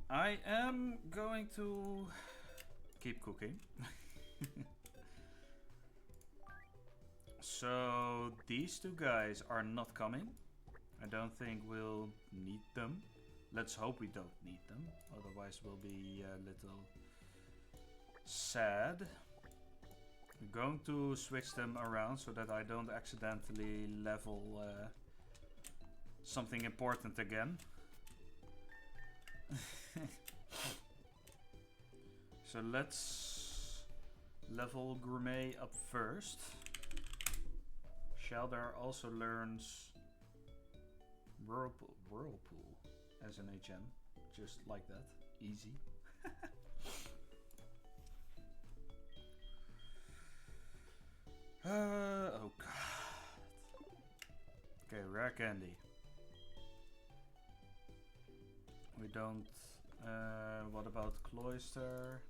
I am going to keep cooking. So these two guys are not coming. I don't think we'll need them. Let's hope we don't need them. Otherwise we'll be a little sad. I'm going to switch them around so that I don't accidentally level something important again. So let's level Gourmet up first. Sheldar also learns Whirlpool as an HM. Just like that. Easy. Oh god. Okay, rare candy. We don't... what about Cloyster?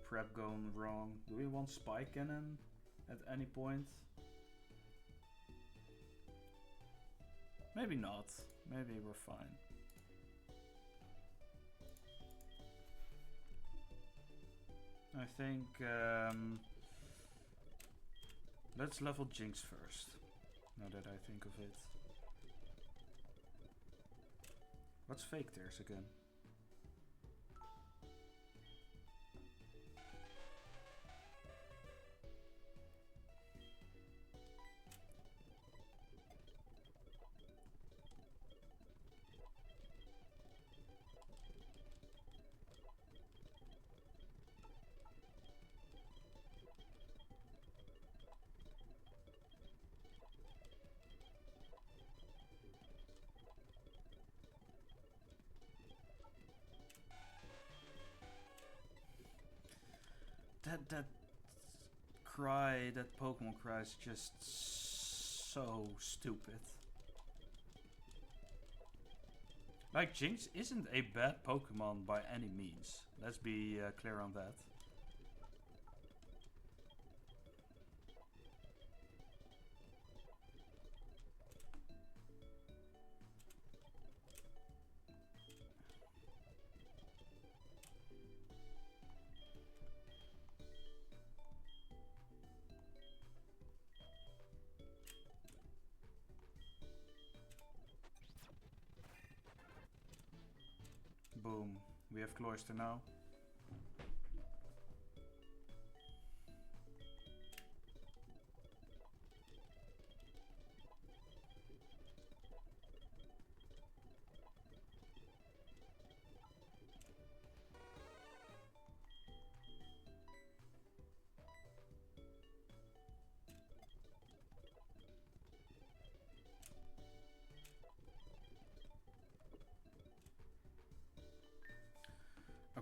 Prep going wrong. Do we want Spike Cannon at any point? Maybe not. Maybe we're fine. I think let's level Jinx first. Now that I think of it. What's fake tears again? That cry, that Pokemon cry is just so stupid. Like, Jinx isn't a bad Pokemon by any means. Let's be clear on that. Boom. We have Cloyster now.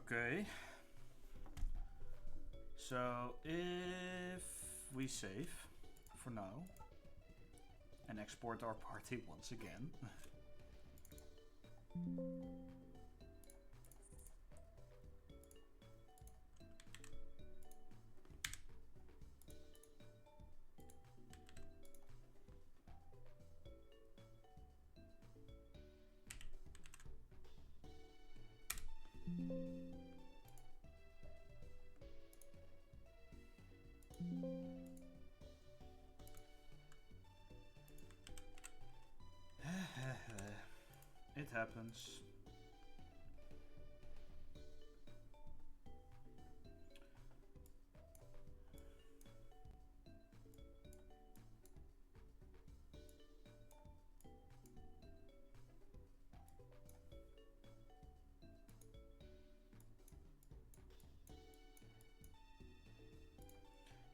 Okay. So if we save for now and export our party once again. It happens.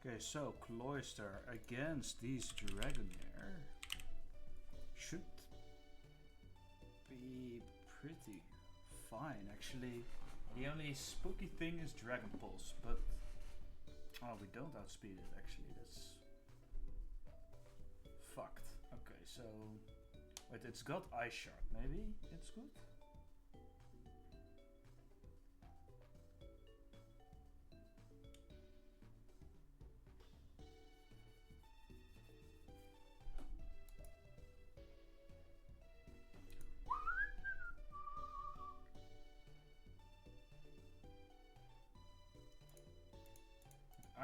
Okay, so Cloyster against these Dragonair should be pretty fine. Actually, The only spooky thing is Dragon Pulse, but oh, we don't outspeed it actually. That's fucked. Okay, so wait, it's got Ice Shard. Maybe it's good.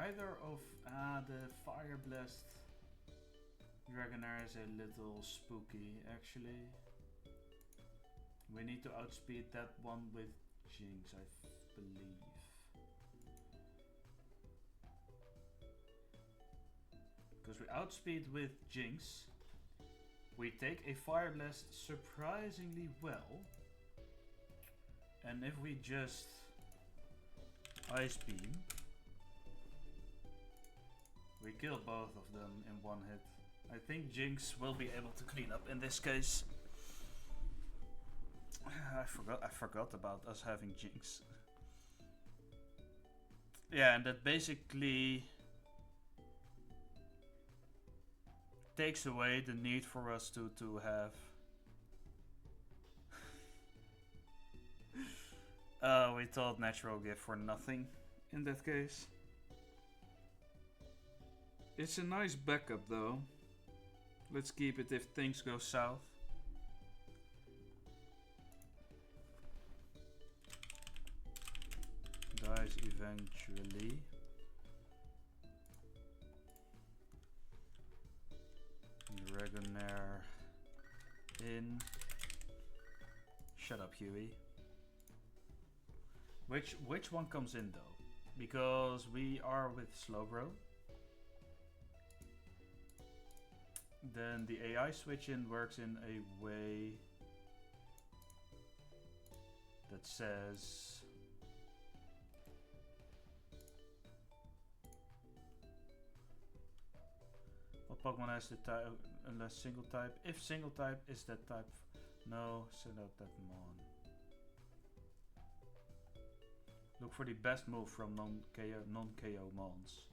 Either of the Fire Blast Dragonair is a little spooky actually. We need to outspeed that one with Jinx, I believe. Because we outspeed with Jinx, we take a Fire Blast surprisingly well. And if we just Ice Beam, we kill both of them in one hit. I think Jinx will be able to clean up in this case. I forgot about us having Jinx. Yeah, and that basically takes away the need for us to have we thought natural gift for nothing in that case. It's a nice backup though. Let's keep it if things go south. Dies eventually. Dragonair in. Shut up, Huey. Which one comes in though? Because we are with Slowbro. Then the AI switch in works in a way that says what Pokemon has the type unless single type. If single type is that type, no, send out that mon. Look for the best move from non-KO mons.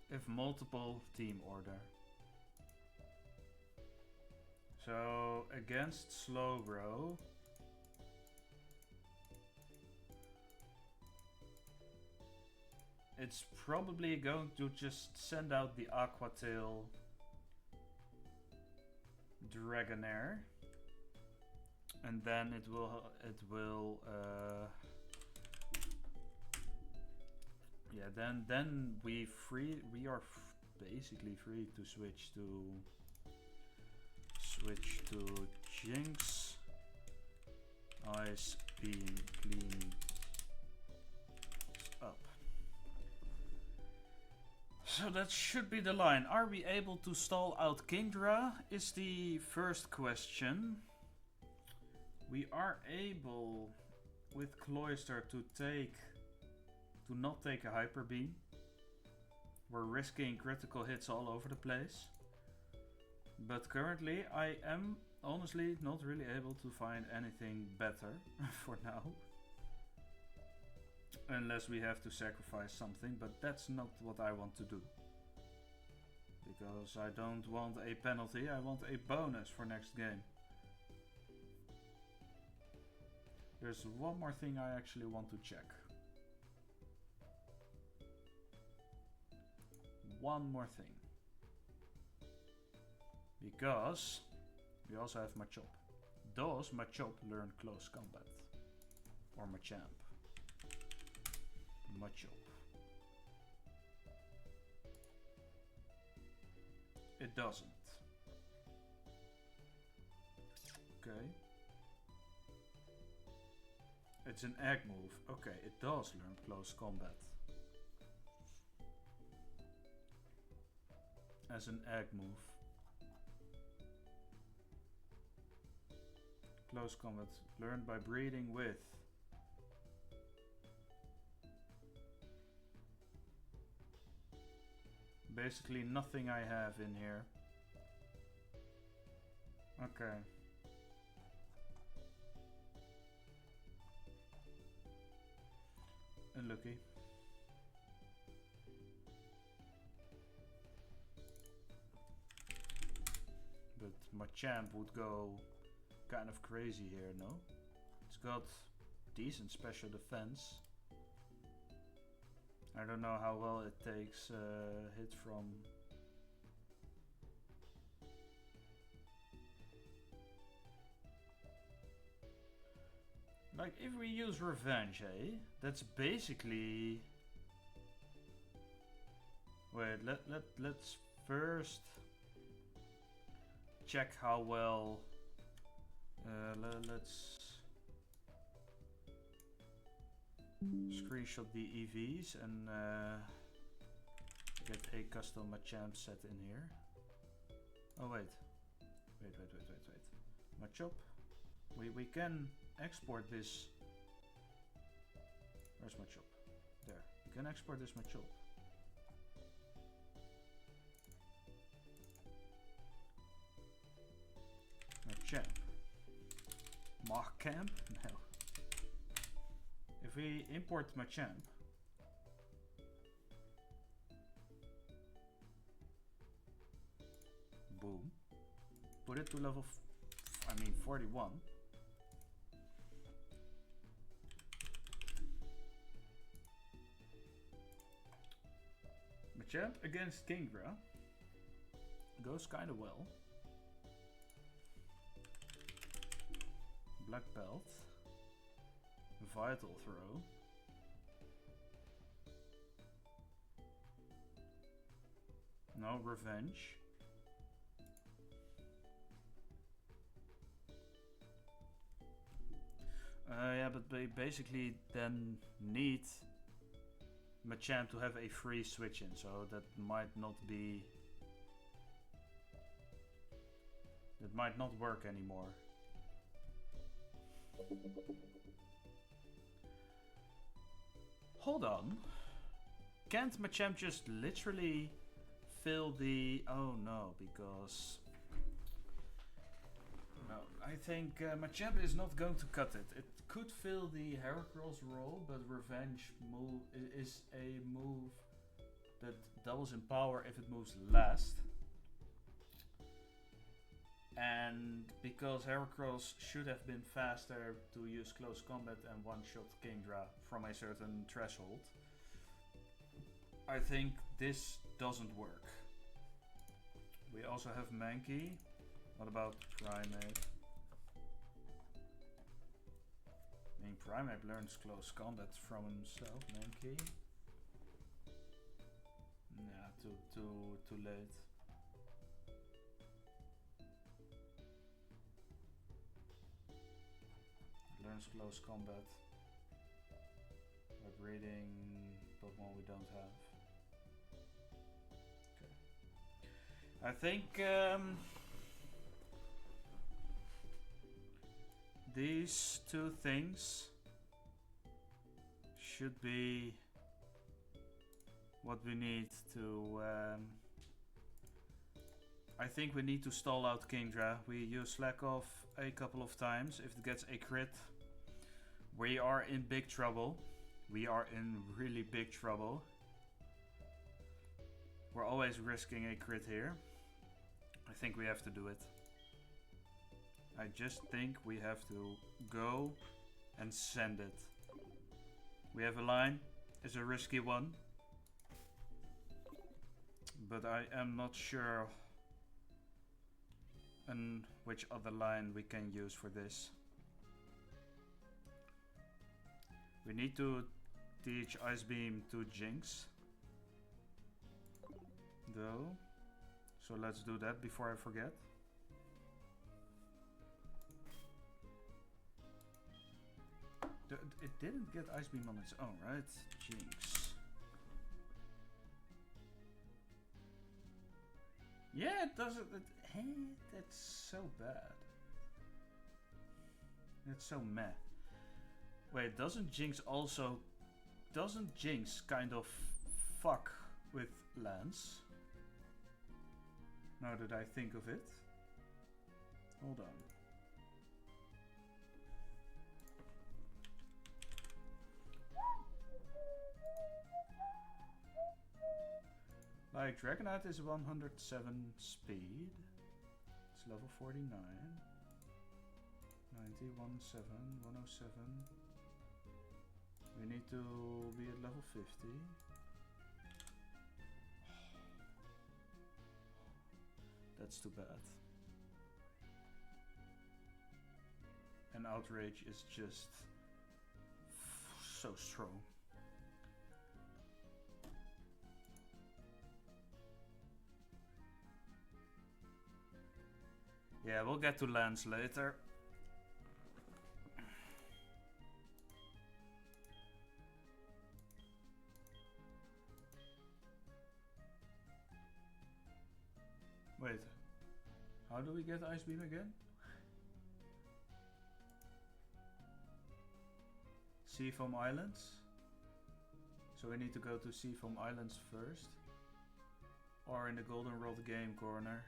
If multiple, team order. So against Slowbro, it's probably going to just send out the Aqua Tail Dragonair, and then it will yeah, then we are basically free to switch to Jinx, Ice Beam, clean up. So that should be the line. Are we able to stall out Kingdra is the first question. We are able with Cloyster to not take a Hyper Beam. We're risking critical hits all over the place. But currently I am honestly not really able to find anything better for now. Unless we have to sacrifice something, but that's not what I want to do. Because I don't want a penalty, I want a bonus for next game. There's one more thing I actually want to check. One more thing. Because we also have Machop. Does Machop learn close combat? Or Machamp? Machop. It doesn't. Okay. It's an egg move. Okay, it does learn close combat. As an egg move. Close combat learned by breeding with. Basically nothing I have in here. Okay. lucky. But Machamp would go kind of crazy here, no? It's got decent special defense. I don't know how well it takes hit from... Like, if we use Revenge, eh? That's basically... Wait, let's first check how well... let's screenshot the EVs and get a custom Machamp set in here. Oh wait. Wait. Machop. We can export this. Where's Machop? There. We can export this Machop. Machamp. Machamp? No. If we import Machamp, boom, put it to level 41. Machamp against Kingdra goes kind of well. Black Belt. Vital Throw. No Revenge. Yeah, but they basically then need Machamp to have a free switch in, so that might not be... That might not work anymore. Hold on. Can't Machamp just literally fill the... Oh no, because... No, I think Machamp is not going to cut it. It could fill the Heracross role, but Revenge move is a move that doubles in power if it moves last. And because Heracross should have been faster to use close combat and one-shot Kingdra from a certain threshold, I think this doesn't work. We also have Mankey. What about Primeape? I mean, Primeape learns close combat from himself. Mankey. Nah, too late. Learns close combat by breeding Pokemon we don't have. Okay. I think these two things should be what we need to... I think we need to stall out Kingdra. We use Slack Off a couple of times. If it gets a crit, we are in big trouble. We are in really big trouble. We're always risking a crit here. I think we have to do it. I just think we have to go and send it. We have a line. It's a risky one. But I am not sure on which other line we can use for this. We need to teach Ice Beam to Jinx, though. So let's do that before I forget. It didn't get Ice Beam on its own, right? Jinx. Yeah, it doesn't. Hey, that's so bad. That's so meh. Wait, doesn't Jinx also... Doesn't Jinx kind of fuck with Lance? Now that I think of it. Hold on. Like, Dragonite is 107 speed. It's level 49. 90, 107, 107. We need to be at level 50. That's too bad. And Outrage is just so strong. Yeah, we'll get to lands later. Wait, how do we get Ice Beam again? Seafoam Islands? So we need to go to Seafoam Islands first? Or in the Goldenrod game corner?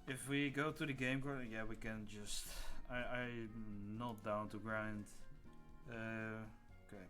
If we go to the game corner, yeah, we can just... I'm not down to grind. Okay.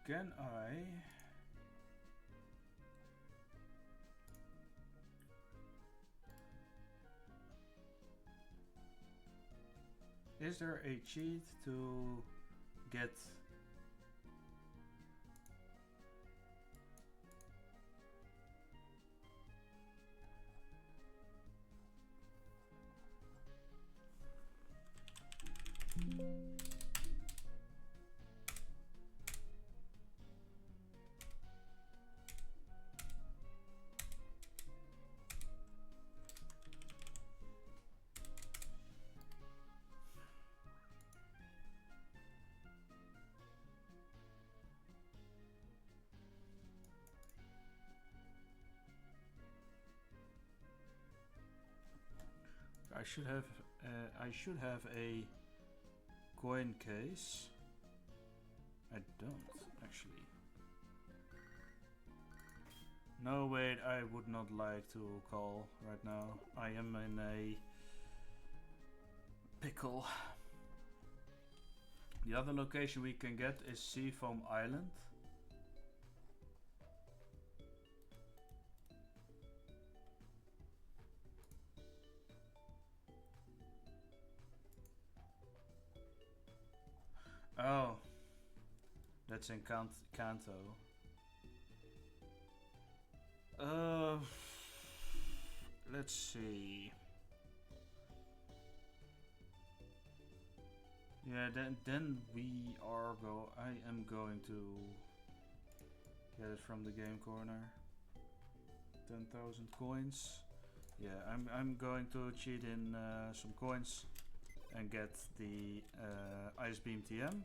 Can I... Is there a cheat to get... I should have a coin case. I don't actually. No, wait, I would not like to call right now. I am in a pickle. The other location we can get is Seafoam Island. Oh, that's in Kanto. Let's see. Yeah, then we are I am going to get it from the game corner. 10,000 coins. Yeah, I'm going to cheat in some coins and get the Ice Beam TM.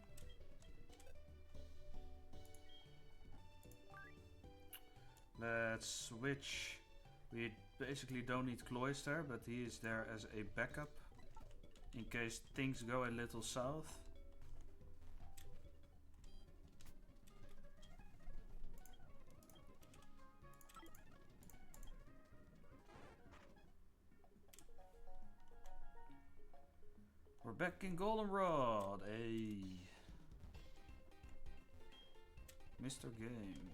Let's switch. We basically don't need Cloyster, but he is there as a backup in case things go a little south. We're back in Goldenrod. Hey. Mr. Game.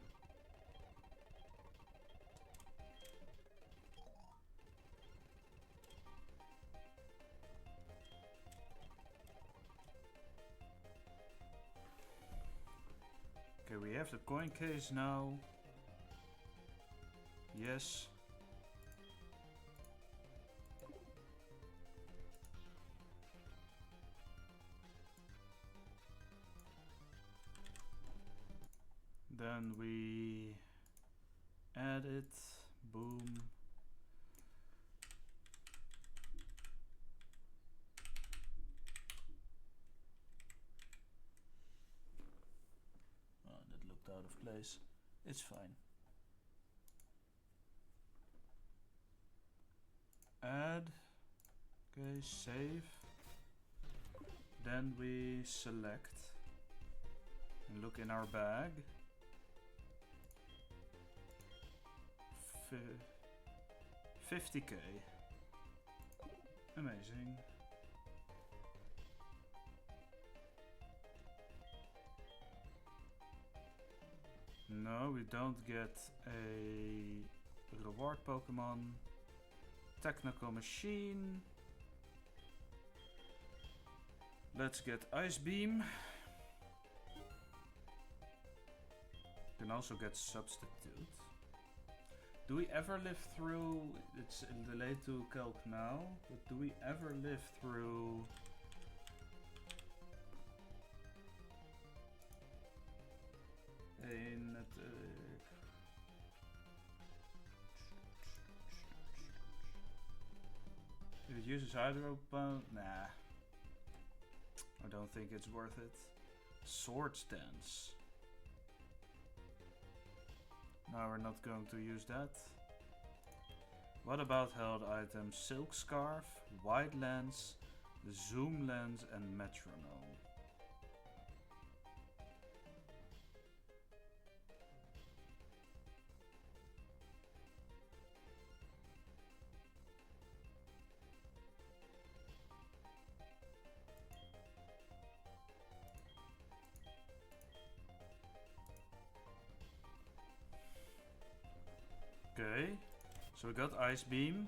Okay, we have the coin case now. Yes. Then we add it. Boom. Oh, that looked out of place. It's fine. Add. Okay, save. Then we select and look in our bag. 50k. Amazing. No, we don't get a reward Pokemon. Technical Machine. Let's get Ice Beam. Can also get Substitute. Do we ever live through... It's delayed to Calc now, but do we ever live through... If it uses Hydro Pump... Nah. I don't think it's worth it. Swords Dance. No, we're not going to use that. What about held items? Silk Scarf, Wide Lens, Zoom Lens, and Metronome. Okay, so we got Ice Beam.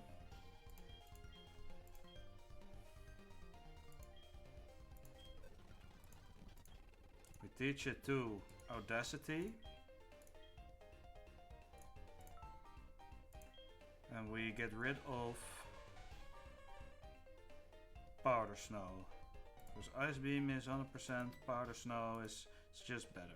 We teach it to Audacity. And we get rid of Powder Snow. Because Ice Beam is 100%, Powder Snow is just better.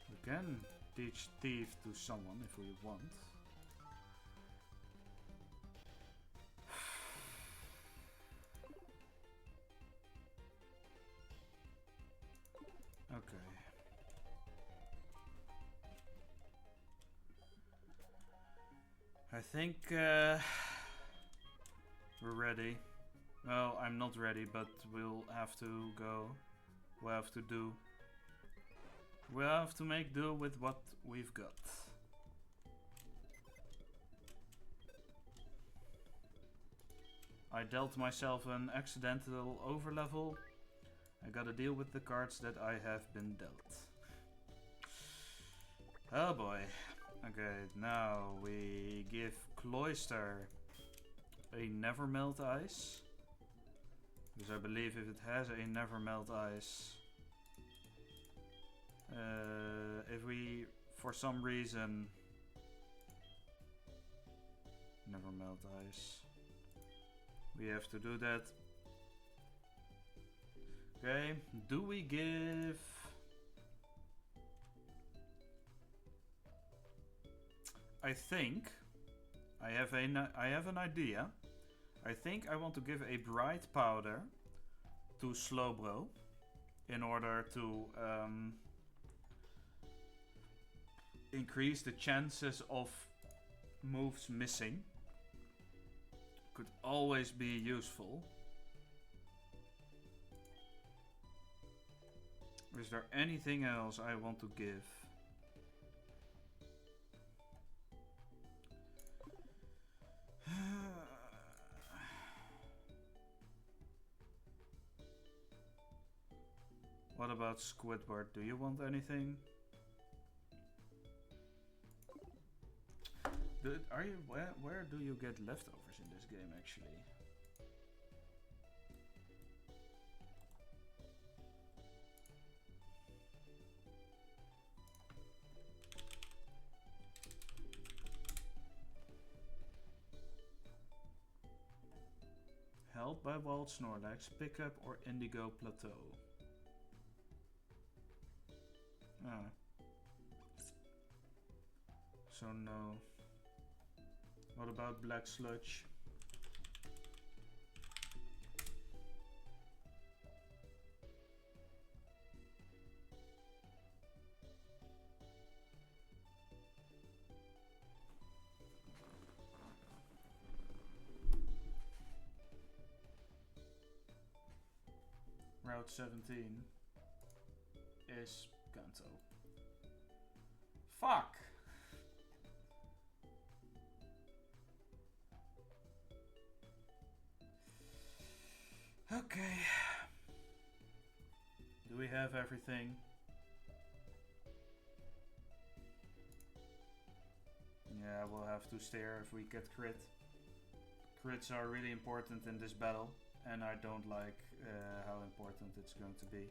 We can teach Thief to someone if we want. Okay. I think we're ready. Well, I'm not ready, but we'll have to go. We'll have to do. We'll have to make do with what we've got. I dealt myself an accidental overlevel. I gotta deal with the cards that I have been dealt. Oh boy. Okay, now we give Cloyster a Never Melt Ice. Because I believe if it has a Never Melt Ice... if we, for some reason... Never Melt Ice. We have to do that. Okay, do we give... I think I have an idea. I think I want to give a Bright Powder to Slowbro in order to increase the chances of moves missing. Could always be useful. Is there anything else I want to give? What about Squidward? Do you want anything? Are you where do you get leftovers in this game actually? Held by Wild Snorlax, Pickup or Indigo Plateau. Ah. So no. What about Black Sludge? Route 17 is Kanto. Fuck! Okay. Do we have everything? Yeah, we'll have to stare if we get crit. Crits are really important in this battle, and I don't like how important it's going to be.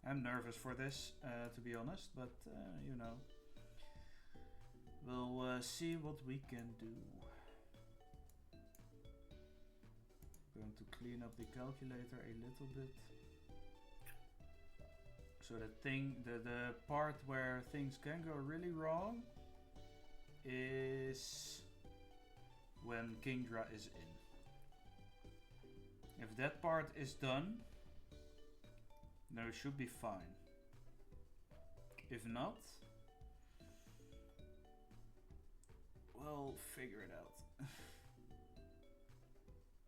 I'm nervous for this, to be honest, but you know. We'll see what we can do. Going to clean up the calculator a little bit. So the part where things can go really wrong is when Kingdra is in. If that part is done, then it should be fine. If not, we'll figure it out.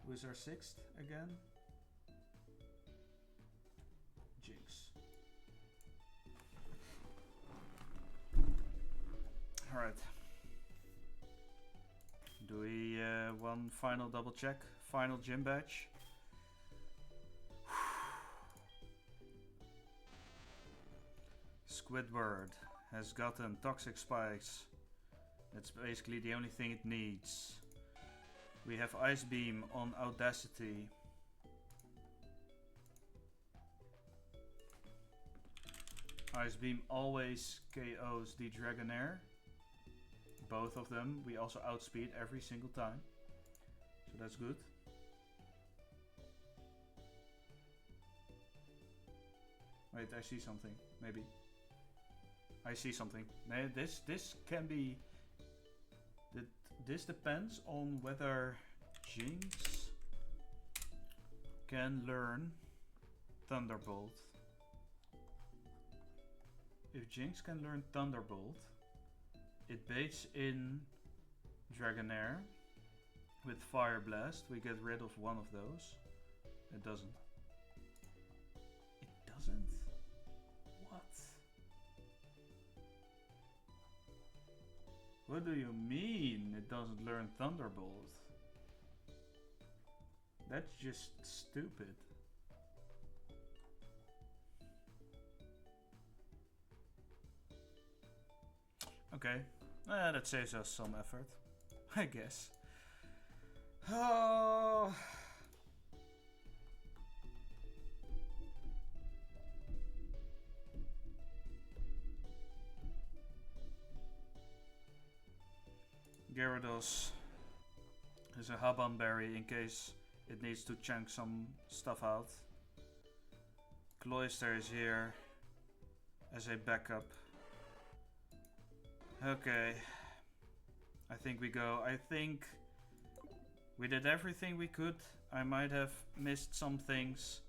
Who is our 6th again? Jinx. Alright. Do we one final double check? Final gym badge? Squidward has gotten toxic spikes. That's basically the only thing it needs. We have Ice Beam on Audacity. Ice Beam always KOs the Dragonair. Both of them. We also outspeed every single time. So that's good. Wait, I see something. Maybe. I see something. This can be... This depends on whether Jinx can learn Thunderbolt. If Jinx can learn Thunderbolt, it baits in Dragonair with Fire Blast. We get rid of one of those. It doesn't. It doesn't? What? What do you mean it doesn't learn Thunderbolt? That's just stupid. Okay, that saves us some effort, I guess. Oh. Gyarados is a Haban berry in case it needs to chunk some stuff out. Cloyster is here as a backup. Okay, I think we go. I think we did everything we could. I might have missed some things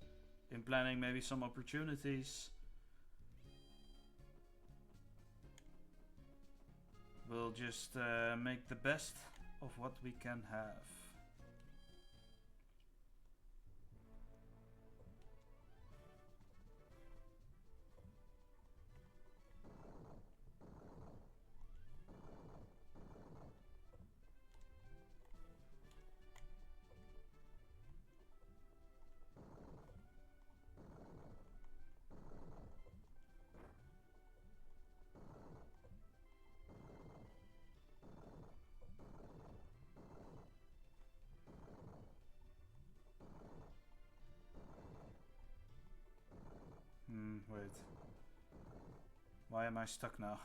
in planning, maybe some opportunities. We'll just make the best of what we can have. Wait. Why am I stuck now?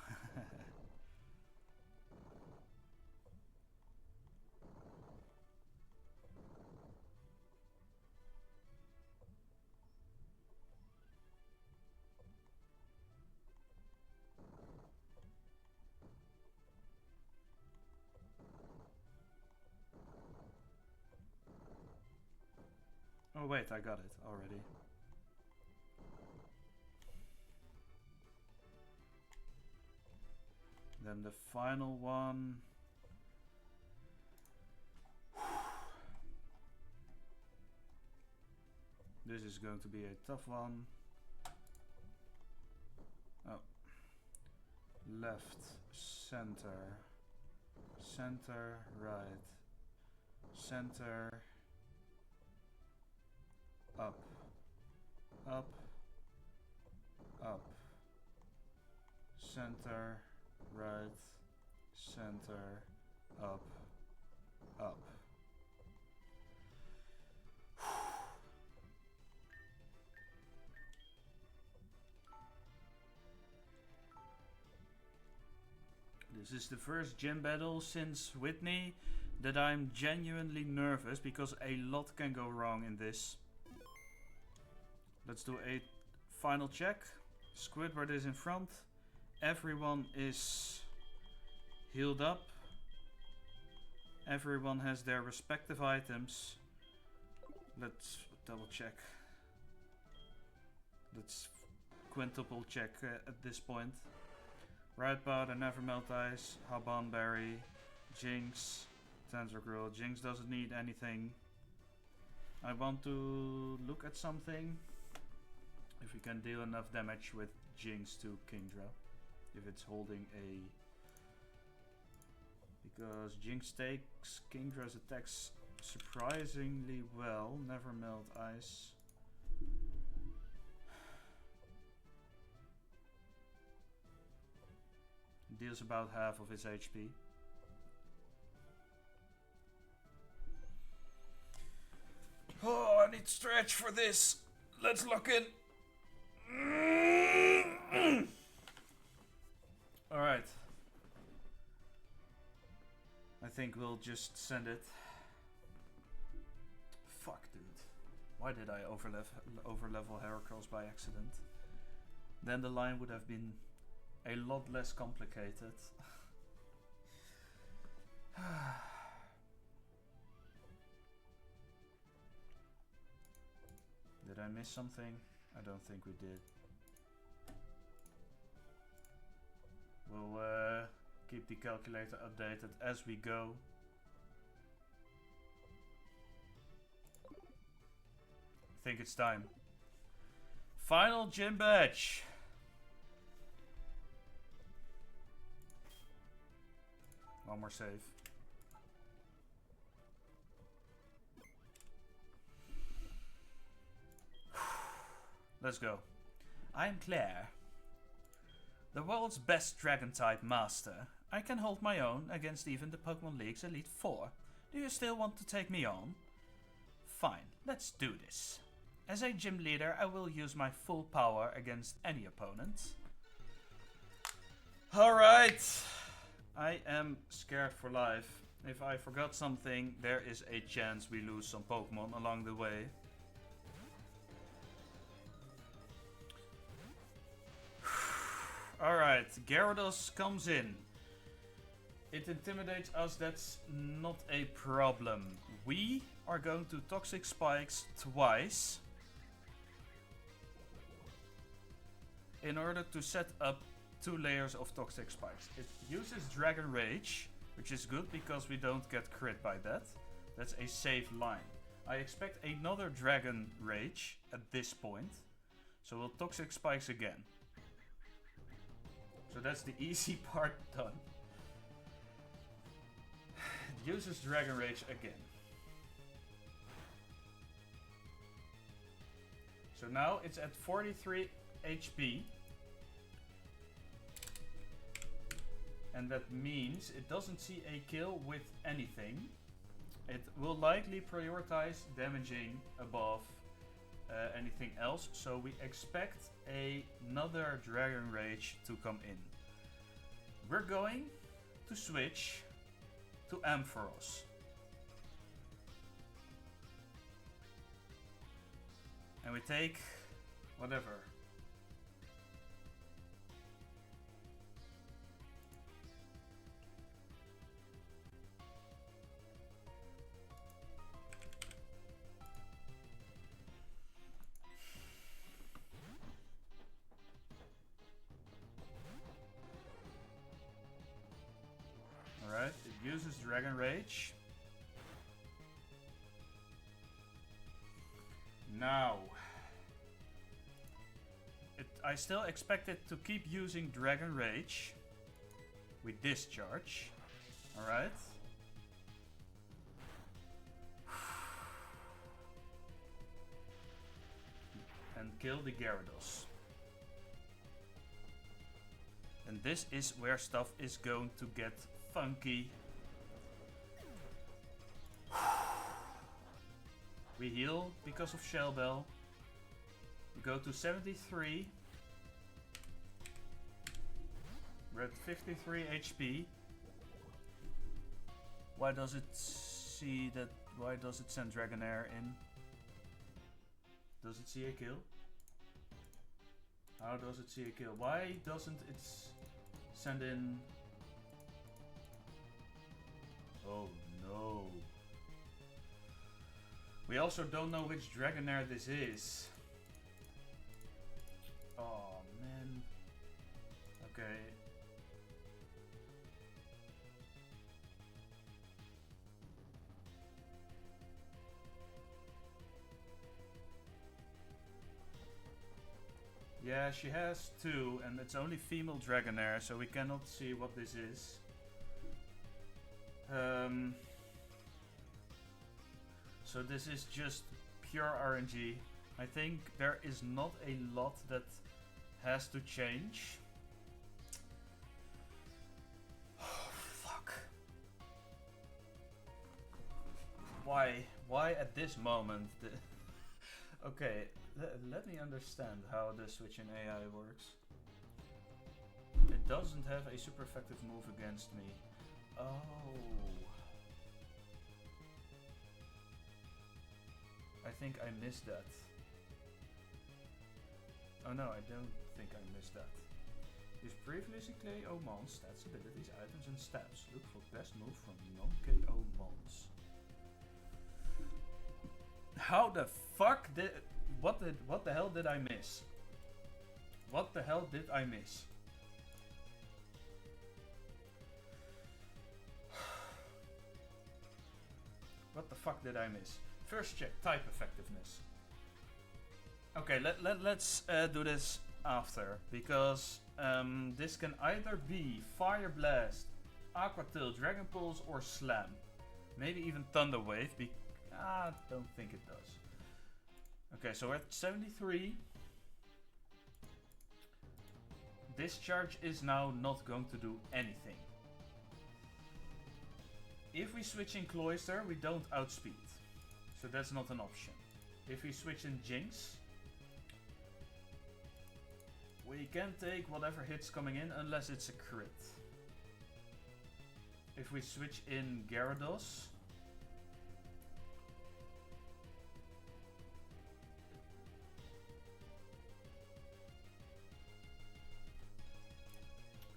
Oh wait, I got it already. Then the final one. This is going to be a tough one. Oh. Left, center, center, right, center, up, up, up, center, right, center, up, up. This is the first gym battle since Whitney that I'm genuinely nervous because a lot can go wrong in this. Let's do a final check. Squidward is in front. Everyone is healed up. Everyone has their respective items. Let's double check. Let's quintuple check at this point. Right Powder, Never Melt Ice, Habanberry, Jinx, Tentacruel. Jinx doesn't need anything. I want to look at something. If we can deal enough damage with Jinx to Kingdra. If it's holding a... Because Jinx takes Kingdra's attacks surprisingly well. Never Melt Ice. Deals about half of his HP. Oh, I need stretch for this. Let's lock in. Alright. I think we'll just send it. Fuck, dude. Why did I overlevel HeartGold by accident? Then the line would have been a lot less complicated. Did I miss something? I don't think we did. We'll keep the calculator updated as we go. I think it's time. Final gym badge. One more save. Let's go. I am Claire, the world's best dragon-type master. I can hold my own against even the Pokemon League's Elite Four. Do you still want to take me on? Fine, let's do this. As a gym leader, I will use my full power against any opponent. Alright. I am scared for life. If I forgot something, there is a chance we lose some Pokemon along the way. Alright, Gyarados comes in. It intimidates us, that's not a problem. We are going to Toxic Spikes twice in order to set up 2 layers of Toxic Spikes. It uses Dragon Rage, which is good because we don't get crit by that. That's a safe line. I expect another Dragon Rage at this point. So we'll Toxic Spikes again. So that's the easy part done. It uses Dragon Rage again. So now it's at 43 HP. And that means it doesn't see a kill with anything. It will likely prioritize damaging above anything else. So we expect another Dragon Rage to come in. We're going to switch to Ampharos. And we take whatever. Alright, it uses Dragon Rage. Now, I still expect it to keep using Dragon Rage with Discharge. Alright. And kill the Gyarados. And this is where stuff is going to get funky. We heal because of Shell Bell. We go to 73. We're at 53 HP. Why does it see that? Why does it send Dragonair in? Does it see a kill? How does it see a kill? Why doesn't it send in? Oh no. We also don't know which Dragonair this is. Oh man. Okay. Yeah, she has two, and it's only female Dragonair, so we cannot see what this is. So this is just pure RNG. I think there is not a lot that has to change. Oh, fuck. Why? Why at this moment? Okay, let me understand how the switch in AI works. It doesn't have a super effective move against me. Oh. I think I missed that. Oh no, I don't think I missed that. Use previously KO mon stats, abilities, items and stats. Look for best move from non-KO mons. How the fuck did... What the hell did I miss? What the hell did I miss? What the fuck did I miss? First check, type effectiveness. Okay, let's do this after, because this can either be Fire Blast, Aqua Tail, Dragon Pulse, or Slam. Maybe even Thunder Wave. I don't think it does. Okay, so we're at 73. Discharge is now not going to do anything. If we switch in Cloyster, we don't outspeed. So that's not an option. If we switch in Jinx, we can take whatever hits coming in unless it's a crit. If we switch in Gyarados,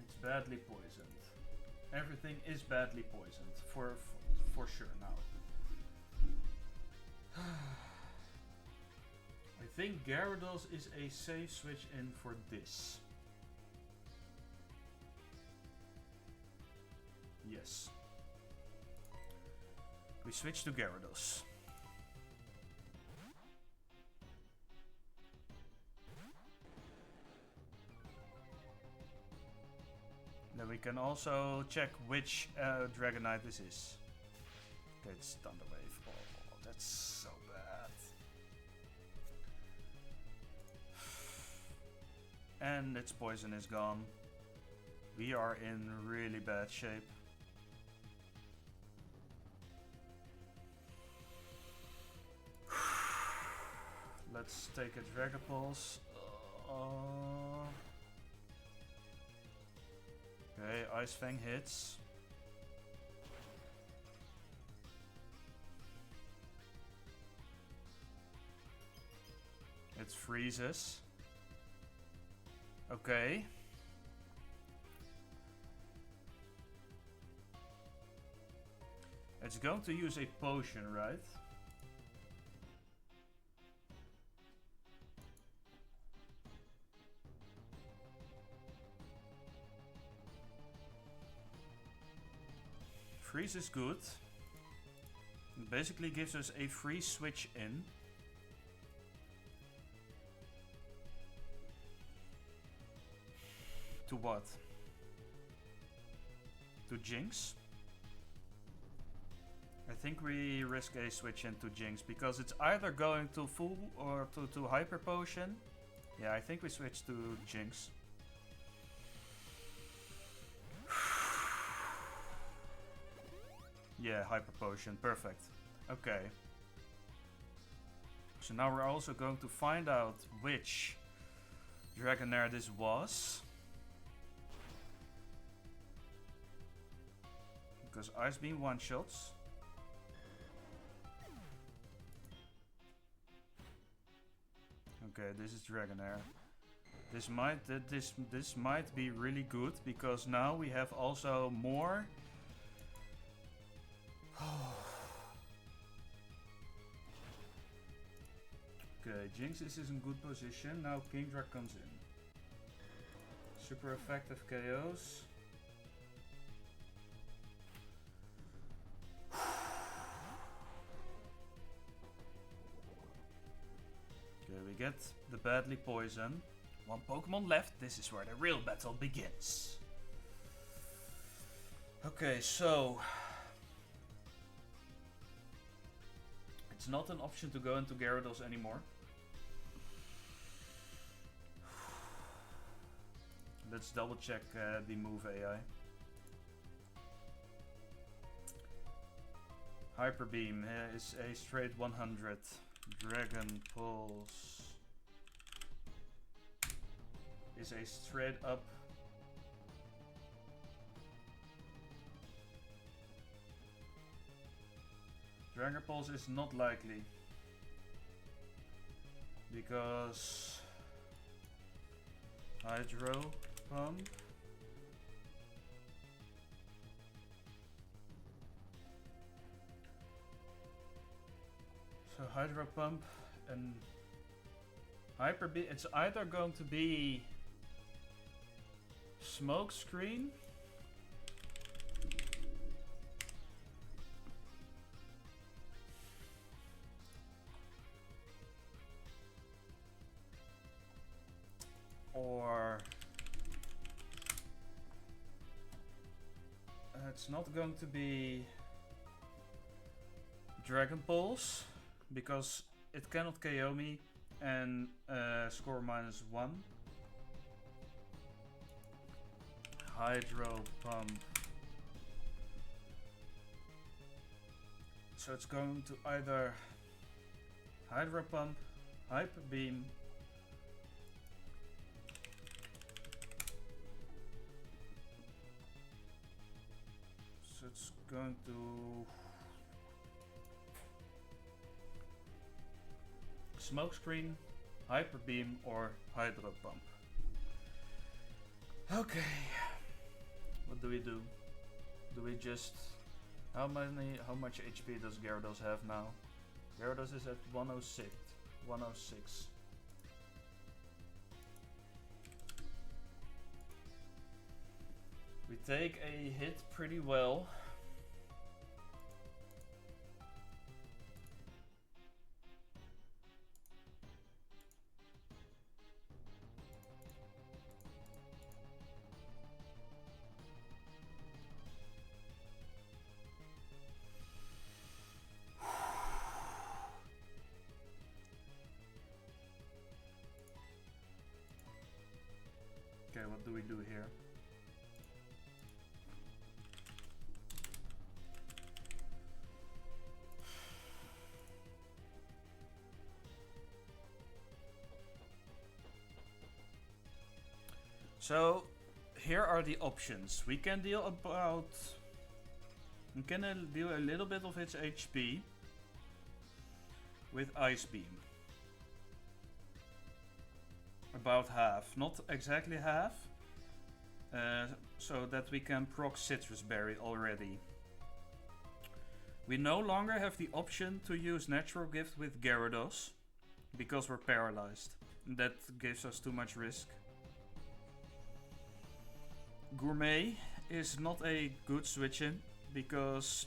it's badly poisoned. Everything is badly poisoned for sure now. I think Gyarados is a safe switch in for this. Yes. We switch to Gyarados. Then we can also check which Dragonite this is. Okay, it's Thunder Wave. Oh, that's so bad. And its poison is gone. We are in really bad shape. Let's take a Dragon Pulse. Oh. Okay, Ice Fang hits. It freezes. Okay. It's going to use a potion, right? Freeze is good. It basically gives us a free switch in. To what? To Jinx? I think we risk a switch into Jinx because it's either going to full or to Hyper Potion. Yeah, I think we switch to Jinx. Yeah, Hyper Potion, perfect. Okay. So now we're also going to find out which Dragonair this was. Because Ice Beam one-shots. Okay, this is Dragonair. This might be really good because now we have also more. Okay, Jinx is in good position. Now Kingdra comes in. Super effective KOs. Okay, we get the badly poison. One Pokemon left. This is where the real battle begins. Okay, so it's not an option to go into Gyarados anymore. Let's double check the move AI. Hyper Beam is a straight 100. Dragon Pulse is a straight up. Dragon Pulse is not likely because Hydro Pump. So Hydro Pump and Hyper Beam. It's either going to be Smoke Screen or it's not going to be Dragon Pulse because it cannot KO me and score -1. Hydro Pump. So it's going to either Hydro Pump, Hyper Beam, so it's going to Smoke Screen, Hyper Beam or Hydro Pump. Okay. What do we do? Do we just... How much HP does Gyarados have now? Gyarados is at 106. 106. We take a hit pretty well. Okay, what do we do here? So, here are the options. We can deal about... We can deal a little bit of its HP with Ice Beam. About half. Not exactly half. So that we can proc Citrus Berry already. We no longer have the option to use Natural Gift with Gyarados because we're paralyzed. That gives us too much risk. Gourmet is not a good switch in because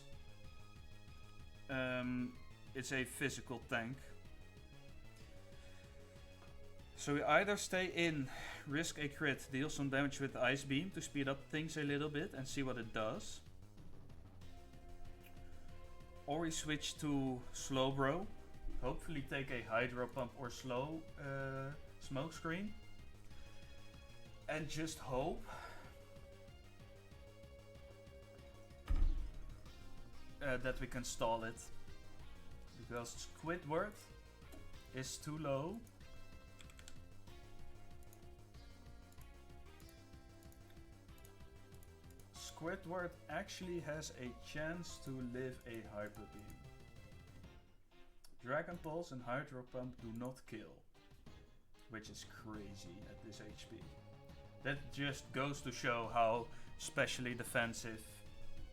it's a physical tank. So we either stay in, risk a crit, deal some damage with Ice Beam to speed up things a little bit and see what it does. Or we switch to Slowbro, hopefully take a Hydro Pump or Slow Smoke Screen. And just hope that we can stall it. Because Squidward is too low. Squidward actually has a chance to live a Hyper Beam. Dragon Pulse and Hydro Pump do not kill, which is crazy at this HP. That just goes to show how specially defensive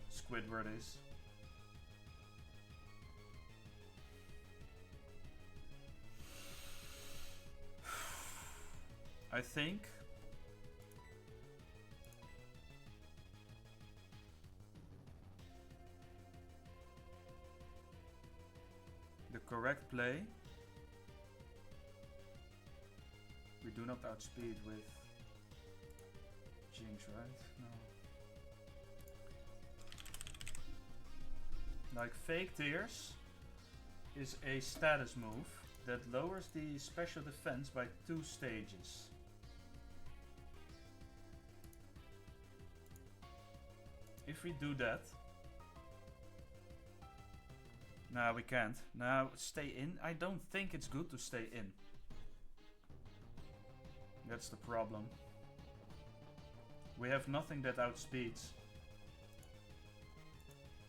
Squidward is. I think the correct play, we do not outspeed with Jinx, right? No. Like Fake Tears is a status move that lowers the special defense by 2 stages. If we do that... No, we can't. Now, stay in. I don't think it's good to stay in. That's the problem. We have nothing that outspeeds.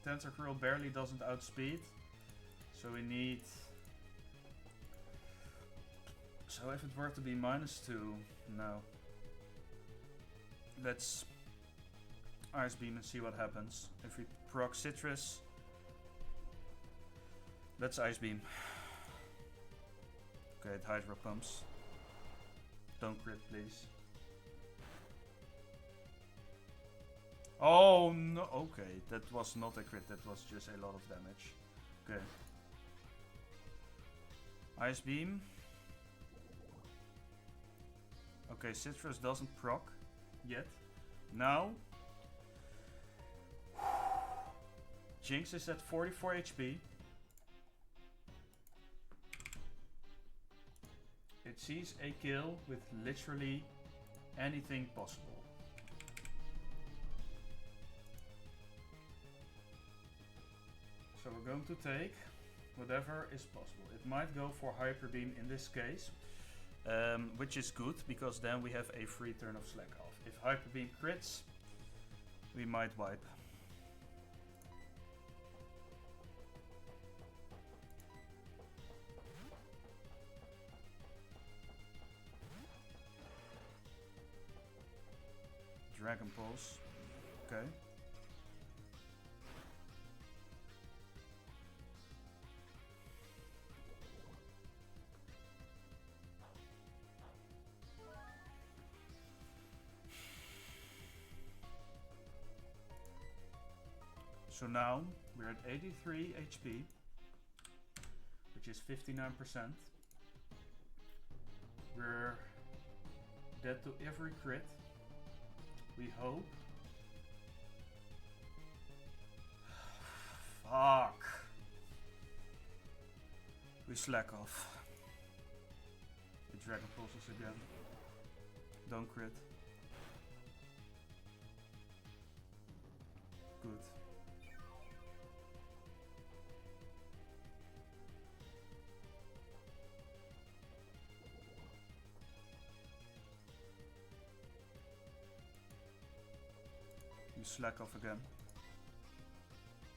Tentacruel barely doesn't outspeed. So we need... So if it were to be -2, no. Let's Ice Beam and see what happens. If we proc Citrus, let's Ice Beam. Okay, it Hydro Pumps. Don't crit, please. Oh no, okay, that was not a crit, that was just a lot of damage. Okay. Ice Beam. Okay, Citrus doesn't proc yet. Now, Jinx is at 44 HP. It sees a kill with literally anything possible. So we're going to take whatever is possible. It might go for Hyper Beam in this case. Which is good, because then we have a free turn of Slack off. If Hyper Beam crits, we might wipe. Dragon Pulse. Okay. So now we're at 83 HP, which is 59%. We're dead to every crit. We hope. Fuck. We slack off. The Dragon Pulses again. Don't crit. Good. slack off again.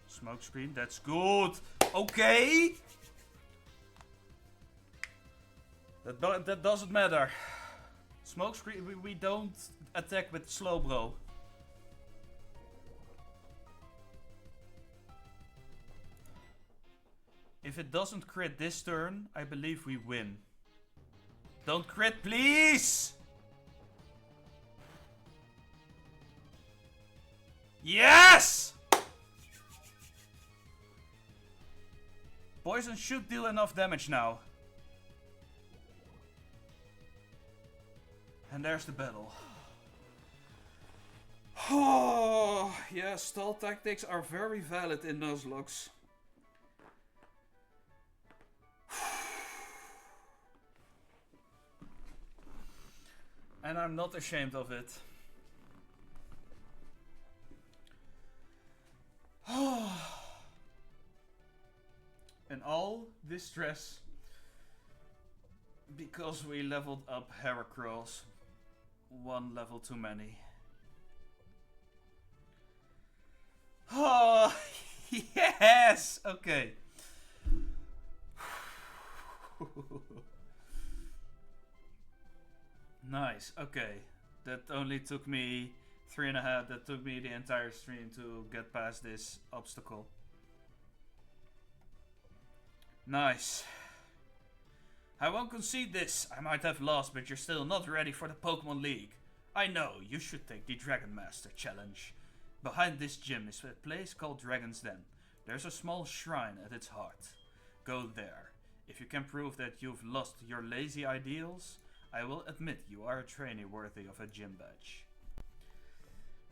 Smoke screen, that's good. Okay. That doesn't matter. Smoke screen, we don't attack with slow, bro. If it doesn't crit this turn, I believe we win. Don't crit, please! Yes! Poison should deal enough damage now. And there's the battle. Oh, yeah, stall tactics are very valid in Nuzlocke. And I'm not ashamed of it. And all this stress because we leveled up HeartGold. One level too many. Oh, yes! Okay. Nice, okay. That only took me 3.5. That took me the entire stream to get past this obstacle. Nice. I won't concede this. I might have lost, but you're still not ready for the Pokemon League. I know, you should take the Dragon Master challenge. Behind this gym is a place called Dragon's Den. There's a small shrine at its heart. Go there. If you can prove that you've lost your lazy ideals, I will admit you are a trainee worthy of a gym badge.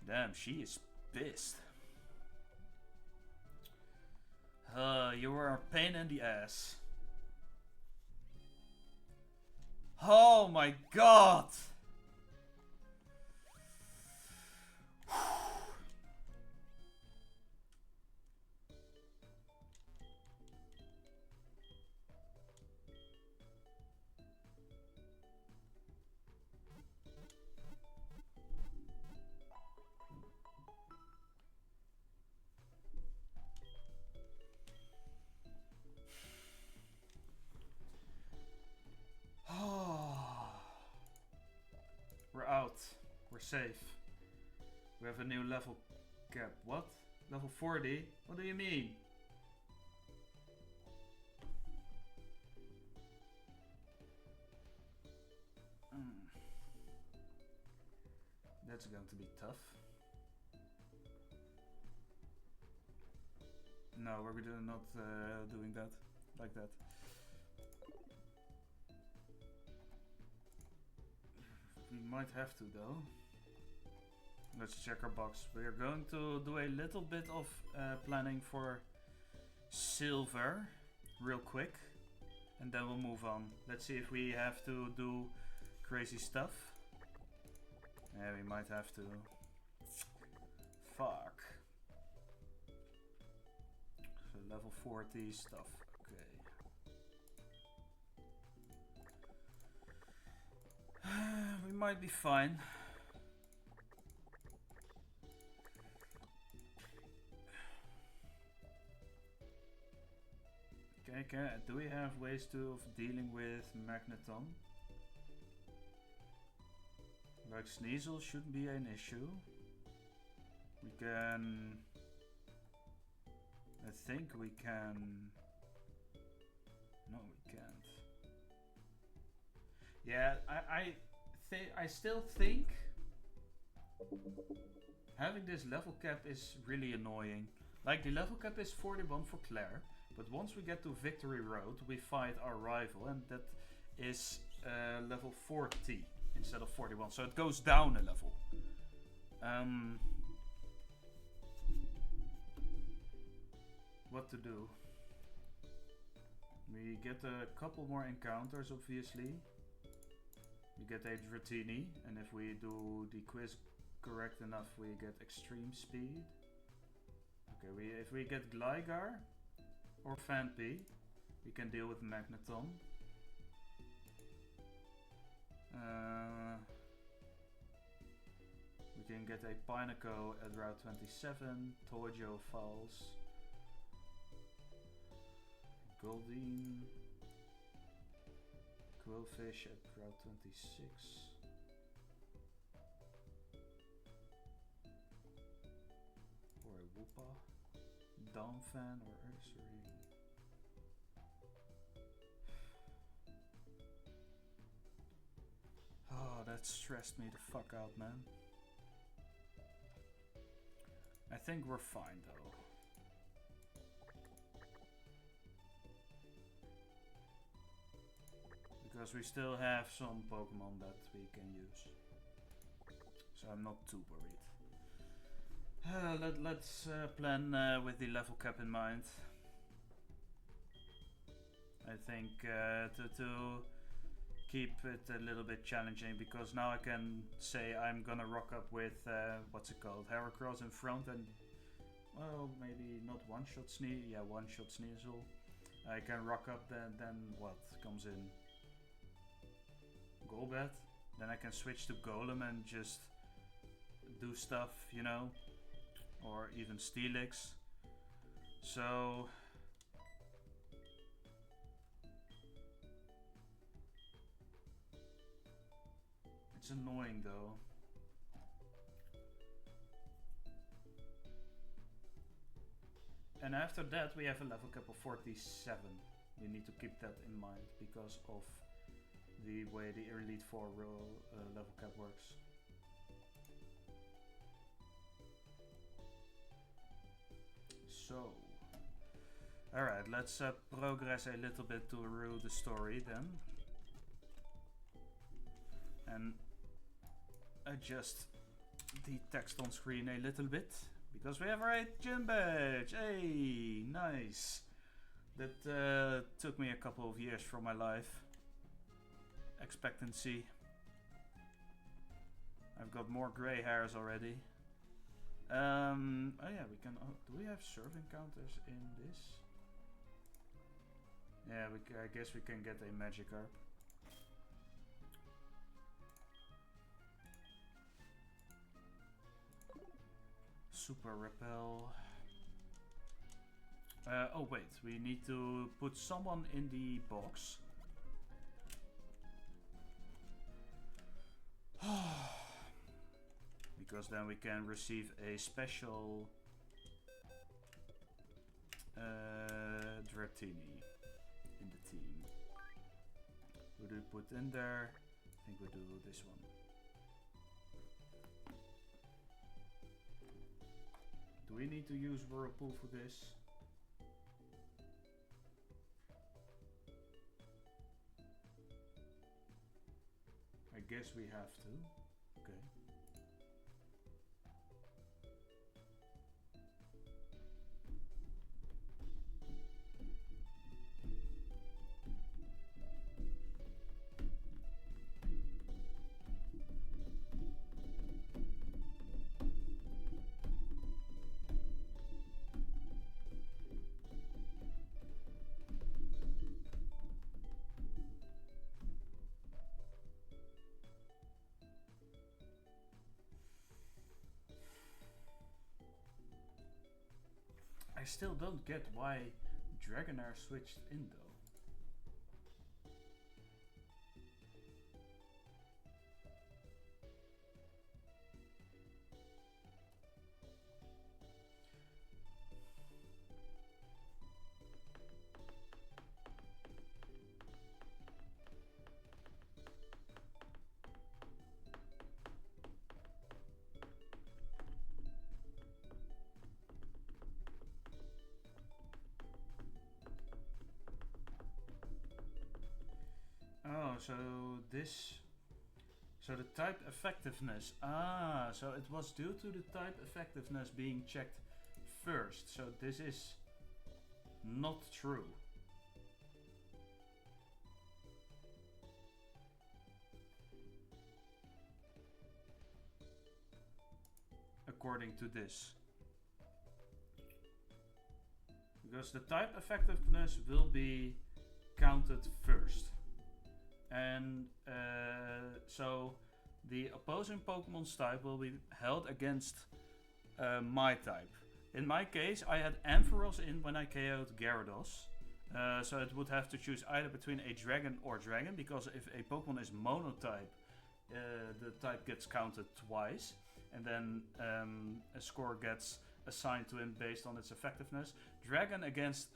Damn, she is pissed. You were a pain in the ass. Oh my god! We're out. We're safe. We have a new level cap. What? Level 40? What do you mean? That's going to be tough. No, we're not doing that. Like that. We might have to though. Let's check our box. We are going to do a little bit of planning for silver real quick. And then we'll move on. Let's see if we have to do crazy stuff. Yeah, we might have to. Fuck. So level 40 stuff. We might be fine. Okay, do we have ways of dealing with Magneton? Like Sneasel shouldn't be an issue. We can... I think we can... No, we can't. Yeah, I still think having this level cap is really annoying. Like, the level cap is 41 for Claire, but once we get to Victory Road, we fight our rival, and that is level 40 instead of 41, so it goes down a level. What to do? We get a couple more encounters, obviously. We get a Dratini, and if we do the quiz correct enough, we get extreme speed. Okay, if we get Gligar or Phanpy, we can deal with Magneton. We can get a Pineco at Route 27, Tojo Falls, Goldeen, Quillfish at Route 26. Or a Woopa, Dawnfan or Ursaring. Oh, that stressed me the fuck out, man. I think we're fine though. Because we still have some Pokemon that we can use. So I'm not too worried. Let's plan with the level cap in mind. I think to keep it a little bit challenging, because now I can say I'm gonna rock up with what's it called, Heracross in front, and well, maybe not one-shot Sneasel, yeah, one-shot Sneasel. I can rock up, then what comes in? Golbat. Then I can switch to Golem and just do stuff, you know, or even Steelix. So it's annoying though. And after that we have a level cap of 47. We need to keep that in mind because of the way the Elite Four level cap works. So, alright, let's progress a little bit through the story then. And adjust the text on screen a little bit, because we have our 8th gym badge. Hey, nice. That took me a couple of years from my life expectancy. I've got more gray hairs already. Oh yeah, we can. Do we have serve encounters in this? Yeah, I guess we can get a Magikarp. Super Repel. Oh wait, we need to put someone in the box. Because then we can receive a special Dratini in the team. Who do we put in there? I think we do this one. Do we need to use Whirlpool for this? I guess we have to. Okay. I still don't get why Dragonair switched in though. So the type effectiveness, so it was due to the type effectiveness being checked first, so this is not true. According to this. Because the type effectiveness will be counted first. And so the opposing Pokemon's type will be held against my type. In my case, I had Ampharos in when I KO'd Gyarados. So it would have to choose either between a dragon or dragon, because if a Pokemon is monotype, the type gets counted twice, and then a score gets assigned to him based on its effectiveness. Dragon against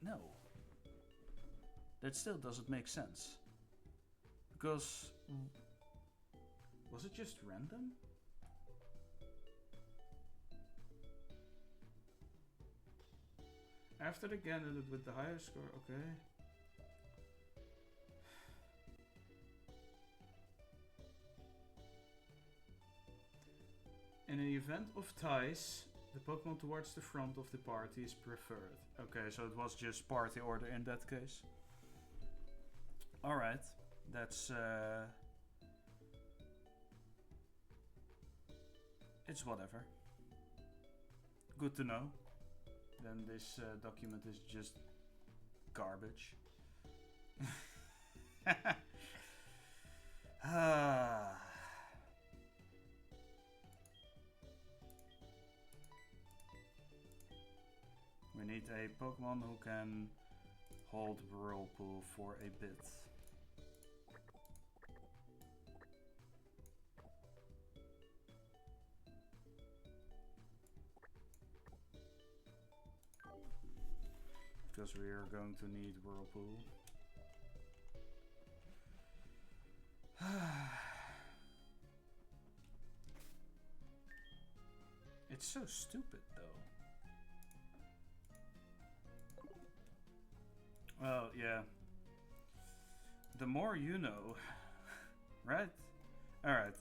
no. That still doesn't make sense. Because was it just random? After the candidate with the highest score, okay. In an event of ties, the Pokemon towards the front of the party is preferred. Okay, so it was just party order in that case. Alright, that's it's whatever. Good to know. Then this document is just garbage. We need a Pokemon who can hold Whirlpool for a bit. Because we are going to need Whirlpool. It's so stupid though. Well, yeah. The more you know, right? Alright,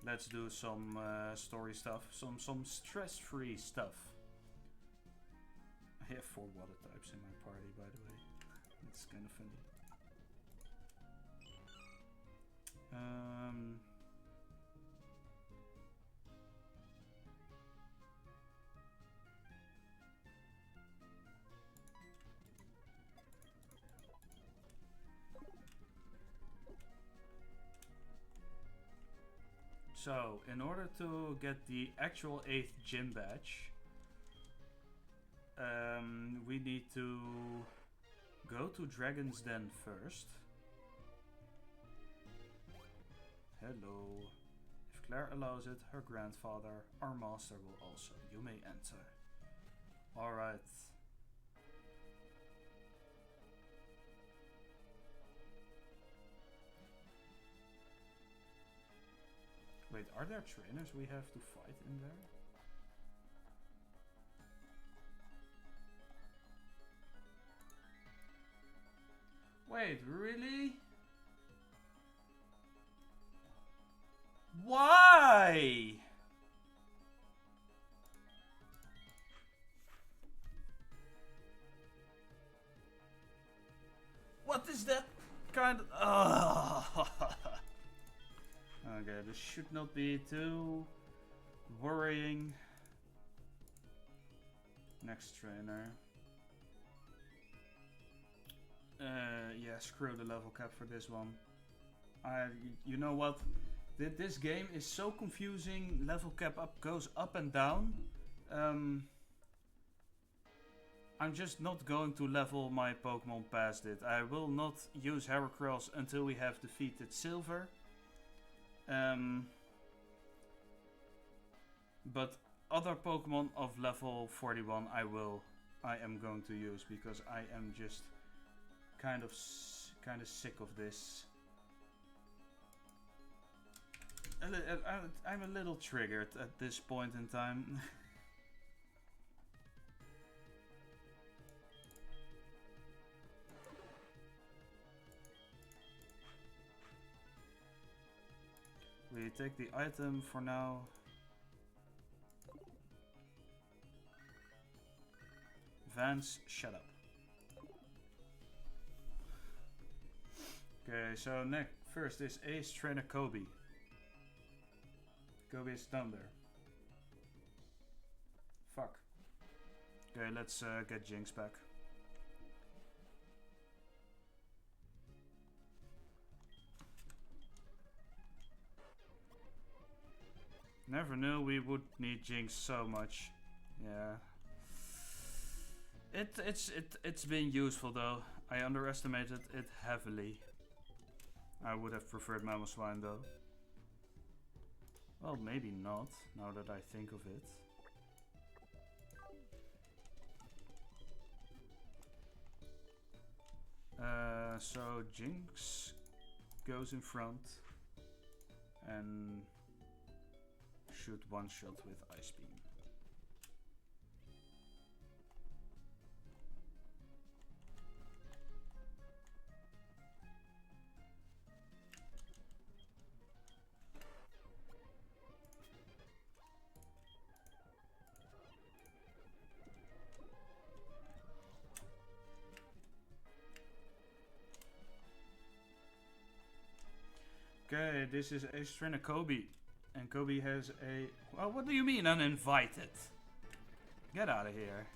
let's do some story stuff, some stress-free stuff. I have 4 water types in my party, by the way. It's kind of funny. So, in order to get the actual 8th gym badge, we need to go to Dragon's Den first. Hello. If Claire allows it, her grandfather, our master, will also. You may enter. Alright. Wait, are there trainers we have to fight in there? Wait, really? Why? What is that kind of... Okay, this should not be too worrying. Next trainer. Yeah, screw the level cap for this one. You know what? This game is so confusing. Level cap goes up and down. I'm just not going to level my Pokemon past it. I will not use Heracross until we have defeated Silver. But other Pokemon of level 41 I am going to use, because I am just kind of sick of this. I'm a little triggered at this point in time. We take the item for now. Vance, shut up. Okay, so first is Ace Trainer Kobe. Kobe is down there. Fuck. Okay, let's get Jinx back. Never knew we would need Jinx so much. Yeah. It's been useful though. I underestimated it heavily. I would have preferred Mamoswine though. Well, maybe not, now that I think of it. So Jinx goes in front and shoot one shot with Ice Beam. Okay, this is a trainer Kobe. And Kobe has a... Well, what do you mean uninvited? Get out of here.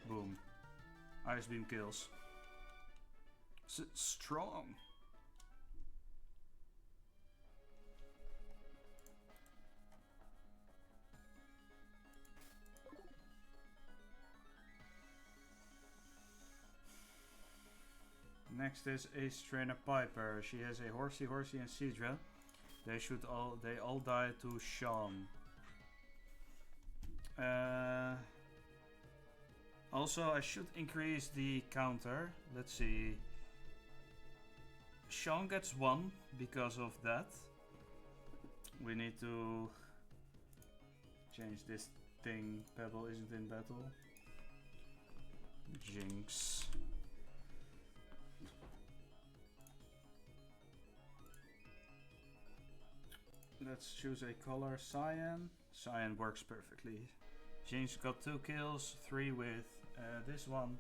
Boom. Ice Beam kills. Strong. Next is Ace Trainer Piper. She has a Horsey, and Seadra. They all die to Sean. Also, I should increase the counter. Let's see. Sean gets 1 because of that. We need to change this thing. Pebble isn't in battle. Jinx. Let's choose a color, cyan. Cyan works perfectly. Jinx got 2 kills, 3 with this one.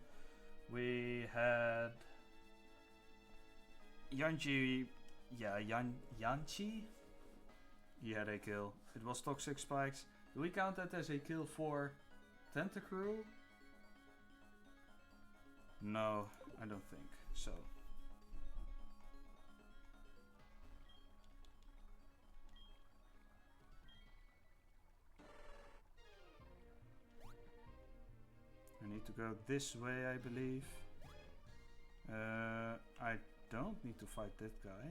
We had Yanchi, Yanchi? He had a kill. It was Toxic Spikes. Do we count that as a kill for Tentacruel? No, I don't think so. I need to go this way, I believe. I don't need to fight that guy.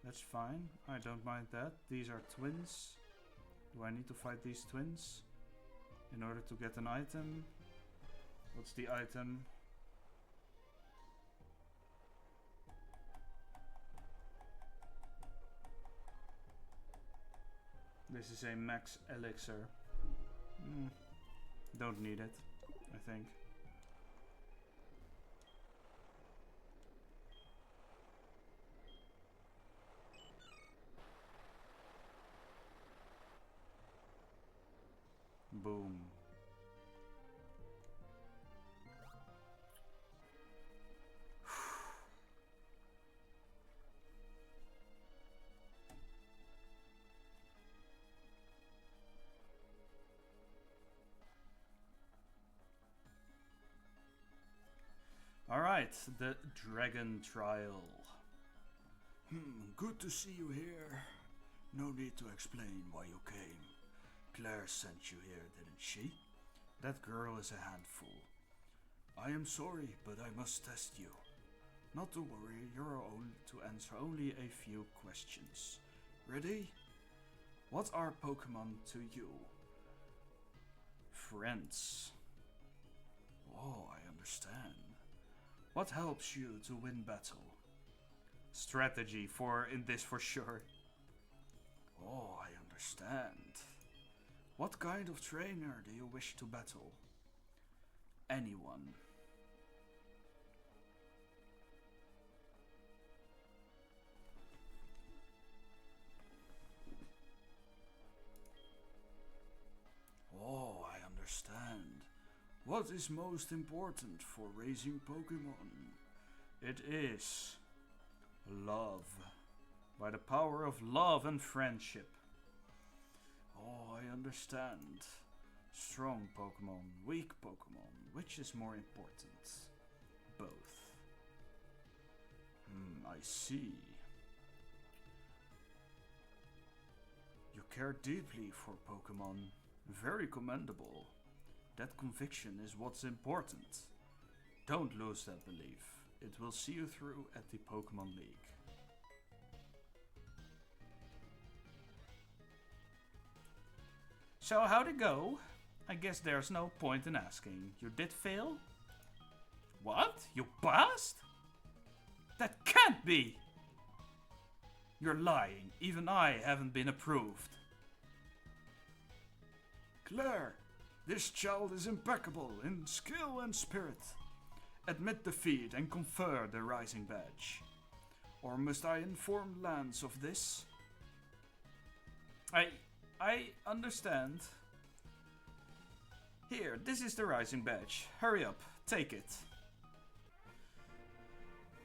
That's fine. I don't mind that. These are twins. Do I need to fight these twins in order to get an item? What's the item? This is a max elixir. Don't need it, I think. Boom. Alright, the Dragon Trial. Good to see you here. No need to explain why you came. Claire sent you here, didn't she? That girl is a handful. I am sorry, but I must test you. Not to worry, you're on to answer only a few questions. Ready? What are Pokémon to you? Friends. Oh, I understand. What helps you to win battle? Strategy in this for sure. Oh, I understand. What kind of trainer do you wish to battle? Anyone. Oh, I understand. What is most important for raising Pokémon? It is love. By the power of love and friendship. Oh, I understand. Strong Pokémon, weak Pokémon. Which is more important? Both. I see. care deeply for Pokemon. Very commendable. That conviction is what's important. Don't lose that belief. It will see you through at the Pokemon League. So how'd it go? I guess there's no point in asking. You did fail? What? You passed? That can't be! You're lying. Even I haven't been approved. Claire, this child is impeccable in skill and spirit. Admit defeat and confer the Rising Badge. Or must I inform Lance of this? I understand. Here, this is the Rising Badge. Hurry up, take it.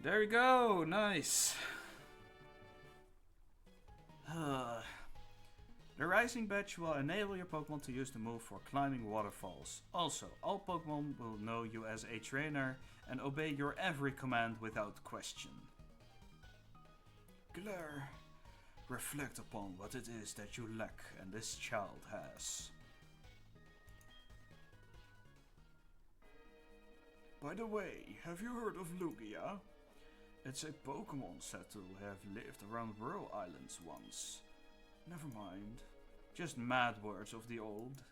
There you go, nice. The Rising Badge will enable your Pokemon to use the move for climbing waterfalls. Also, all Pokemon will know you as a trainer and obey your every command without question. Claire, reflect upon what it is that you lack and this child has. By the way, have you heard of Lugia? It's a Pokemon said to have lived around Whirl Islands once. Never mind. Just mad words of the old.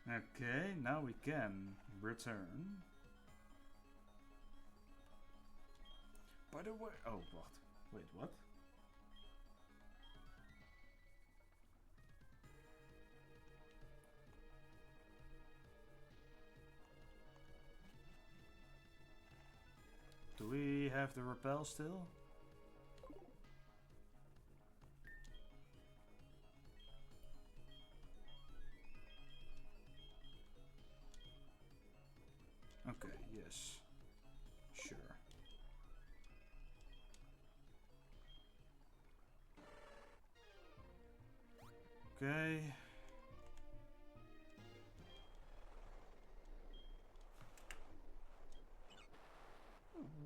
Okay, now we can return. By the way... Oh, what? Wait, what? Do we have the repel still? Okay, yes. Sure. Okay.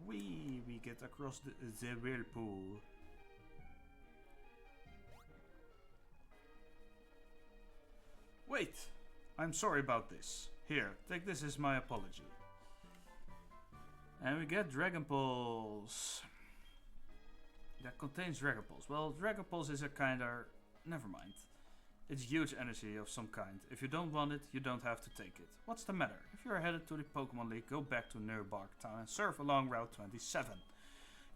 We get across the whirlpool. Wait! I'm sorry about this. Here, take this as my apology. And we get Dragon Pulse. That contains Dragon Pulse. Well, Dragon Pulse is a kinda... Never mind. It's huge energy of some kind. If you don't want it, you don't have to take it. What's the matter? If you're headed to the Pokemon League, go back to Nurbark Town and surf along Route 27.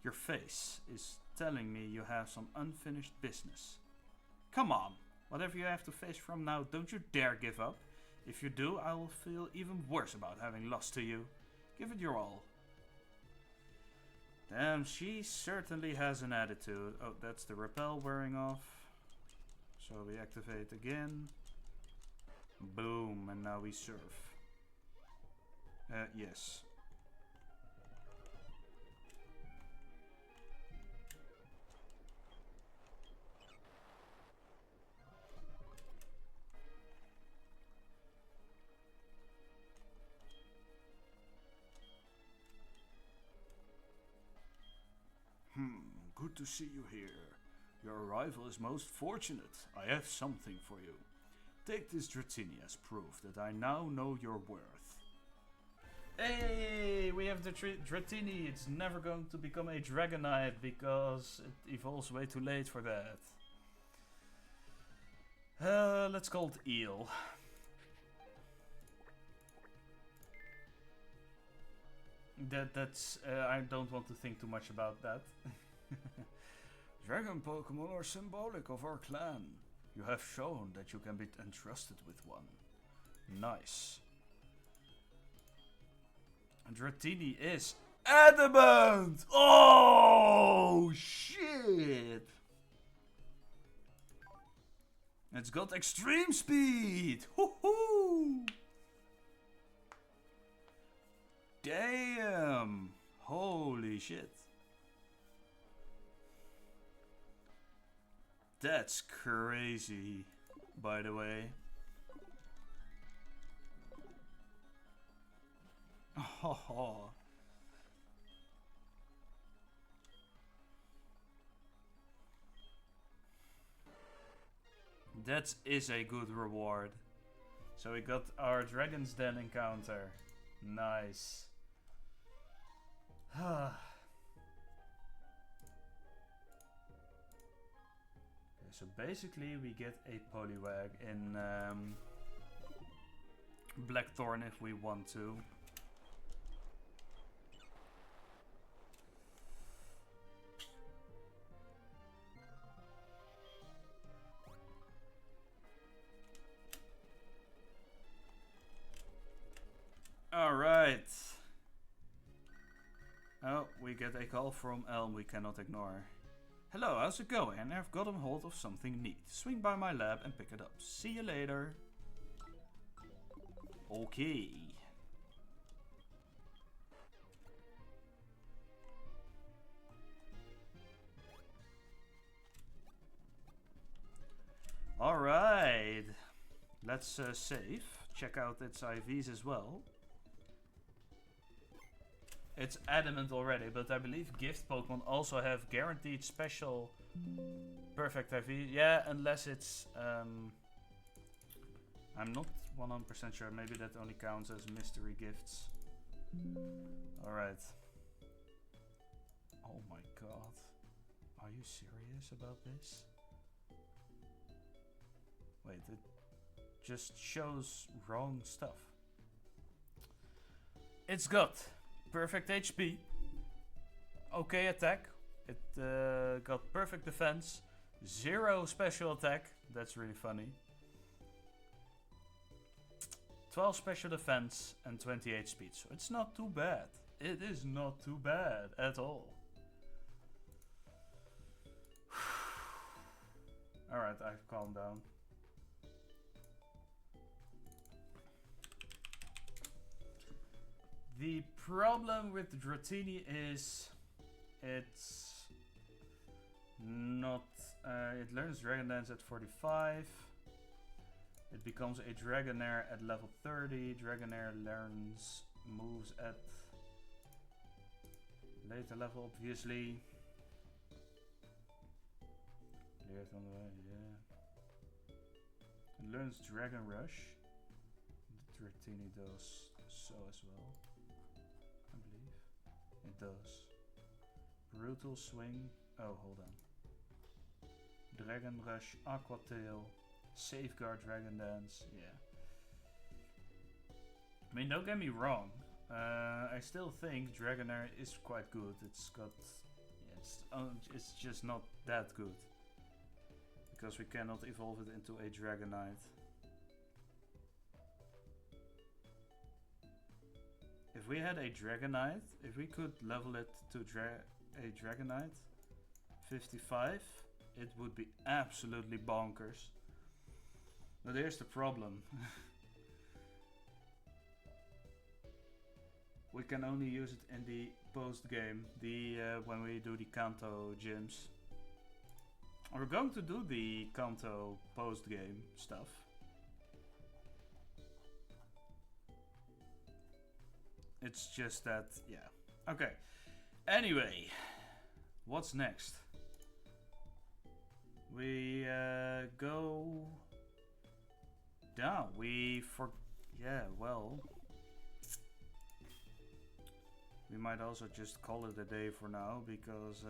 Your face is telling me you have some unfinished business. Come on. Whatever you have to face from now, don't you dare give up. If you do, I will feel even worse about having lost to you. Give it your all. Damn, she certainly has an attitude. Oh, that's the repel wearing off. So we activate again. Boom, and now we surf. Yes. Good to see you here. Your arrival is most fortunate. I have something for you. Take this Dratini as proof that I now know your worth. Hey, we have the Dratini. It's never going to become a Dragonite because it evolves way too late for that. Let's call it Eel. That's I don't want to think too much about that. Dragon Pokemon are symbolic of our clan. You have shown that you can be entrusted with one. Nice. Dratini is adamant! Oh, shit! It's got extreme speed! Woohoo! Damn! Holy shit. That's crazy, by the way. Oh. That is a good reward. So we got our Dragon's Den encounter. Nice. Okay, so basically we get a Poliwag in Blackthorn if we want to. Alright. Oh, we get a call from Elm we cannot ignore. Hello, how's it going? I've gotten hold of something neat. Swing by my lab and pick it up. See you later. Okay. Alright. Let's save. Check out its IVs as well. It's adamant already, but I believe gift Pokemon also have guaranteed special perfect IV. Yeah, unless it's... I'm not 100% sure. Maybe that only counts as mystery gifts. Alright. Oh my god. Are you serious about this? Wait, it just shows wrong stuff. It's got perfect HP, okay attack, it got perfect defense, 0 special attack, that's really funny, 12 special defense and 28 speed, so it's not too bad. It is not too bad at all. Alright, I've calmed down. The problem with Dratini is it's not... it learns Dragon Dance at 45. It becomes a Dragonair at level 30. Dragonair learns moves at later level, obviously. Cleared on the way, yeah. It learns Dragon Rush. Dratini does so as well. I believe it does. Brutal Swing. Oh, hold on. Dragon Rush, Aqua Tail, Safeguard, Dragon Dance. Yeah. I mean, don't get me wrong. I still think Dragonair is quite good. It's got, yeah, it's just not that good because we cannot evolve it into a Dragonite. If we had a Dragonite, if we could level it to a Dragonite 55, it would be absolutely bonkers. But here's the problem. We can only use it in the post game, when we do the Kanto gyms. We're going to do the Kanto post game stuff. It's just that, yeah. Okay. Anyway, what's next? We go down. Yeah, well, we might also just call it a day for now because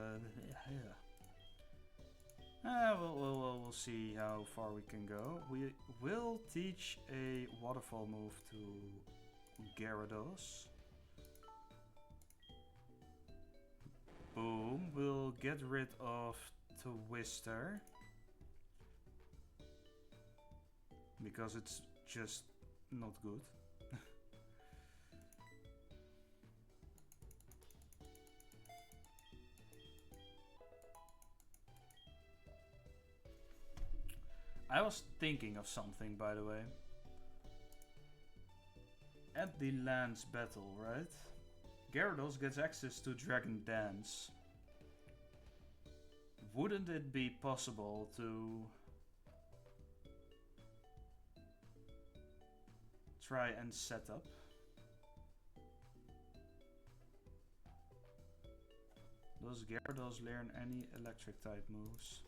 we'll see how far we can go. We will teach a waterfall move to Gyarados. Boom. We'll get rid of Twister because it's just not good. I was thinking of something, by the way. At the Lance battle, right? Gyarados gets access to Dragon Dance. Wouldn't it be possible to try and set up? Does Gyarados learn any electric type moves?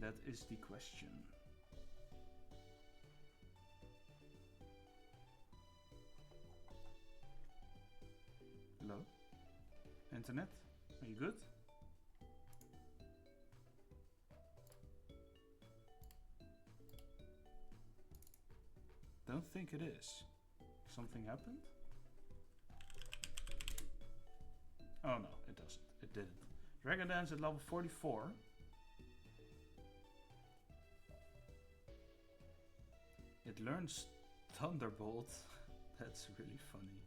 That is the question. Hello? Internet? Are you good? Don't think it is. Something happened? Oh no, it doesn't. It didn't. Dragon Dance at level 44. It learns Thunderbolt. That's really funny.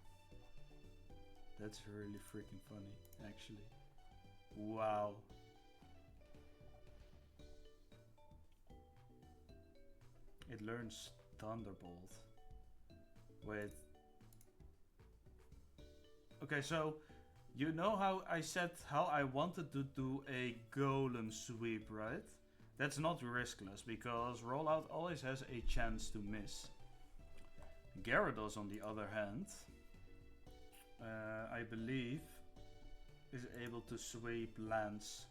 That's really freaking funny, actually. Wow. It learns Thunderbolt. Wait. Okay, so you know how I said how I wanted to do a golem sweep, right? That's not riskless because rollout always has a chance to miss. Gyarados, on the other hand, I believe, is able to sweep lands.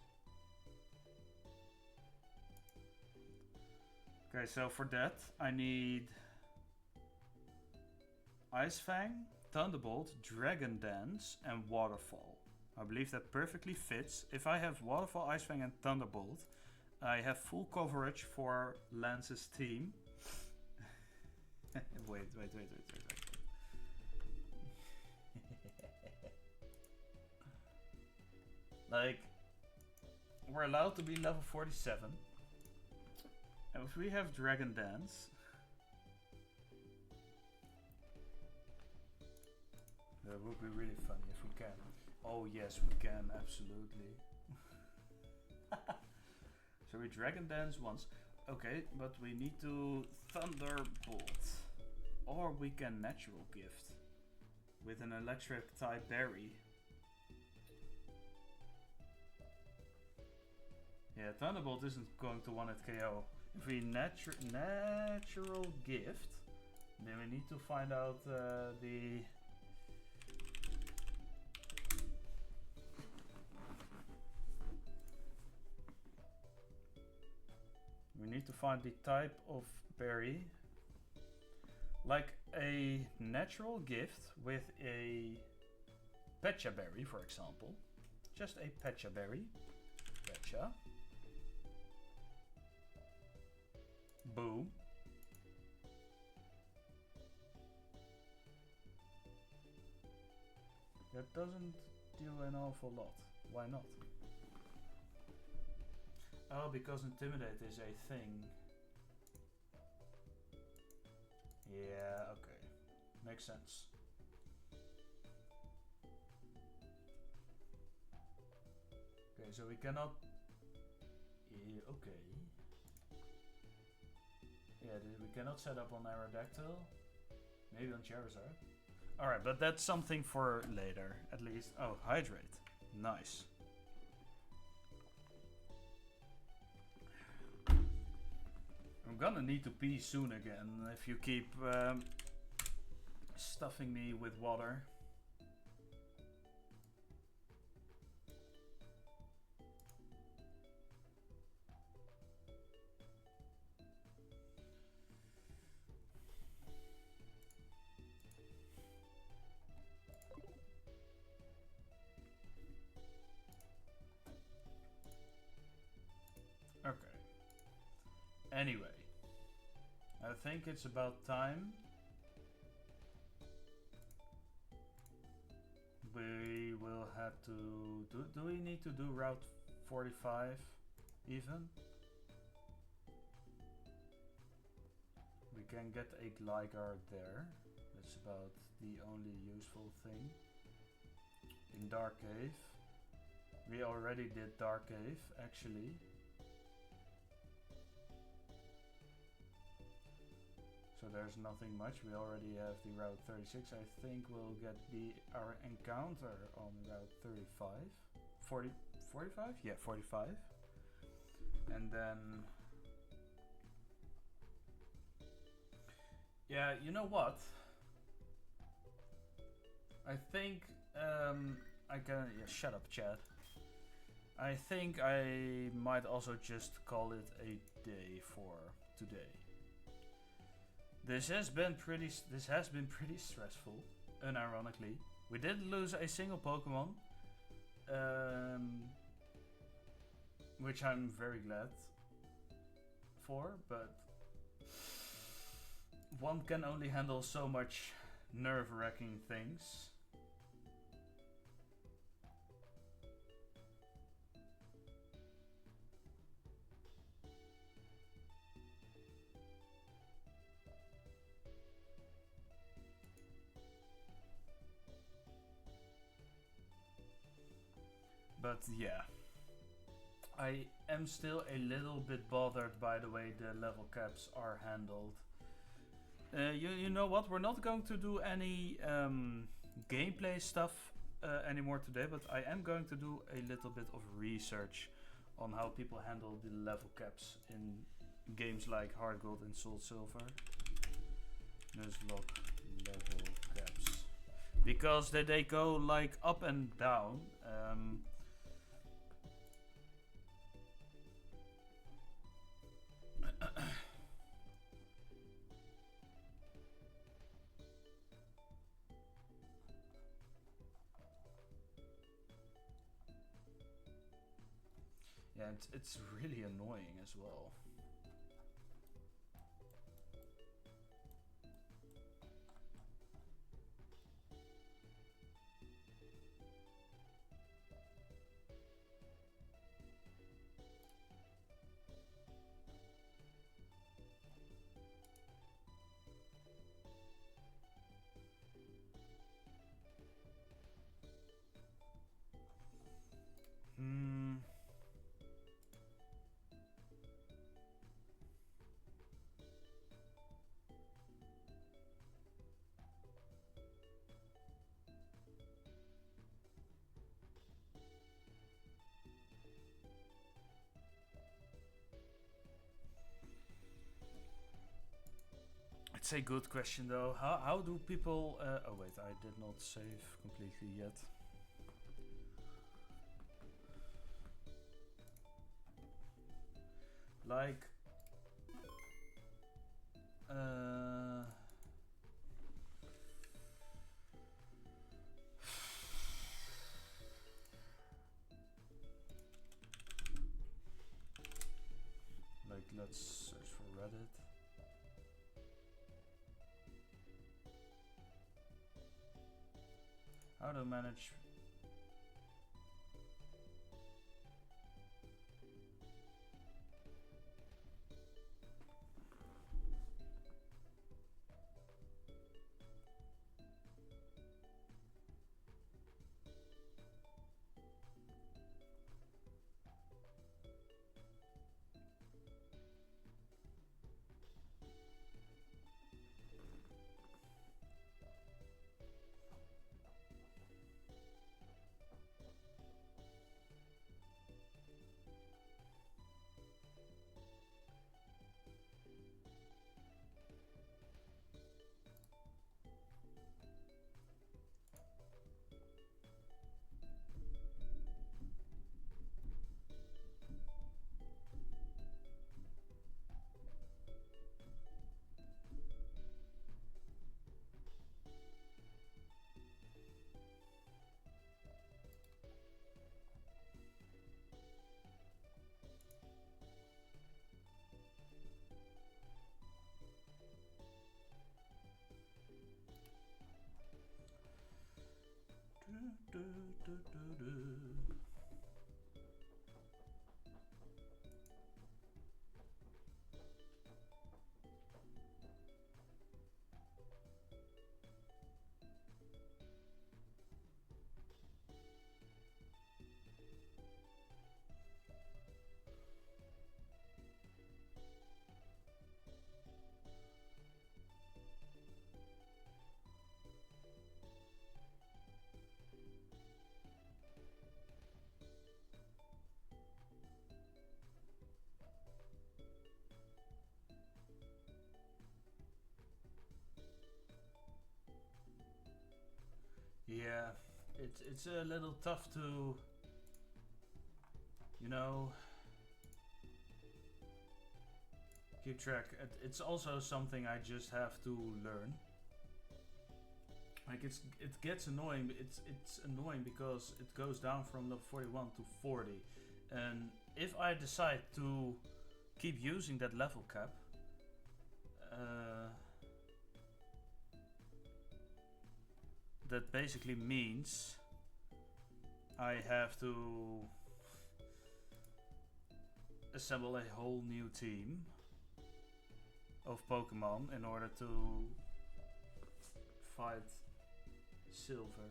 Okay, so for that I need Ice Fang, Thunderbolt, Dragon Dance, and Waterfall. I believe that perfectly fits. If I have Waterfall, Ice Fang, and Thunderbolt, I have full coverage for Lance's team. wait. Like, we're allowed to be level 47. And if we have Dragon Dance, that would be really funny if we can. Oh yes, we can, absolutely. So we Dragon Dance once. Okay, but we need to Thunderbolt. Or we can Natural Gift with an electric type berry. Yeah, Thunderbolt isn't going to one-hit KO. If we natural gift, then we need to find out the... We need to find the type of berry. Like a natural gift with a Pecha berry, for example. Just a Pecha berry. Pecha. Boom. That doesn't do an awful lot. Why not? Oh, because Intimidate is a thing. Yeah, okay. Makes sense. Okay, so we cannot... Yeah, okay. Yeah, we cannot set up on Aerodactyl. Maybe on Charizard. Alright, but that's something for later, at least. Oh, Hydrate. Nice. I'm gonna need to pee soon again if you keep stuffing me with water. Okay. Anyway. I think it's about time we will have to do we need to do Route 45 even? We can get a Gligar there. That's about the only useful thing. In Dark Cave. We already did Dark Cave actually. So there's nothing much. We already have the Route 36. I think we'll get our encounter on Route 35. 45? Yeah, 45. And then... Yeah, you know what? I think I can... Yeah, shut up, Chad. I think I might also just call it a day for today. This has been pretty stressful, unironically. We didn't lose a single Pokemon, which I'm very glad for, but one can only handle so much nerve-wracking things. But yeah, I am still a little bit bothered by the way the level caps are handled. You know what? We're not going to do any gameplay stuff anymore today, but I am going to do a little bit of research on how people handle the level caps in games like HeartGold and Soul Silver. Nuzlocke level caps. Because they go like up and down. Yeah, it's really annoying as well. Hmm. It's a good question though. How do people... oh wait, I did not save completely yet. Like... like, let's search for Reddit. How to manage... Yeah, it's a little tough to you know, keep track. It's also something I just have to learn. Like it gets annoying. It's annoying because it goes down from level 41 to 40, and if I decide to keep using that level cap, that basically means I have to assemble a whole new team of Pokemon in order to fight Silver.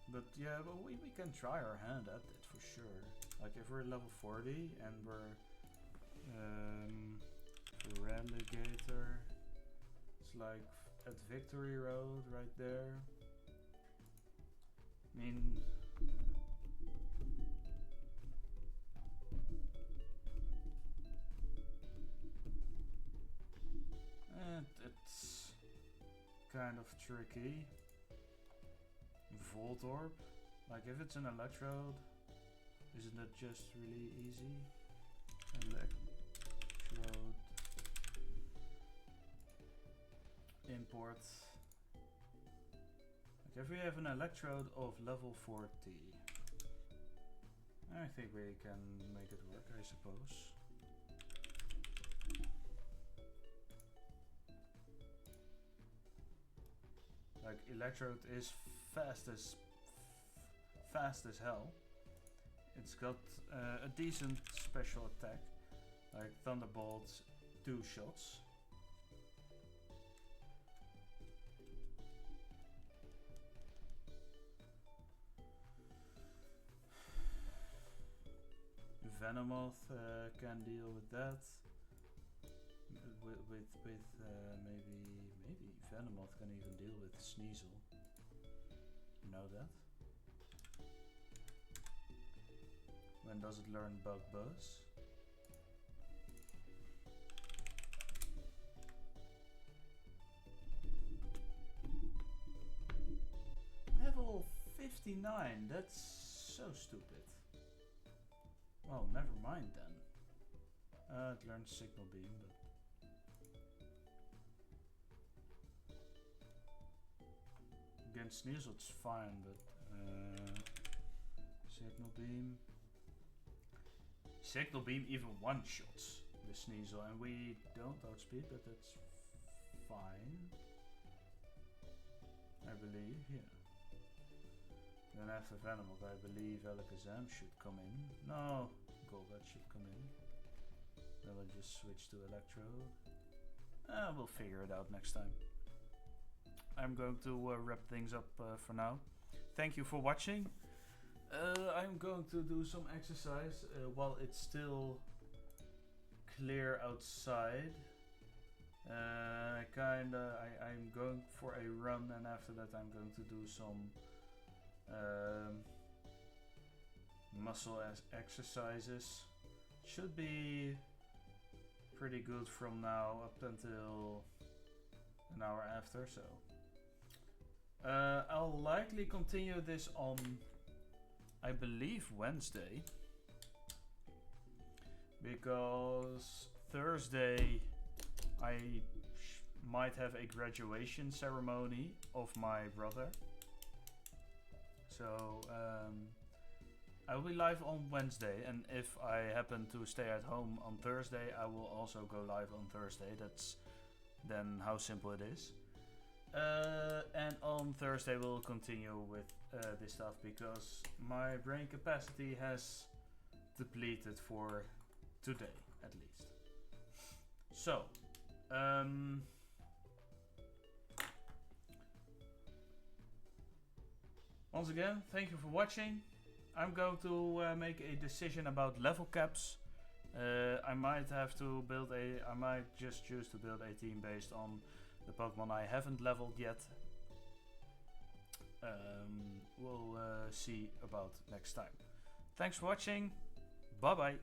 But yeah, well, we can try our hand at it for sure. Like if we're level 40 and we're Relegator, it's like at Victory Road right there. I mean, it's kind of tricky. Voltorb, like if it's an Electrode, isn't that just really easy? Electrode import. Like if we have an Electrode of level 40, I think we can make it work, I suppose. Like Electrode is fast as hell. It's got a decent special attack, like Thunderbolt, 2 shots. Venomoth can deal with that. With maybe Venomoth can even deal with Sneasel. You know that? When does it learn Bug Buzz? Level 59, that's so stupid. Well, never mind then. It learns Signal Beam, but against Sneasel it's fine, but Signal Beam. Signal Beam even one-shots the Sneasel, and we don't outspeed, but that's fine. I believe, yeah. Then after Venomoth, I believe Alakazam should come in. No, Golbat should come in. Then we'll just switch to Electrode. We'll figure it out next time. I'm going to wrap things up for now. Thank you for watching. I'm going to do some exercise while it's still clear outside. I'm going for a run, and after that I'm going to do some muscle exercises. Should be pretty good from now up until an hour after, so I'll likely continue this on, I believe, Wednesday, because Thursday I might have a graduation ceremony of my brother. So I will be live on Wednesday, and if I happen to stay at home on Thursday, I will also go live on Thursday. That's then how simple it is. And on Thursday we'll continue with this stuff, because my brain capacity has depleted for today at least. So once again, thank you for watching. I'm going to make a decision about level caps. I might just choose to build a team based on the Pokemon I haven't leveled yet. We'll see about next time. Thanks for watching. Bye bye.